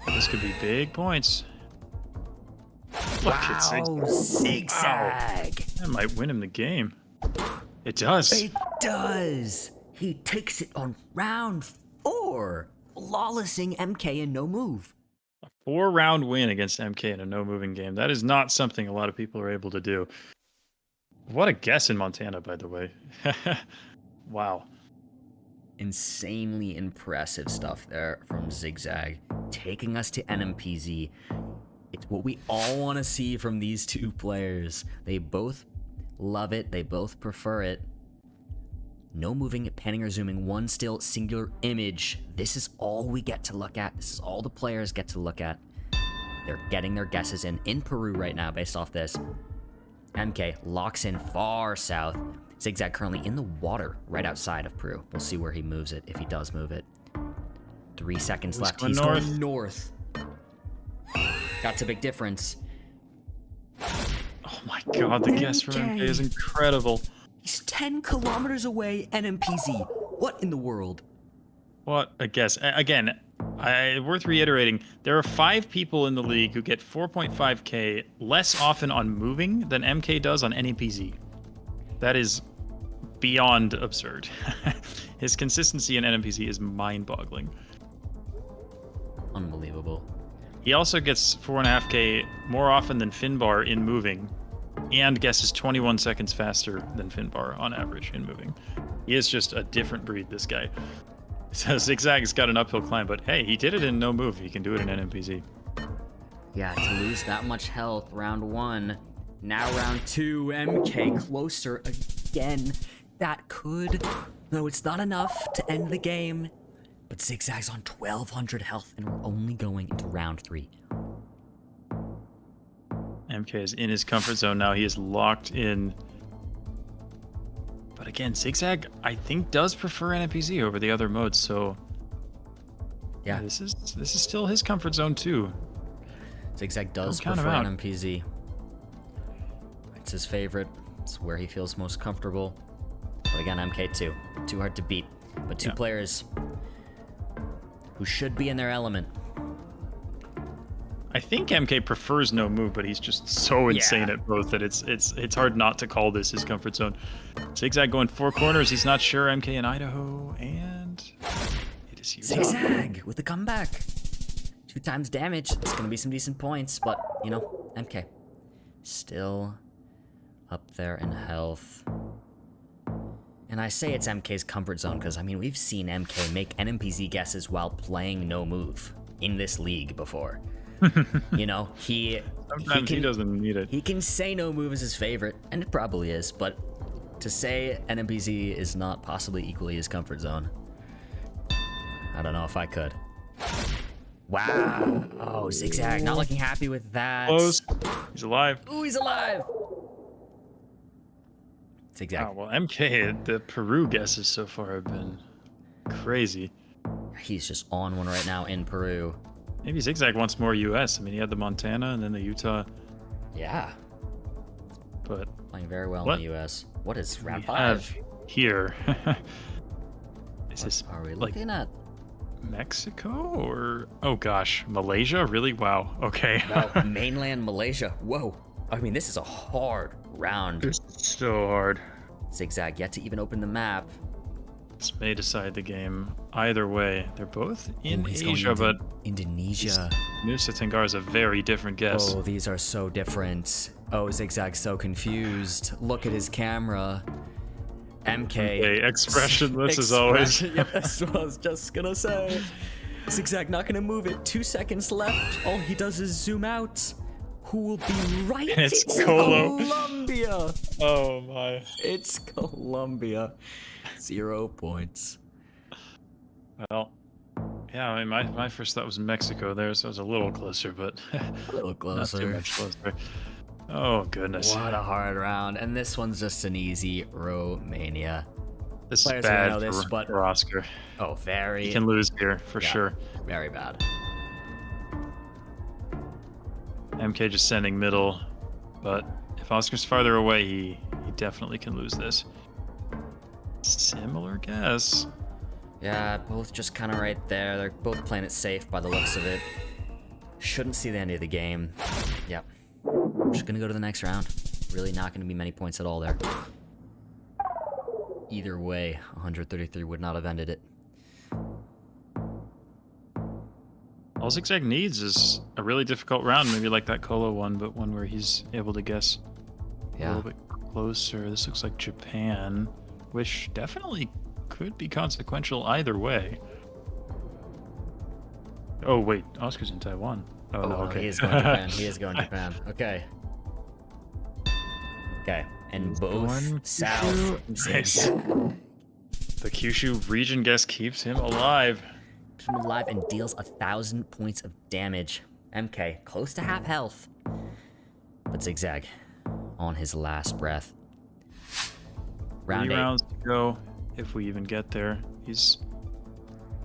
This could be big points. Look at Zigzag! Wow. That might win him the game. It does. It does! He takes it on round 4, flawlessing MK in no move. A 4-round win against MK in a no-moving game. That is not something a lot of people are able to do. What a guess in Montana, by the way. Wow. Insanely impressive stuff there from Zigzag, taking us to NMPZ. It's what we all want to see from these two players. They both love it. They both prefer it. No moving, panning, or zooming. One still singular image. This is all we get to look at. This is all the players get to look at. They're getting their guesses in Peru right now based off this. MK locks in far south. Zigzag currently in the water right outside of Peru. We'll see where he moves it, if he does move it. 3 seconds left. He's going north. That's a big difference. Oh my god, the guess from MK is incredible. He's 10 kilometers away, NMPZ. What in the world? What a guess. Again, worth reiterating, there are 5 people in the league who get 4.5k less often on moving than MK does on NMPZ. That is beyond absurd. His consistency in NMPZ is mind-boggling. Unbelievable. He also gets 4.5k more often than Finbar in moving, and guesses 21 seconds faster than Finbar on average in moving. He is just a different breed, this guy. So Zigzag's got an uphill climb, but hey, he did it in no move. He can do it in NMPZ. Yeah, to lose that much health, round 1. Now round 2, MK closer again. That could... No, it's not enough to end the game. But Zigzag's on 1,200 health, and we're only going into round 3. MK is in his comfort zone now. He is locked in. But again, Zigzag, I think, does prefer NMPZ over the other modes, so... Yeah. This is still his comfort zone, too. Zigzag does prefer NMPZ. It's his favorite. It's where he feels most comfortable. But again, MK2. Too hard to beat. But two players who should be in their element. I think MK prefers no move, but he's just so insane at both that it's hard not to call this his comfort zone. Zigzag going 4 corners. He's not sure. MK in Idaho, and it is Utah. Zigzag with the comeback. 2 times damage. It's gonna be some decent points, but you know, MK still up there in health. And I say it's MK's comfort zone because, I mean, we've seen MK make NMPZ guesses while playing no move in this league before. You know, sometimes he doesn't need it. He can say no move is his favorite, and it probably is, but to say NMPZ is not possibly equally his comfort zone, I don't know if I could. Wow. Oh, Zigzag not looking happy with that. Close. He's alive. Ooh, he's alive. Zigzag. Wow, well, MK, the Peru guesses so far have been crazy. He's just on one right now in Peru. Maybe Zigzag wants more US. I mean, he had the Montana and then the Utah. Yeah, But playing very well what in the U.S. What is we round have 5? here? Is What this are we like looking at? Mexico or oh gosh, Malaysia? Really? Wow. Okay. No, mainland Malaysia. Whoa. I mean, this is a hard round. This is so hard. Zigzag yet to even open the map. This may decide the game either way. They're both in He's going Asia, into but Indonesia. Nusa Tenggara is a very different guess. Oh, these are so different. Oh, Zigzag's so confused. Look at his camera. MK. Okay, expressionless as always. Yep, that's what I was just gonna say. Zigzag not gonna move it. 2 seconds left. All he does is zoom out. Who will be right? It's Colo. Colombia. Oh my. It's Colombia. 0 points. Well, yeah, I mean, my first thought was Mexico there, so it was a little closer, but A little not too closer. much closer. Oh, goodness. What a hard round. And this one's just an easy Romania. This is Players are gonna bad know this, for, but- for Oscar. Oh, very, He can lose here, for Yeah. sure. very bad. MK just sending middle, but if Oscar's farther away, he definitely can lose this. Similar guess. Yeah, both just kind of right there. They're both playing it safe by the looks of it. Shouldn't see the end of the game. Yep. Just gonna go to the next round. Really not gonna be many points at all there. Either way, 133 would not have ended it. All Zigzag needs is a really difficult round, maybe like that Colo one, but one where he's able to guess a Yeah. little bit closer. This looks like Japan, which definitely could be consequential either way. Oh wait, Oscar's in Taiwan. Oh, no, okay. He is going to Japan. He is going to Japan. Okay. Okay. And both Going south. Nice. The Kyushu region guess keeps him alive. Keeps him alive and deals 1,000 points of damage. MK, close to half health. But Zigzag, on his last breath. Round 3 8. rounds to go, if we even get there. These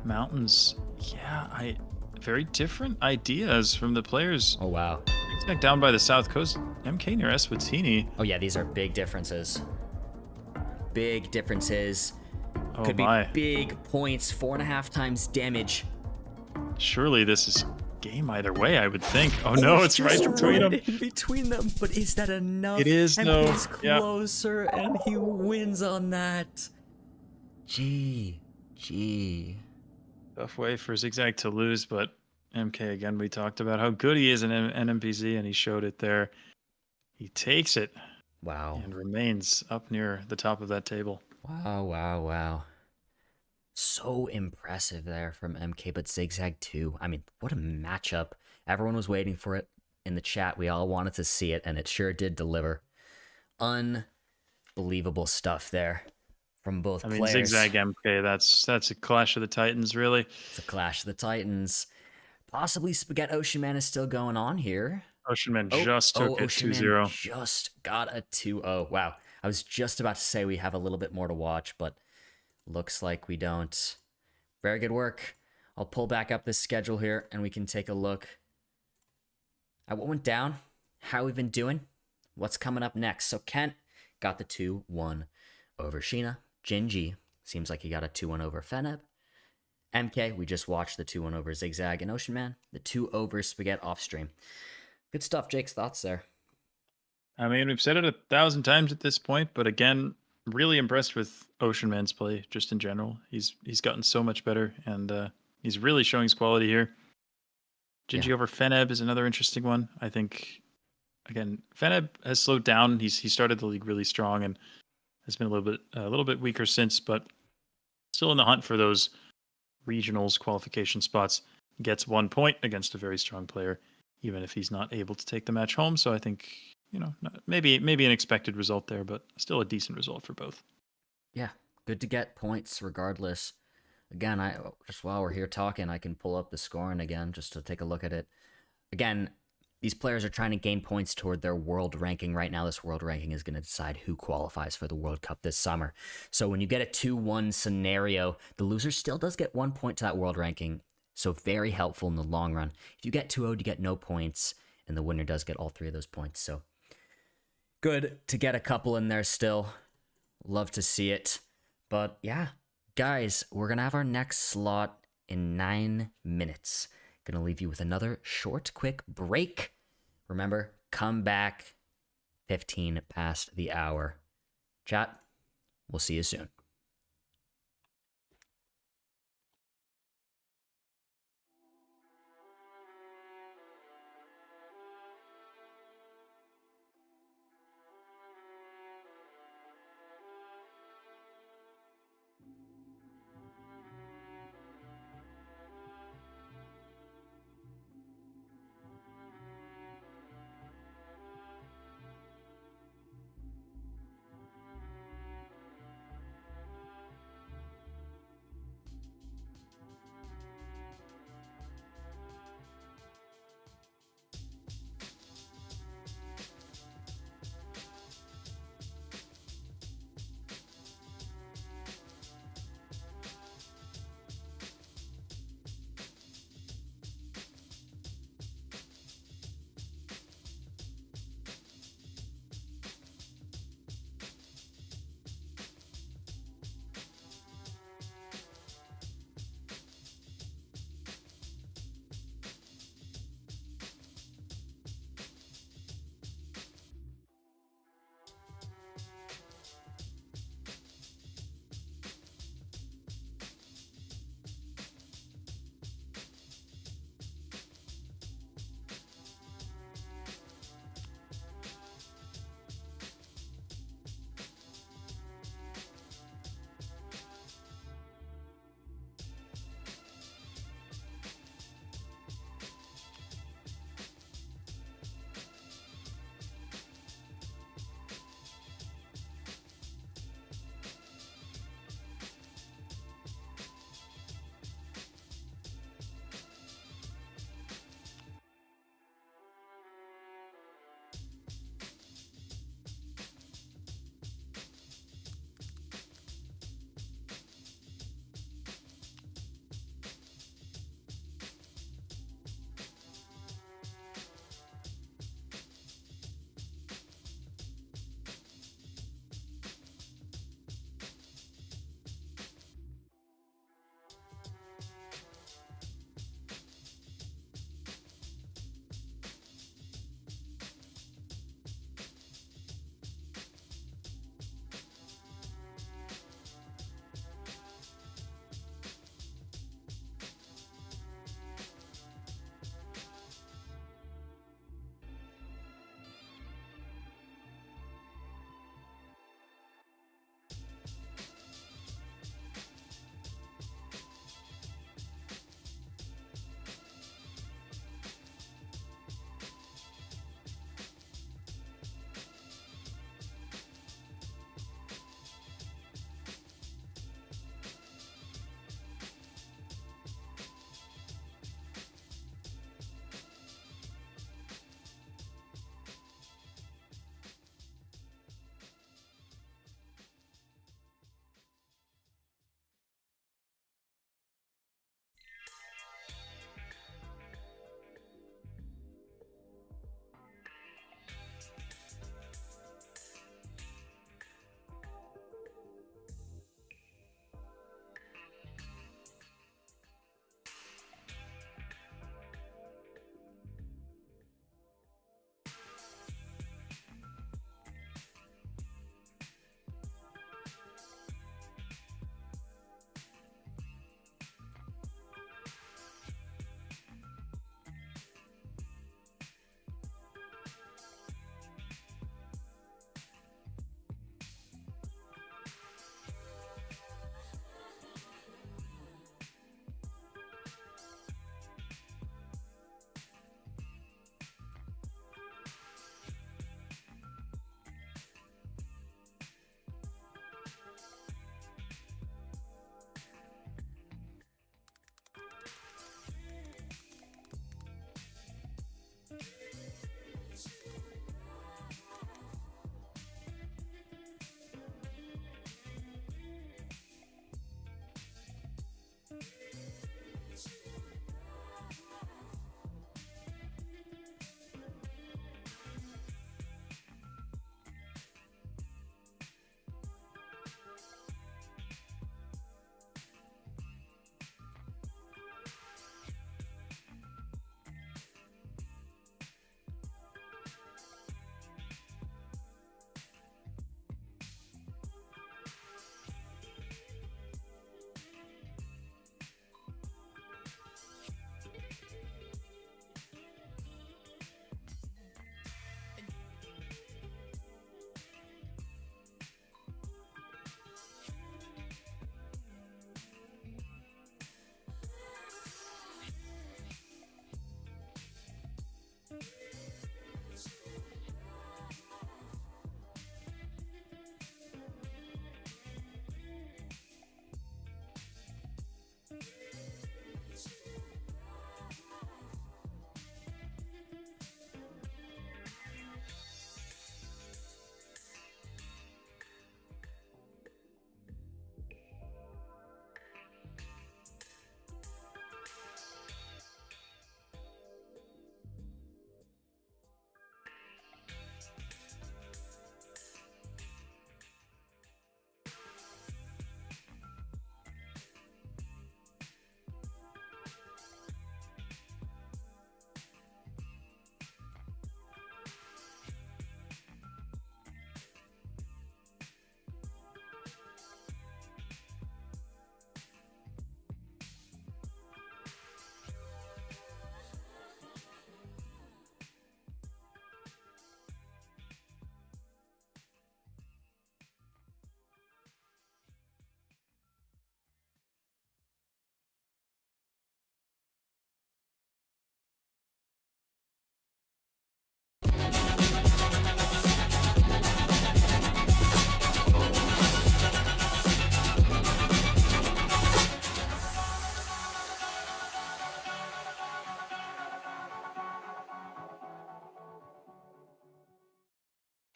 mountains, yeah, very different ideas from the players. Oh, wow. Zigzag down by the south coast, MK near Eswatini. Oh, yeah, these are big differences. Big differences. Oh Could my. be big points. 4.5 times damage. Surely this is game either way, I would think. Oh no, it's right just between them. in between them. But is that enough? It is, and though. he's Yeah. closer, and he wins on that. Gee. Tough way for Zigzag to lose, but MK, again, we talked about how good he is in NMPZ, and he showed it there. He takes it Wow. and remains up near the top of that table. Wow. So impressive there from MK, but Zigzag too. I mean, what a matchup. Everyone was waiting for it in the chat. We all wanted to see it, and it sure did deliver. Unbelievable stuff there from both I mean, players. Zigzag MK, that's a clash of the Titans, really. It's a clash of the Titans. Possibly Spaghetti Ocean Man is still going on here. Ocean Man just took it Ocean Man 2-0. just got a 2-0. Wow. I was just about to say we have a little bit more to watch, but looks like we don't. Very good work. I'll pull back up this schedule here and we can take a look at what went down, how we've been doing, what's coming up next. So Kent got the 2-1 over Sheena. Jinji seems like he got a 2-1 over Feneb. MK, we just watched the 2-1 over Zigzag, and Ocean Man, the 2 over Spaghetti off stream. Good stuff, Jake's thoughts there. I mean, we've said it 1,000 times at this point, but again, really impressed with Ocean Man's play just in general. He's gotten so much better, and he's really showing his quality here. Gingy Yeah. over Feneb is another interesting one. I think, again, Feneb has slowed down. He started the league really strong and has been a little bit weaker since, but still in the hunt for those regionals qualification spots. Gets 1 point against a very strong player, even if he's not able to take the match home. So I think, maybe an expected result there, but still a decent result for both. Yeah, good to get points regardless. Again, just while we're here talking, I can pull up the scoring again just to take a look at it. Again, these players are trying to gain points toward their world ranking right now. This world ranking is going to decide who qualifies for the World Cup this summer. So when you get a 2-1 scenario, the loser still does get 1 point to that world ranking. So very helpful in the long run. If you get 2-0, you get no points, and the winner does get all 3 of those points. So good to get a couple in there still. Love to see it. But yeah, guys, we're going to have our next slot in 9 minutes. Going to leave you with another short, quick break. Remember, come back 15 past the hour. Chat, we'll see you soon.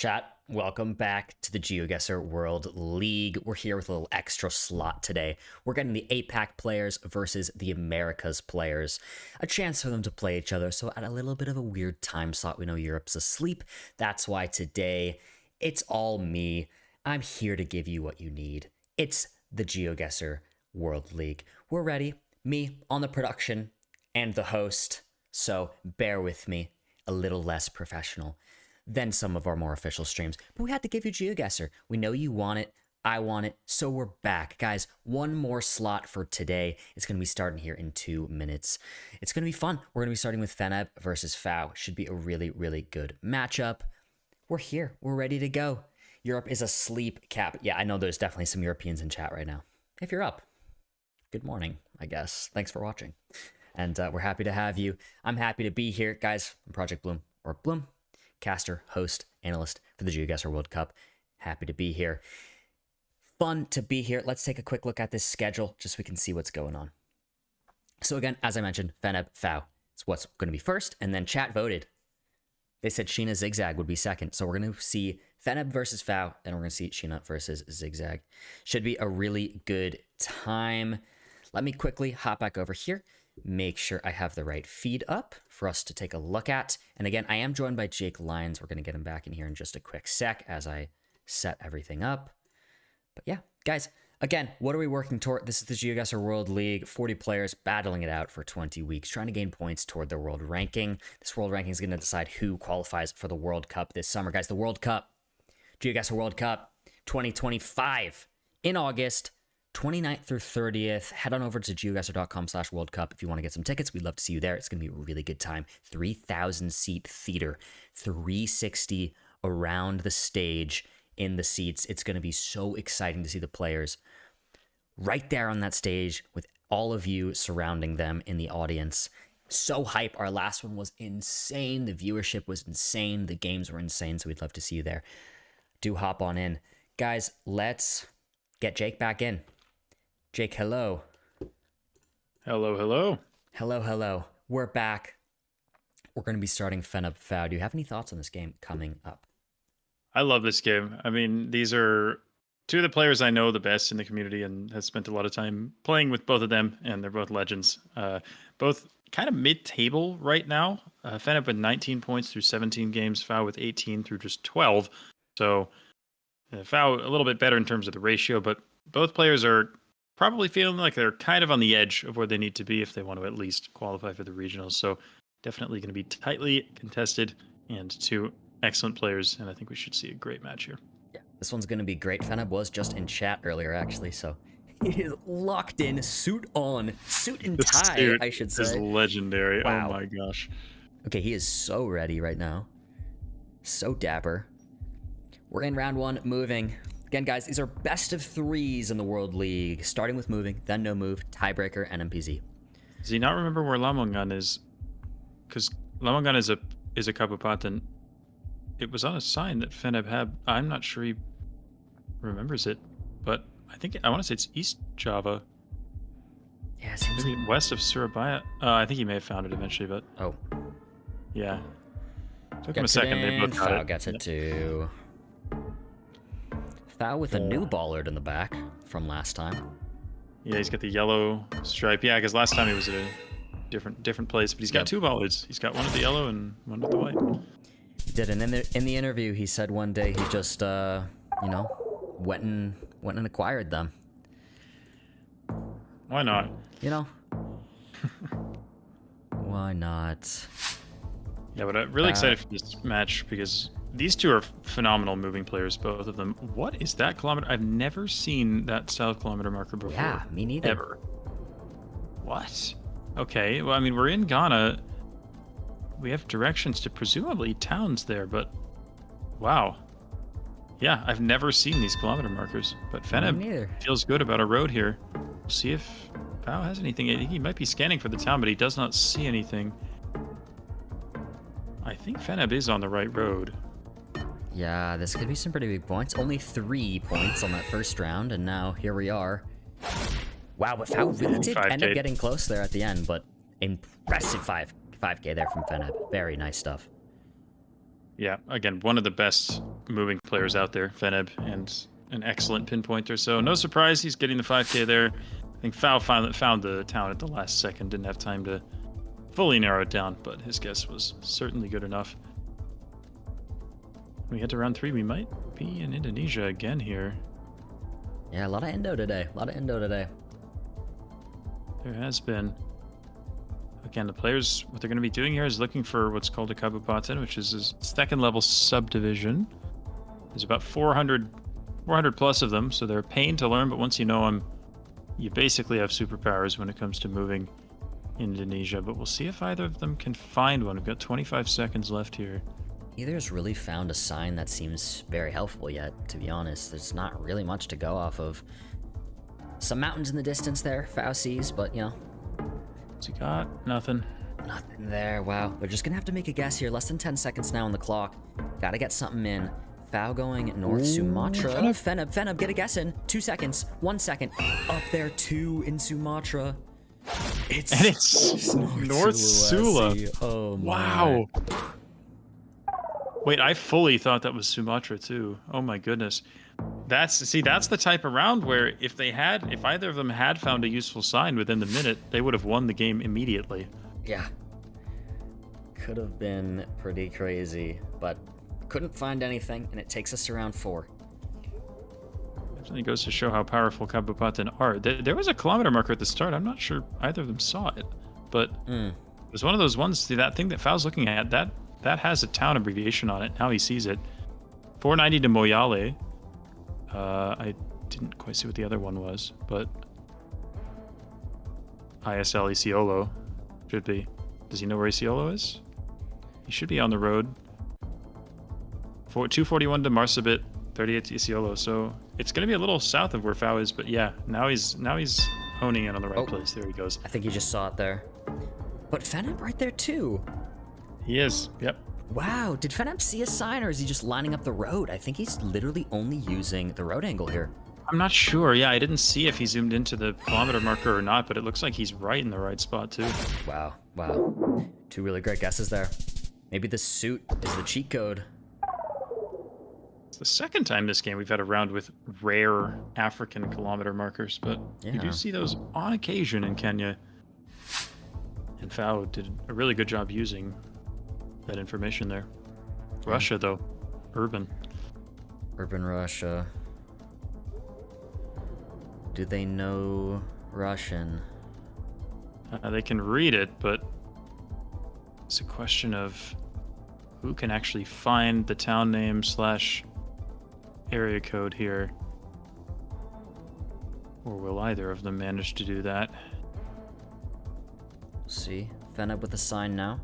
Chat, welcome back to the GeoGuessr World League. We're here with a little extra slot today. We're getting the APAC players versus the Americas players. A chance for them to play each other, so at a little bit of a weird time slot. We know Europe's asleep. That's why today, it's all me. I'm here to give you what you need. It's the GeoGuessr World League. We're ready. Me on the production and the host, so bear with me. A little less professional than some of our more official streams. But we had to give you GeoGuessr. We know you want it. I want it. So we're back. Guys, one more slot for today. It's going to be starting here in 2 minutes. It's going to be fun. We're going to be starting with Feneb versus Fau. Should be a really, really good matchup. We're here. We're ready to go. Europe is asleep, Cap. Yeah, I know there's definitely some Europeans in chat right now. If you're up, good morning, I guess. Thanks for watching. And we're happy to have you. I'm happy to be here. Guys, I'm Project Bloom, or Bloom. Caster, host, analyst for the GeoGuessr World Cup. Happy to be here. Fun to be here. Let's take a quick look at this schedule just so we can see what's going on. So again, as I mentioned, Feneb, Fau. It's what's going to be first, and then chat voted. They said Sheena Zigzag would be second. So we're going to see Feneb versus Fau, then we're going to see Sheena versus Zigzag. Should be a really good time. Let me quickly hop back over here. Make sure I have the right feed up for us to take a look at. And again, I am joined by Jake Lyons. We're going to get him back in here in just a quick sec as I set everything up. But yeah, guys, again, what are we working toward? This is the GeoGuessr World League, 40 players battling it out for 20 weeks, trying to gain points toward the world ranking. This world ranking is going to decide who qualifies for the World Cup this summer. Guys, the World Cup, GeoGuessr World Cup 2025 in August. 29th through 30th. Head on over to geoguessr.com/World Cup if you want to get some tickets. We'd love to see you there. It's going to be a really good time. 3,000 seat theater, 360 around the stage in the seats. It's going to be so exciting to see the players right there on that stage with all of you surrounding them in the audience. So hype. Our last one was insane. The viewership was insane. The games were insane. So we'd love to see you there. Do hop on in. Guys, let's get Jake back in. Jake, hello. Hello, hello. Hello, hello. We're back. We're going to be starting Feneb Fau. Do you have any thoughts on this game coming up? I love this game. I mean, these are two of the players I know the best in the community and have spent a lot of time playing with both of them, and they're both legends. Both kind of mid-table right now. Feneb with 19 points through 17 games, Fau with 18 through just 12. So Fau a little bit better in terms of the ratio, but both players are probably feeling like they're kind of on the edge of where they need to be if they want to at least qualify for the regionals. So definitely going to be tightly contested and two excellent players. And I think we should see a great match here. Yeah, this one's going to be great. Feneb was just in chat earlier, actually. So he is locked in, suit on, suit and tie, I should say. This is legendary. Wow. Oh my gosh. Okay, he is so ready right now. So dapper. We're in round one, moving. Again, guys, these are best of threes in the World League, starting with moving, then no move, tiebreaker, and MPZ. Does he not remember where Lamongan is? Because Lamongan is a Kabupaten. It was on a sign that Feneb had. I'm not sure he remembers it, but I want to say it's East Java. Yeah, it seems Maybe like... west of Surabaya. I think he may have found it eventually, but Oh. Yeah. Took him a Gets second. it They in. both got Fau it. gets it too. Fau with a new bollard in the back from last time. Yeah, he's got the yellow stripe. Yeah, because last time he was at a different place, but he's got two bollards. He's got one with the yellow and one with the white. He did, and in the interview, he said one day he just, went and acquired them. Why not? You know, why not? Yeah, but I'm really excited for this match because these two are phenomenal moving players, both of them. What is that kilometer? I've never seen that south kilometer marker before. Yeah, me neither. Ever. What? Okay, well, I mean, we're in Ghana. We have directions to presumably towns there, but wow. Yeah, I've never seen these kilometer markers, but Feneb feels good about a road here. We'll see if Fau has anything. I think he might be scanning for the town, but he does not see anything. I think Feneb is on the right road. Yeah, this could be some pretty big points. Only 3 points on that first round, and now here we are. Wow, but Fau really did end up getting close there at the end, but impressive 5K there from Feneb. Very nice stuff. Yeah, again, one of the best moving players out there, Feneb, and an excellent pinpointer. So no surprise he's getting the 5K there. I think Fao found the town at the last second, didn't have time to fully narrow it down, but his guess was certainly good enough. When we get to round 3, we might be in Indonesia again here. Yeah, a lot of Indo today. There has been. Again, the players, what they're going to be doing here is looking for what's called a Kabupaten, which is a second level subdivision. There's about 400 plus of them, so they're a pain to learn, but once you know them, you basically have superpowers when it comes to moving Indonesia. But we'll see if either of them can find one. We've got 25 seconds left here. Neither's really found a sign that seems very helpful yet, to be honest. There's not really much to go off of. Some mountains in the distance there, Fao sees, but, you know. What's he got? Nothing. Nothing there. Wow. They're just gonna have to make a guess here. Less than 10 seconds now on the clock. Gotta get something in. Fao going North Sumatra. Feneb, get a guess in. 2 seconds. 1 second. Up there, 2 in Sumatra. It's North Sula. Oh my. Wow. Wait, I fully thought that was Sumatra too. Oh my goodness. That's the type of round where if either of them had found a useful sign within the minute, they would have won the game immediately. Yeah. Could have been pretty crazy, but couldn't find anything, and it takes us to round 4. Definitely goes to show how powerful Kabupaten are. There was a kilometer marker at the start. I'm not sure either of them saw it, but it was one of those ones. That thing that Fao's looking at, that has a town abbreviation on it. Now he sees it. 490 to Moyale. I didn't quite see what the other one was, but ISL Isiolo should be. Does he know where Isiolo is? He should be on the road. 241 to Marsabit, 38 to Isiolo. So it's going to be a little south of where Fao is, but yeah, now he's honing in on the right place. There he goes. I think you just saw it there. But Feneb right there too. He is. Yep. Wow, did Feneb see a sign, or is he just lining up the road? I think he's literally only using the road angle here. I'm not sure. Yeah, I didn't see if he zoomed into the kilometer marker or not, but it looks like he's right in the right spot too. Wow. 2 really great guesses there. Maybe the suit is the cheat code. It's the second time this game we've had a round with rare African kilometer markers, but you do see those on occasion in Kenya. And Fao did a really good job using that information there. Russia, though. Urban Russia. Do they know Russian? They can read it, but it's a question of who can actually find the town name / area code here. Or will either of them manage to do that? See, Feneb with a sign now.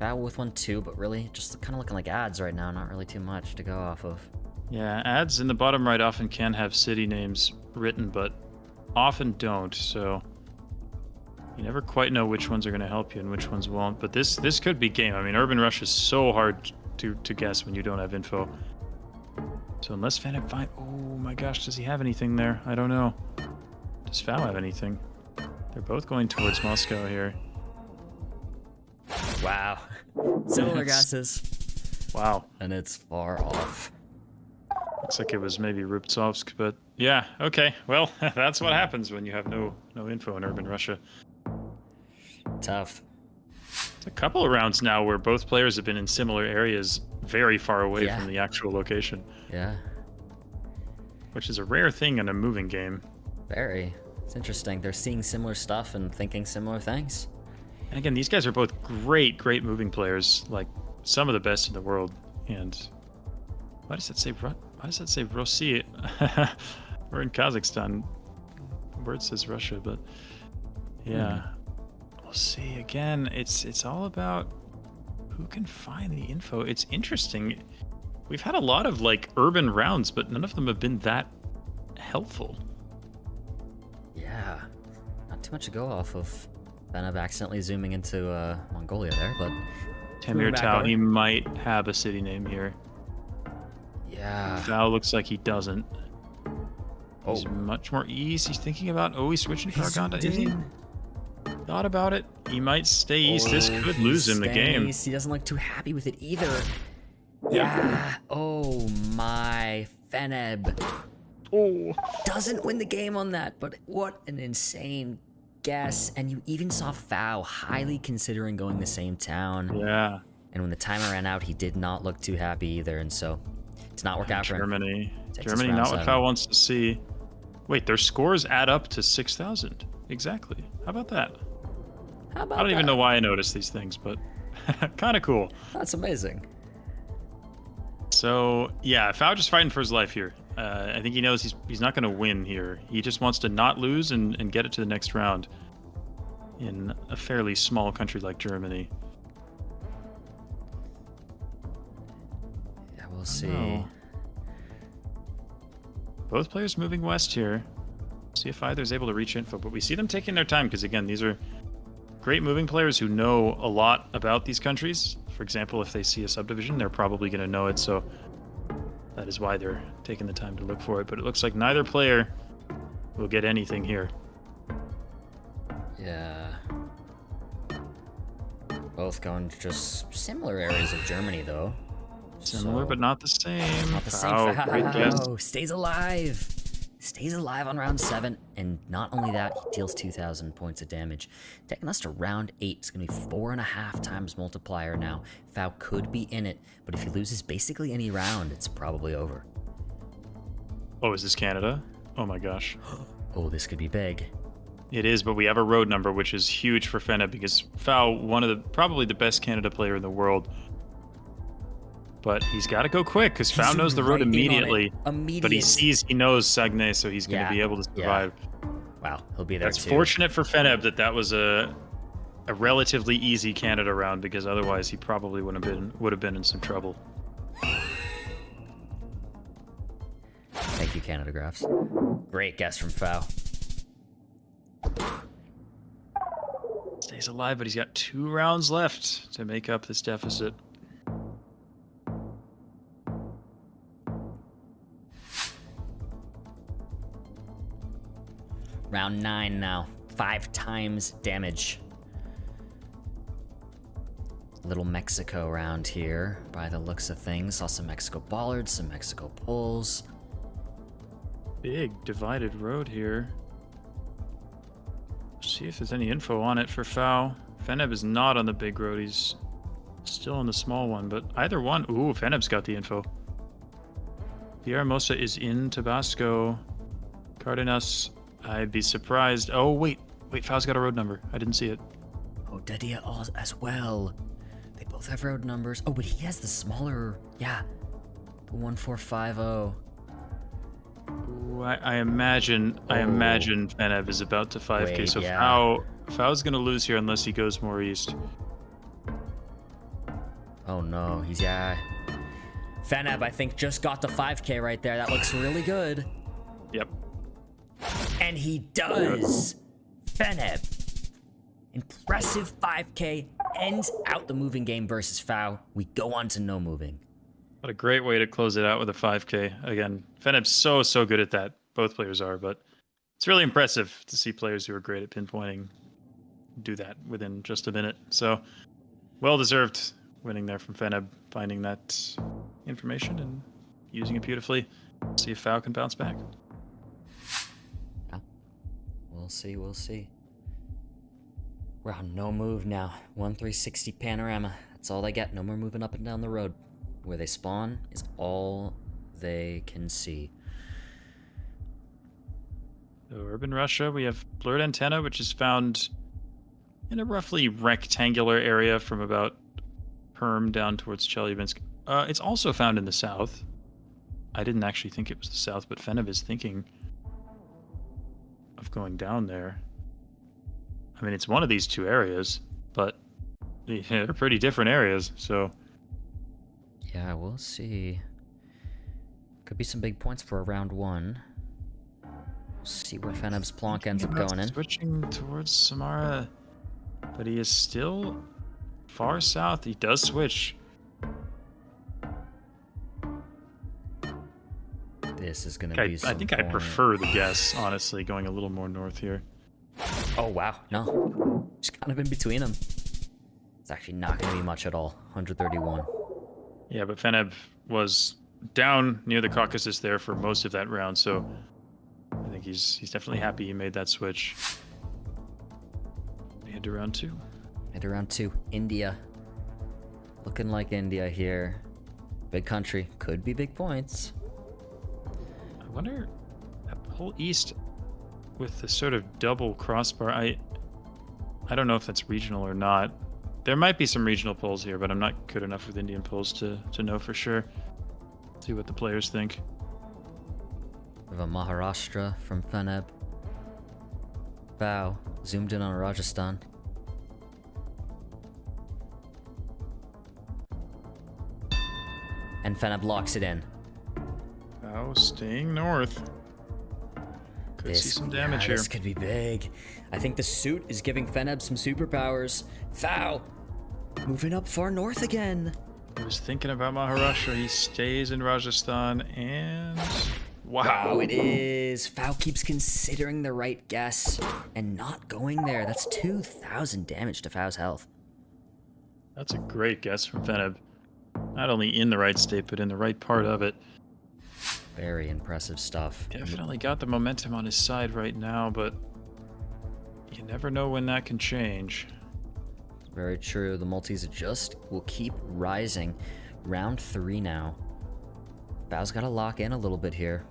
Fao with one too, but really just kind of looking like ads right now, not really too much to go off of. Yeah, ads in the bottom right often can have city names written, but often don't, so you never quite know which ones are going to help you and which ones won't. But this could be game. I mean, Urban Rush is so hard to guess when you don't have info. So unless Feneb find... Oh my gosh, does he have anything there? I don't know. Does Fao have anything? They're both going towards Moscow here. Wow. Similar guesses. Wow. And it's far off. Looks like it was maybe Rubtsovsk, but yeah, okay. Well, that's what happens when you have no info in Urban Russia. Tough. It's a couple of rounds now where both players have been in similar areas very far away from the actual location. Yeah. Which is a rare thing in a moving game. Very. It's interesting. They're seeing similar stuff and thinking similar things. And again, these guys are both great moving players, like some of the best in the world. And why does that say Rossi? We're in Kazakhstan. The word says Russia, but yeah. We'll see. Again, it's all about who can find the info. It's interesting. We've had a lot of like urban rounds, but none of them have been that helpful. Yeah. Not too much to go off of. Feneb accidentally zooming into Mongolia there, but Temir Tau, he might have a city name here. Yeah. Fao looks like he doesn't. He's much more east. He's thinking about, he's switching to Karaganda. Is he? Thought about it. He might stay east. This could lose him the game. East. He doesn't look too happy with it either. Yeah. Oh my. Feneb Oh. doesn't win the game on that, but what an insane guess. And you even saw Fao highly considering going the same town. Yeah. And when the timer ran out, he did not look too happy either. And so, it's not work out for him. Germany. Takes us Germany, round not what 7. Fao wants to see. Wait, their scores add up to 6,000. Exactly. How about that? How about I don't even that? know why I noticed these things, but kind of cool. That's amazing. So, yeah, Fao just fighting for his life here. I think he knows he's not going to win here. He just wants to not lose and get it to the next round in a fairly small country like Germany. Yeah, we'll see. Oh. Both players moving west here. See if either is able to reach info, but we see them taking their time because, again, these are great moving players who know a lot about these countries. For example, if they see a subdivision, they're probably going to know it, so that is why they're taking the time to look for it. But it looks like neither player will get anything here. Yeah. Both going to just similar areas of Germany, though. Similar, So- but not the same. Not the same. Oh, great guess. Fao stays alive. Stays alive on round 7, and not only that, he deals 2,000 points of damage. Taking us to round 8. It's going to be 4.5 times multiplier now. Fao could be in it, but if he loses basically any round, it's probably over. Oh, is this Canada? Oh my gosh. Oh, this could be big. It is, but we have a road number, which is huge for Feneb because Fao, probably the best Canada player in the world. But he's got to go quick because Fao knows the road right in on it. immediately. But he knows Saguenay, so he's going to be able to survive. Wow, he'll be there That's too. fortunate for Feneb that was a relatively easy Canada round because otherwise he probably would have been in some trouble. Thank you, Canada Graphs. Great guess from Fao. Stays alive, but he's got 2 rounds left to make up this deficit. Round 9 now. 5 times damage. Little Mexico round here, by the looks of things. Saw some Mexico bollards, some Mexico poles. Big divided road here. See if there's any info on it for Fao. Feneb is not on the big road. He's still on the small one, but either one. Ooh, Feneb's got the info. Villahermosa is in Tabasco. Cardenas, I'd be surprised. Oh, wait, Fao's got a road number. I didn't see it. Oh, Dadia as well. They both have road numbers. Oh, but he has the smaller, yeah, the 1450. Ooh, I imagine Feneb is about to 5k. Wait, So yeah. Fao's gonna lose here unless he goes more east. Oh no, he's, yeah. Feneb, I think, just got the 5k right there. That looks really good. Yep. And he does. Feneb. Impressive 5k ends out the moving game versus Fao. We go on to no moving. What a great way to close it out with a 5k. Again, Feneb's so good at that. Both players are, but it's really impressive to see players who are great at pinpointing do that within just a minute. So, well-deserved winning there from Feneb, finding that information and using it beautifully. See if Fao can bounce back. Yeah. We'll see. We're on no move now. 1360 panorama. That's all they get. No more moving up and down the road. Where they spawn is all they can see. So urban Russia, we have blurred antenna, which is found in a roughly rectangular area from about Perm down towards Chelyabinsk. It's also found in the south. I didn't actually think it was the south, but Feneb is thinking of going down there. I mean, it's one of these two areas, but they're pretty different areas, so... Yeah, we'll see. Could be some big points for a round 1. We'll see where Feneb's Plonk ends up going in. Switching towards Samara, but he is still far south. He does switch. This is going to be some I think I point. prefer the guess, honestly, going a little more north here. Oh, wow. No. Just kind of in between them. It's actually not going to be much at all. 131. Yeah, but Feneb was down near the Caucasus there for most of that round, so I think he's definitely happy he made that switch. We head to round 2. Head to round 2. India. Looking like India here. Big country. Could be big points. I wonder, that whole east with the sort of double crossbar, I don't know if that's regional or not. There might be some regional polls here, but I'm not good enough with Indian polls to know for sure. See what the players think. We have a Maharashtra from Feneb. Wow. Zoomed in on Rajasthan. And Feneb locks it in. Oh, staying north. Could see some damage here. This could be big. I think the suit is giving Feneb some superpowers. Fow! Moving up far north again. I was thinking about Maharashtra. He stays in Rajasthan, and wow, it is. Fow keeps considering the right guess and not going there. That's 2,000 damage to Fow's health. That's a great guess from Feneb. Not only in the right state, but in the right part of it. Very impressive stuff. Definitely got the momentum on his side right now, but you never know when that can change. Very true. The multis just will keep rising. Round 3 now. Fow's got to lock in a little bit here.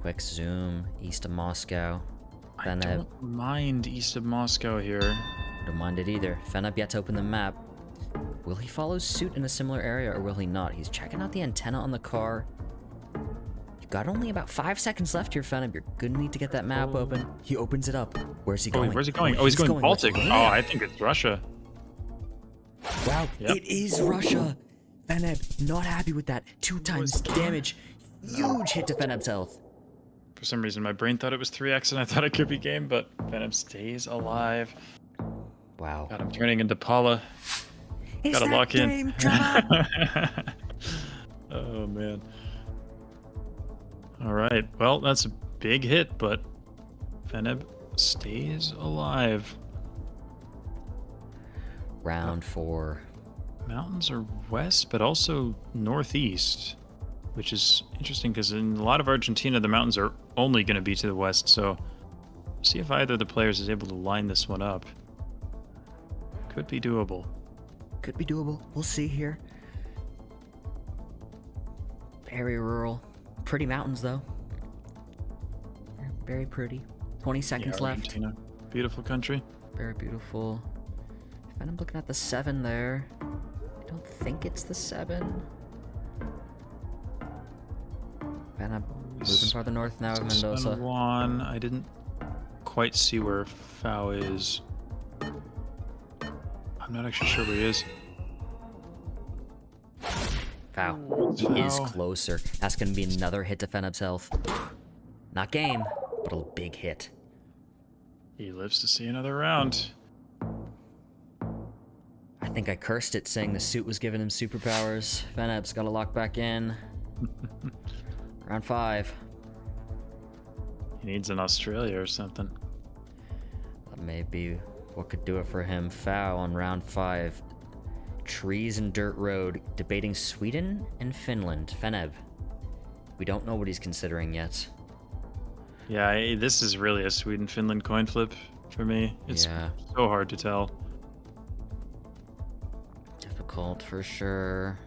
Quick zoom east of Moscow. I don't mind east of Moscow here. Don't mind it either. Feneb yet to open the map. Will he follow suit in a similar area or will he not? He's checking out the antenna on the car. You've got only about 5 seconds left here, Feneb. You're gonna need to get that map open. He opens it up. Where's he going? Where's he going? Oh, he's going Baltic. Oh, I think it's Russia. Wow, it is Russia. Feneb, not happy with that. 2 times damage. Huge hit to Feneb's health. For some reason, my brain thought it was 3x and I thought it could be game, but Feneb stays alive. Wow. God, I'm turning into Paula. Gotta lock in. Oh, man. All right. Well, that's a big hit, but Feneb stays alive. Round 4. Mountains are west, but also northeast, which is interesting because in a lot of Argentina, the mountains are only going to be to the west. So see if either of the players is able to line this one up. Could be doable. Could be doable. We'll see here. Very rural. Pretty mountains, though. Very pretty. 20 seconds left. Argentina. Beautiful country. Very beautiful. And I'm looking at the 7 there. I don't think it's the 7. And I'm moving farther north now of Mendoza. Juan. I didn't quite see where Fow is. I'm not actually sure where he is. Fow is closer. That's going to be another hit to Feneb's health. Not game, but a big hit. He lives to see another round. I think I cursed it saying the suit was giving him superpowers. Feneb's got to lock back in. Round 5. He needs an Australia or something. That may be what could do it for him. Fow on round 5. Trees and dirt road. Debating Sweden and Finland. Feneb. We don't know what he's considering yet. Yeah, this is really a Sweden-Finland coin flip for me. It's so hard to tell. Difficult for sure.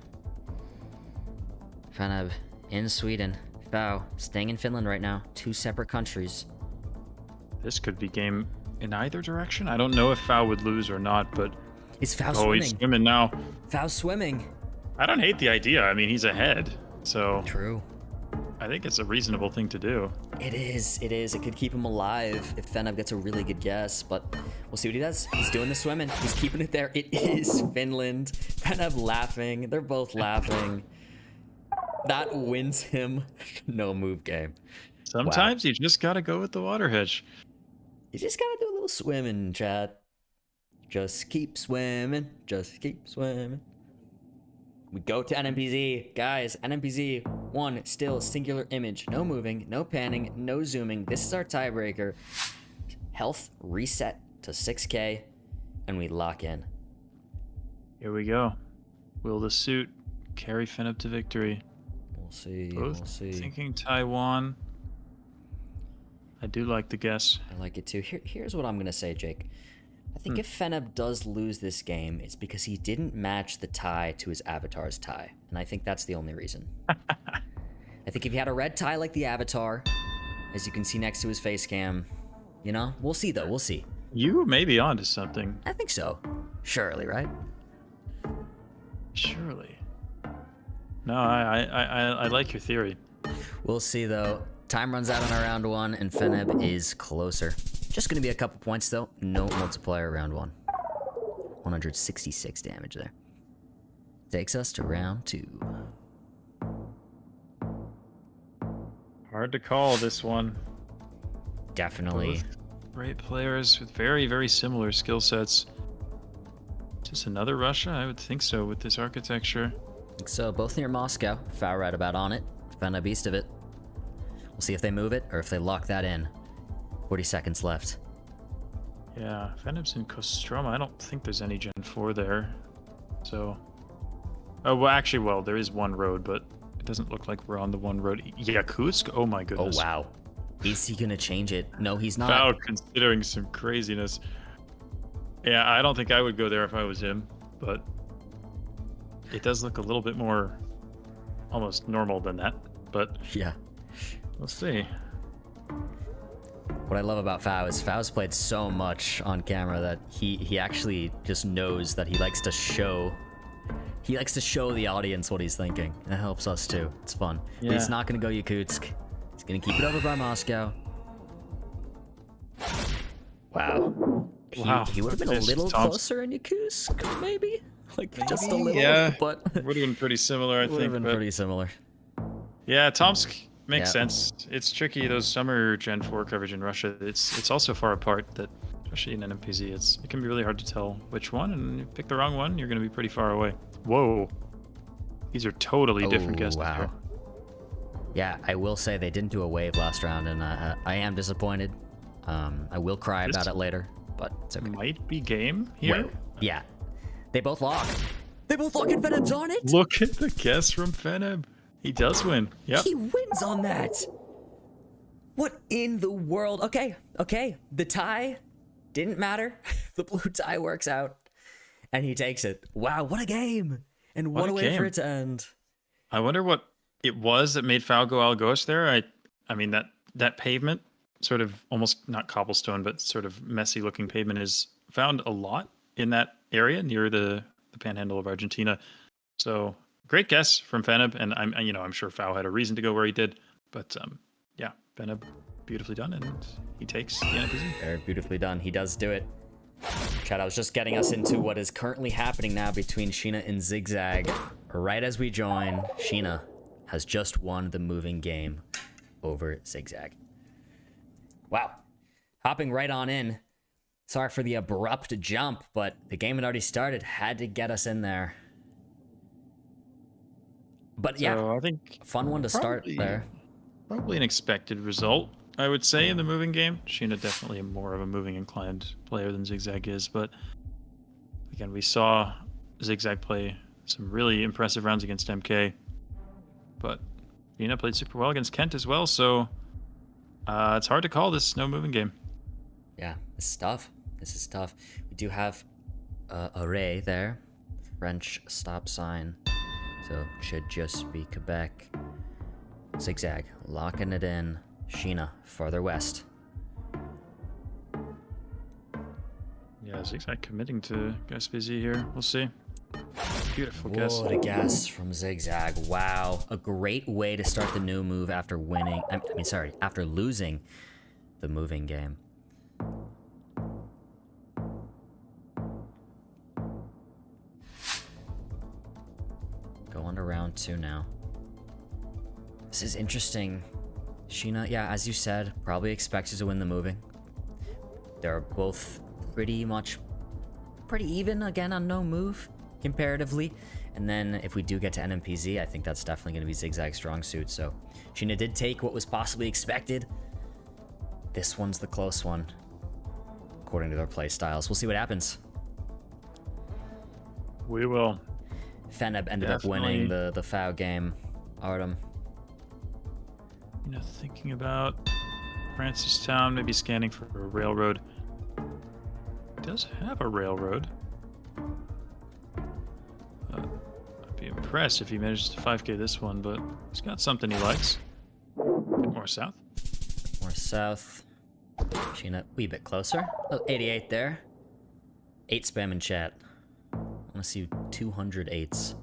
Feneb in Sweden. Fow staying in Finland right now. 2 separate countries. This could be game in either direction. I don't know if Fow would lose or not, but... Is Fow swimming? He's swimming now. Fow's swimming. I don't hate the idea. I mean, he's ahead, so... True. I think it's a reasonable thing to do. It is. It is. It could keep him alive if Feneb gets a really good guess, but we'll see what he does. He's doing the swimming. He's keeping it there. It is Finland. Feneb laughing. They're both laughing. That wins him no move game. Sometimes you just gotta go with the water hitch. You just gotta do a little swimming, chat. Just keep swimming. Just keep swimming. We go to NMPZ. Guys, NMPZ, 1, still singular image. No moving, no panning, no zooming. This is our tiebreaker. Health reset to 6k, and we lock in. Here we go. Will the suit carry Feneb to victory? We'll see. Both We'll see. thinking Taiwan. I do like the guess. I like it too. Here's what I'm gonna say, Jake. I think if Feneb does lose this game, it's because he didn't match the tie to his avatar's tie, and I think that's the only reason. I think if he had a red tie like the avatar, as you can see next to his face cam, you know, we'll see though. We'll see. You may be onto something. I think so. Surely, right? Surely. No, I like your theory. We'll see though. Time runs out on our round one, and Feneb is closer. Just gonna be a couple points though. No multiplier round one. 166 damage there. Takes us to round two. Hard to call this one. Definitely. Both great players with very, very similar skill sets. Just another Russia? I would think so with this architecture. So both near Moscow. Far right about on it. Feneb east of it. We'll see if they move it or if they lock that in. 40 seconds left. Yeah, Feneb's in Kostroma. I don't think there's any Gen 4 there. So... Oh, well, actually, well, there is one road, but it doesn't look like we're on the one road. Yakutsk? Oh my goodness. Oh, wow. Is he gonna change it? No, he's not. Wow, considering some craziness. Yeah, I don't think I would go there if I was him, but it does look a little bit more almost normal than that, but Yeah. we'll see. What I love about Fao is Fao's played so much on camera that he actually just knows that he likes to show the audience what he's thinking. And it helps us too. It's fun. But Yeah. he's not gonna go Yakutsk. He's gonna keep it over by Moscow. Wow. Wow. He would have been a This little Tom's- closer in Yakutsk, maybe? Like just a little, yeah. but Would have been pretty similar, I would have think. been But pretty similar. yeah, Tomsk makes Yeah. sense. It's tricky, those summer Gen 4 coverage in Russia. It's also far apart, that especially in NMPZ, it can be really hard to tell which one, and if you pick the wrong one, you're going to be pretty far away. Whoa. These are totally different guesses here. Wow. Yeah, I will say they didn't do a wave last round, and I am disappointed. I will cry This about it later, but it's okay. Might be game here. Wait, yeah. They both lock. They both lock and Venom's on it? Look at the guess from Feneb. He does win. Yep. He wins on that. What in the world? Okay. The tie didn't matter. The blue tie works out, and he takes it. Wow, what a game. And what a way for game. it to end. I wonder what it was that made Fao go Algos there. I mean, that pavement, sort of almost not cobblestone, but sort of messy looking pavement, is found a lot in that area near the panhandle of Argentina. So great guess from Feneb, and I'm sure Fao had a reason to go where he did, but yeah, Feneb beautifully done, and he takes the NPZ. Very beautifully done. He does do it. Chad, I was just getting us into what is currently happening now between Sheena and Zigzag. Right as we join, Sheena has just won the moving game over Zigzag. Wow. Hopping right on in. Sorry for the abrupt jump, but the game had already started. Had to get us in there. But yeah, So I think fun one to start probably- there. probably an expected result, I would say, in the moving game. Sheena definitely more of a moving inclined player than Zigzag is, but again, we saw Zigzag play some really impressive rounds against MK, but Sheena played super well against Kent as well, so it's hard to call this no moving game. Yeah, this is tough. This is tough. We do have array there. French stop sign. So should just be Quebec. Zigzag, locking it in. Sheena, farther west. Yeah, Zigzag committing to Gaspésie here. We'll see. Beautiful guess. What a guess from Zigzag. Wow. A great way to start the new move after winning. After losing the moving game. Going to round two now. This is interesting. Sheena, yeah, as you said, probably expected to win the moving. They're both pretty even again on no move comparatively. And then if we do get to NMPZ, I think that's definitely going to be Zigzag's strong suit. So Sheena did take what was possibly expected. This one's the close one, according to their play styles. We'll see what happens. We will. Feneb ended up winning the foul game. Artem. You know, thinking about Francistown, maybe scanning for a railroad. It does have a railroad. I'd be impressed if he manages to 5K this one, but he's got something he likes. A bit more south. More south. Sheena, wee bit closer. Oh, 88 there. 8 spam in chat. I want to see 200 8s.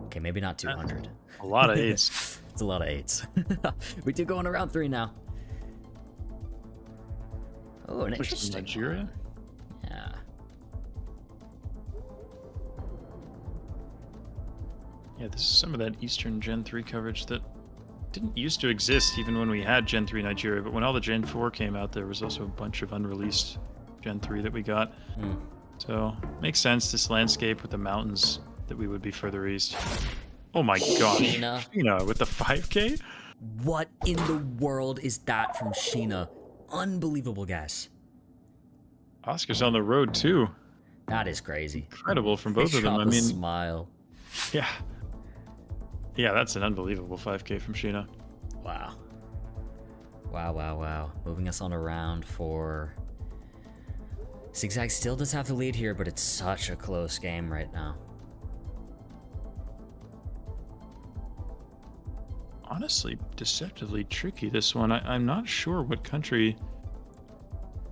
Okay, maybe not 200. A lot of 8s. It's a lot of 8s. We do go on around 3 now. Oh, an interesting Nigeria? Yeah. Yeah, this is some of that Eastern Gen 3 coverage that didn't used to exist even when we had Gen 3 Nigeria, but when all the Gen 4 came out, there was also a bunch of unreleased Gen 3 that we got. So, makes sense, this landscape with the mountains, that we would be further east. Oh my gosh. Sheena with the 5K? What in the world is that from Sheena? Unbelievable guess. Oscar's on the road too. That is crazy. Incredible from both of them. I mean, smile. Yeah. Yeah, that's an unbelievable 5K from Sheena. Wow. Wow. Moving us on around for... Zigzag still does have the lead here, but it's such a close game right now. Honestly, deceptively tricky, this one. I'm not sure what country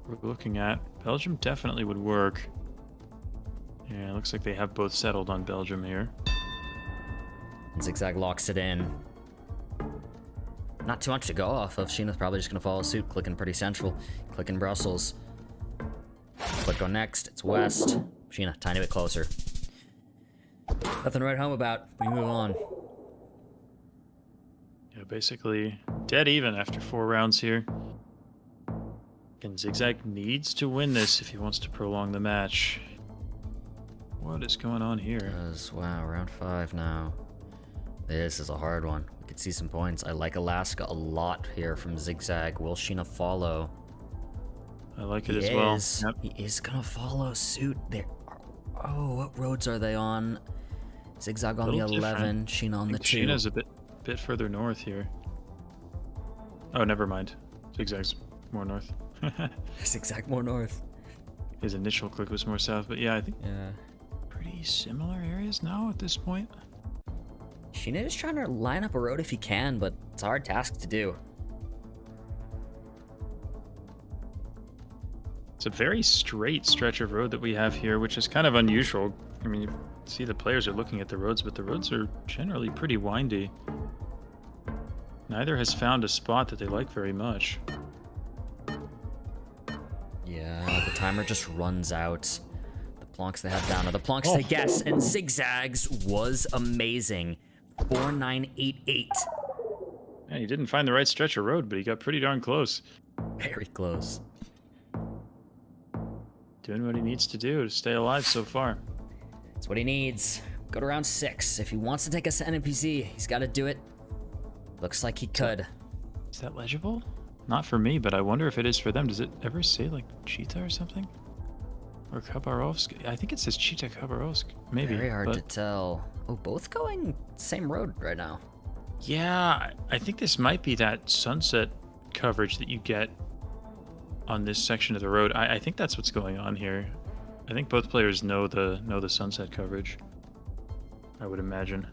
we're looking at. Belgium definitely would work. Yeah, it looks like they have both settled on Belgium here. Zigzag locks it in. Not too much to go off of. Sheena's probably just going to follow suit, clicking pretty central. Clicking Brussels. Click go next. It's west. Sheena, tiny bit closer. Nothing to write home about. We move on. Yeah, basically dead even after 4 rounds here. And Zigzag needs to win this if he wants to prolong the match. What is going on here? Wow, round 5 now. This is a hard one. We could see some points. I like Alaska a lot here from Zigzag. Will Sheena follow? I like it as well. Yep. He is gonna follow suit. There. Oh, what roads are they on? Zigzag on the 11, Sheena on the 2. Sheena's a bit further north here. Oh, never mind. Zigzag's more north. Zigzag more north. His initial click was more south, but yeah, I think pretty similar areas now at this point. Sheena is trying to line up a road if he can, but it's a hard task to do. It's a very straight stretch of road that we have here, which is kind of unusual. I mean, you see the players are looking at the roads, but the roads are generally pretty windy. Neither has found a spot that they like very much. Yeah, the timer just runs out. The plonks they have down are the plonks they guess, and Zigzag's was amazing. 4988. Yeah, he didn't find the right stretch of road, but he got pretty darn close. Very close. Doing what he needs to do to stay alive so far. That's what he needs. Go to round 6. If he wants to take us to NPC, he's got to do it. Looks like he could. Is that legible? Not for me, but I wonder if it is for them. Does it ever say, like, Cheetah or something? Or Khabarovsk? I think it says Cheetah Khabarovsk. Maybe. Very hard to tell. Oh, both going same road right now. Yeah, I think this might be that sunset coverage that you get on this section of the road. I think that's what's going on here. I think both players know the sunset coverage, I would imagine.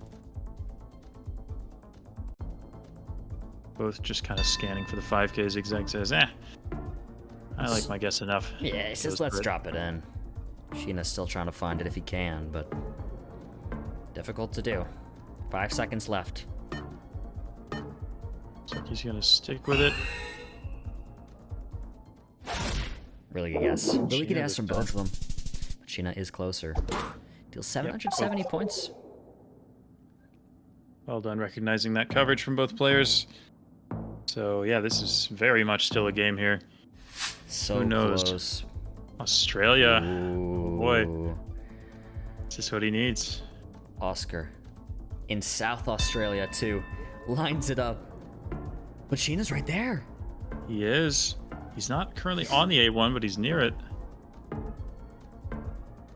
Both just kind of scanning for the 5K. Zigzag says, I like my guess enough. Yeah, he says let's drop it in. Sheena's still trying to find it if he can, but difficult to do. 5 seconds left. Looks like he's gonna stick with it. Really good guess. Really good guess from both of them. But Sheena is closer. Deals 770 points. Well done recognizing that coverage from both players. So yeah, this is very much still a game here. So who knows? Close. Australia. Ooh. Boy. Is this what he needs? Oscar. In South Australia too. Lines it up. But Sheena's right there. He is. He's not currently on the A1, but he's near it.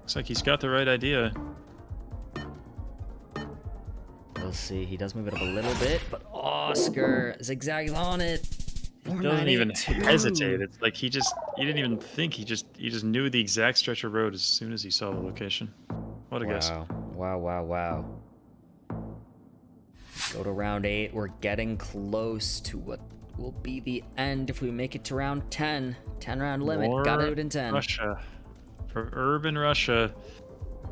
Looks like he's got the right idea. We'll see. He does move it up a little bit, but Oscar zigzags on it. He doesn't even 4982. hesitate. It's like he didn't even think. He just knew the exact stretch of road as soon as he saw the location. What a guess. Wow. Go to round 8. We're getting close to what will be the end if we make it to round 10. 10 round limit. More Gotta do it in 10. Russia. For urban Russia,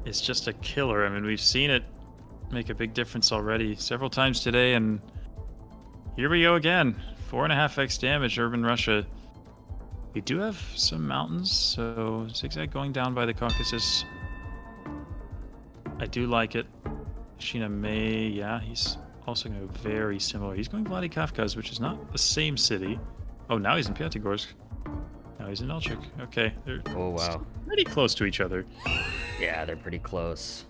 it's just a killer. I mean, we've seen it make a big difference already several times today, and here we go again. 4.5x damage, urban Russia. We do have some mountains, so Zigzag going down by the Caucasus. I do like it. Sheena may, yeah, he's also going to go very similar. He's going Vladikavkaz, which is not the same city. Oh, now he's in Pyatigorsk. Now he's in Elchik. Okay, they're pretty close to each other. Yeah, they're pretty close.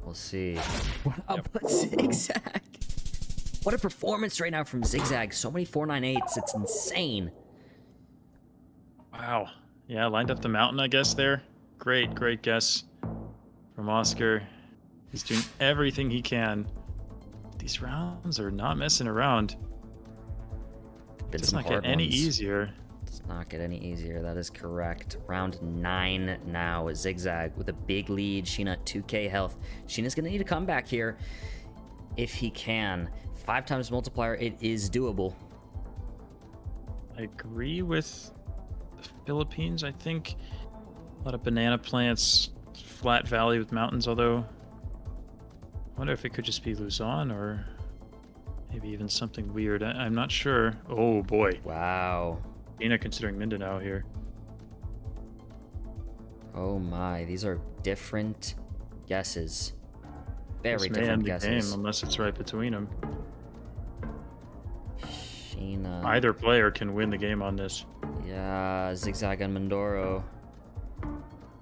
We'll see. Wow, but Zigzag. What a performance right now from Zigzag. So many 498s. It's insane. Wow. Yeah, lined up the mountain, I guess, there. Great guess from Oscar. He's doing everything he can. These rounds are not messing around. It does not get any easier. Does not get any easier. That is correct. Round 9 now. Zigzag with a big lead. Sheena 2k health. Sheena's gonna need a comeback here if he can. 5 times multiplier. It is doable. I agree with the Philippines. I think a lot of banana plants, flat valley with mountains. Although I wonder if it could just be Luzon or maybe even something weird. I'm not sure. Oh boy. Wow. Sheena considering Mindanao here. Oh my, these are different guesses. Very This may different end the guesses. game unless it's right between them. Sheena. Either player can win the game on this. Yeah, Zigzag and Mindoro.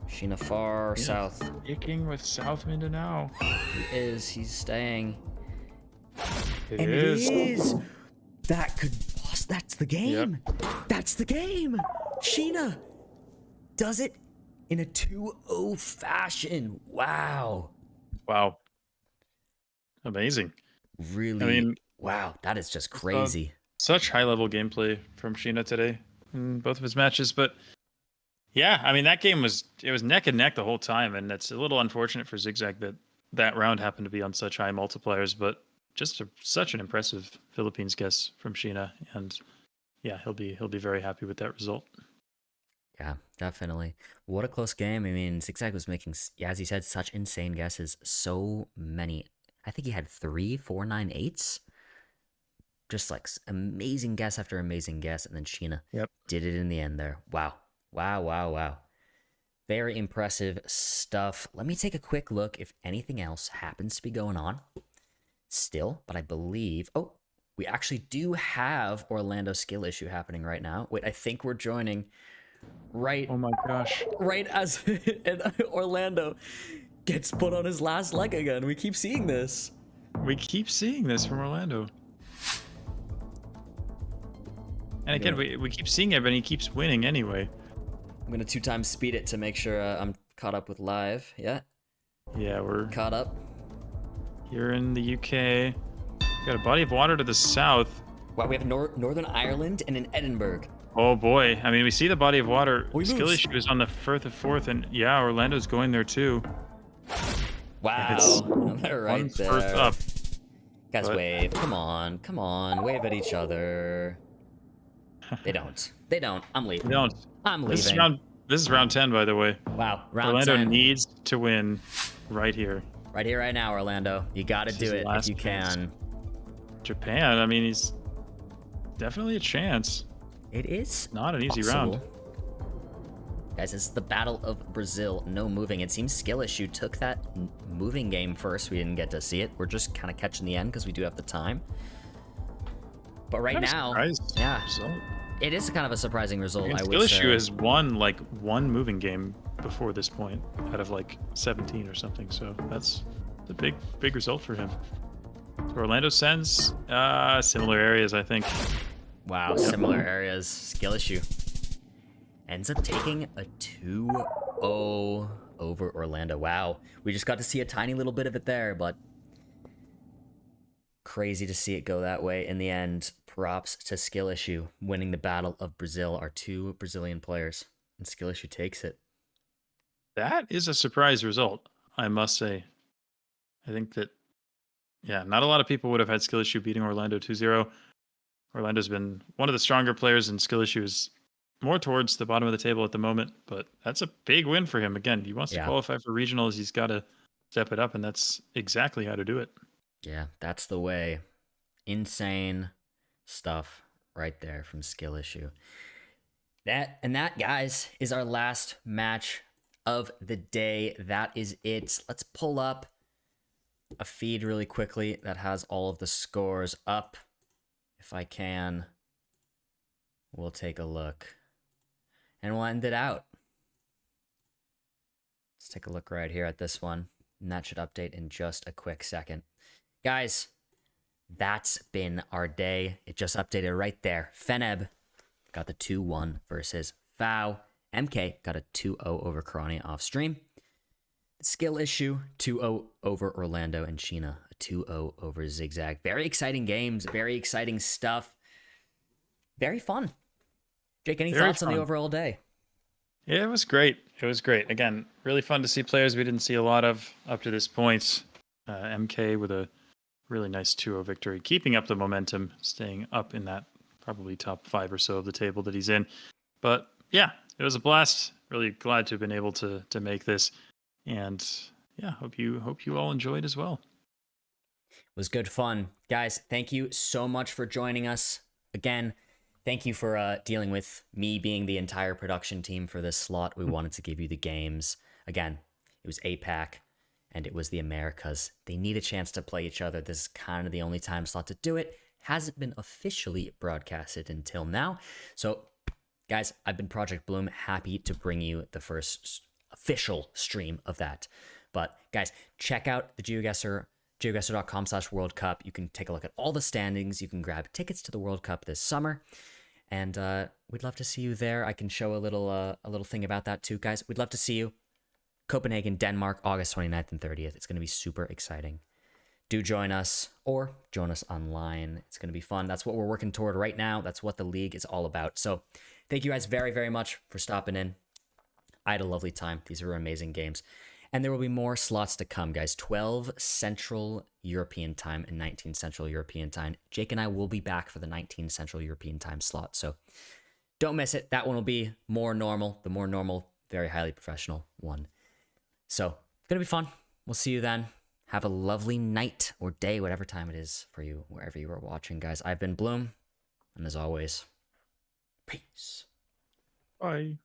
Sheena far south. Sticking with South Mindanao. He is. He's staying. It And is. it is. That could. That's the game. That's the game. Sheena does it in a 2-0 fashion. Wow. Wow. Amazing. Really. I mean, wow. That is just crazy. Such high-level gameplay from Sheena today in both of his matches. But yeah, I mean, that game was neck and neck the whole time, and it's a little unfortunate for Zigzag that that round happened to be on such high multipliers. But just such an impressive Philippines guess from Sheena, and yeah, he'll be very happy with that result. Yeah, definitely. What a close game. I mean, Zigzag was making, yeah, as he said, such insane guesses. So many. I think he had 3 498s. Just like amazing guess after amazing guess, and then Sheena did it in the end there. Wow. Very impressive stuff. Let me take a quick look if anything else happens to be going on still, but I believe, oh, we actually do have Orlando skill issue happening right now. Wait, I think we're joining right. Oh my gosh. Right as Orlando gets put on his last leg again. We keep seeing this. We keep seeing this from Orlando. And again, we keep seeing it, but he keeps winning anyway. I'm gonna 2 times speed it to make sure I'm caught up with live. Yeah, we're caught up. Here in the UK, got a body of water to the south. Wow, we have Northern Ireland and in Edinburgh. Oh boy, I mean, we see the body of water. Oh, Skill issue is on the Firth of Forth, and yeah, Orlando's going there too. Wow, they're right One there. Firth up. Guys, But- wave. Come on, wave at each other. They don't. I'm leaving. They don't. I'm leaving. This is round 10, by the way. Wow, round Orlando 10. needs to win right here. Right here, right now, Orlando. You gotta This do is it if last you chance. can. Japan, I mean, he's definitely a chance. It is Not an easy possible. round. Guys, this is the Battle of Brazil. No moving. It seems Skill Issue took that moving game first. We didn't get to see it. We're just kind of catching the end because we do have the time. But right now, yeah, it is kind of a surprising result. I Skill would Issue say. has won like one moving game before this point out of like 17 or something. So that's a big result for him. So Orlando sends similar areas, I think. Wow, similar areas. Skill Issue ends up taking a 2-0 over Orlando. Wow, we just got to see a tiny little bit of it there, but Crazy to see it go that way. In the end, props to Skill Issue winning the Battle of Brazil. Our two Brazilian players, and Skill Issue takes it. That is a surprise result, I must say. I think that, yeah, not a lot of people would have had Skill Issue beating Orlando 2-0. Orlando's been one of the stronger players, and Skill Issue is more towards the bottom of the table at the moment, but that's a big win for him. Again, he wants to qualify for regionals. He's got to step it up, and that's exactly how to do it. Yeah, that's the way. Insane stuff right there from Skill Issue. That, guys, is our last match of the day. That is it. Let's pull up a feed really quickly that has all of the scores up. If I can, we'll take a look. And we'll end it out. Let's take a look right here at this one. And that should update in just a quick second. Guys, that's been our day. It just updated right there. Feneb got the 2-1 versus Fau. MK got a 2-0 over Karani off stream. Skill Issue, 2-0 over Orlando, and Sheena, a 2-0 over Zigzag. Very exciting games, very exciting stuff. Very fun. Jake, any thoughts on the overall day? Yeah, it was great. It was great. Again, really fun to see players we didn't see a lot of up to this point. MK with a really nice 2-0 victory, keeping up the momentum, staying up in that probably top 5 or so of the table that he's in. But yeah, it was a blast. Really glad to have been able to make this. And yeah, hope you all enjoyed as well. It was good fun. Guys, thank you so much for joining us. Again, thank you for dealing with me being the entire production team for this slot. We wanted to give you the games. Again, it was APAC and it was the Americas. They need a chance to play each other. This is kind of the only time slot to do it. Hasn't been officially broadcasted until now. So, guys, I've been Project Bloom. Happy to bring you the first official stream of that. But guys, check out the geoguessr.com/World Cup. You can take a look at all the standings. You can grab tickets to the World Cup this summer. And we'd love to see you there. I can show a little thing about that too, guys. We'd love to see you. Copenhagen, Denmark, August 29th and 30th. It's going to be super exciting. Do join us or join us online. It's going to be fun. That's what we're working toward right now. That's what the league is all about. So thank you guys very, very much for stopping in. I had a lovely time. These were amazing games. And there will be more slots to come, guys. 12 Central European time and 19 Central European time. Jake and I will be back for the 19 Central European time slot. So don't miss it. That one will be more normal. The more normal, very highly professional one. So it's going to be fun. We'll see you then. Have a lovely night or day, whatever time it is for you, wherever you are watching, guys. I've been Bloom. And as always, peace. Bye.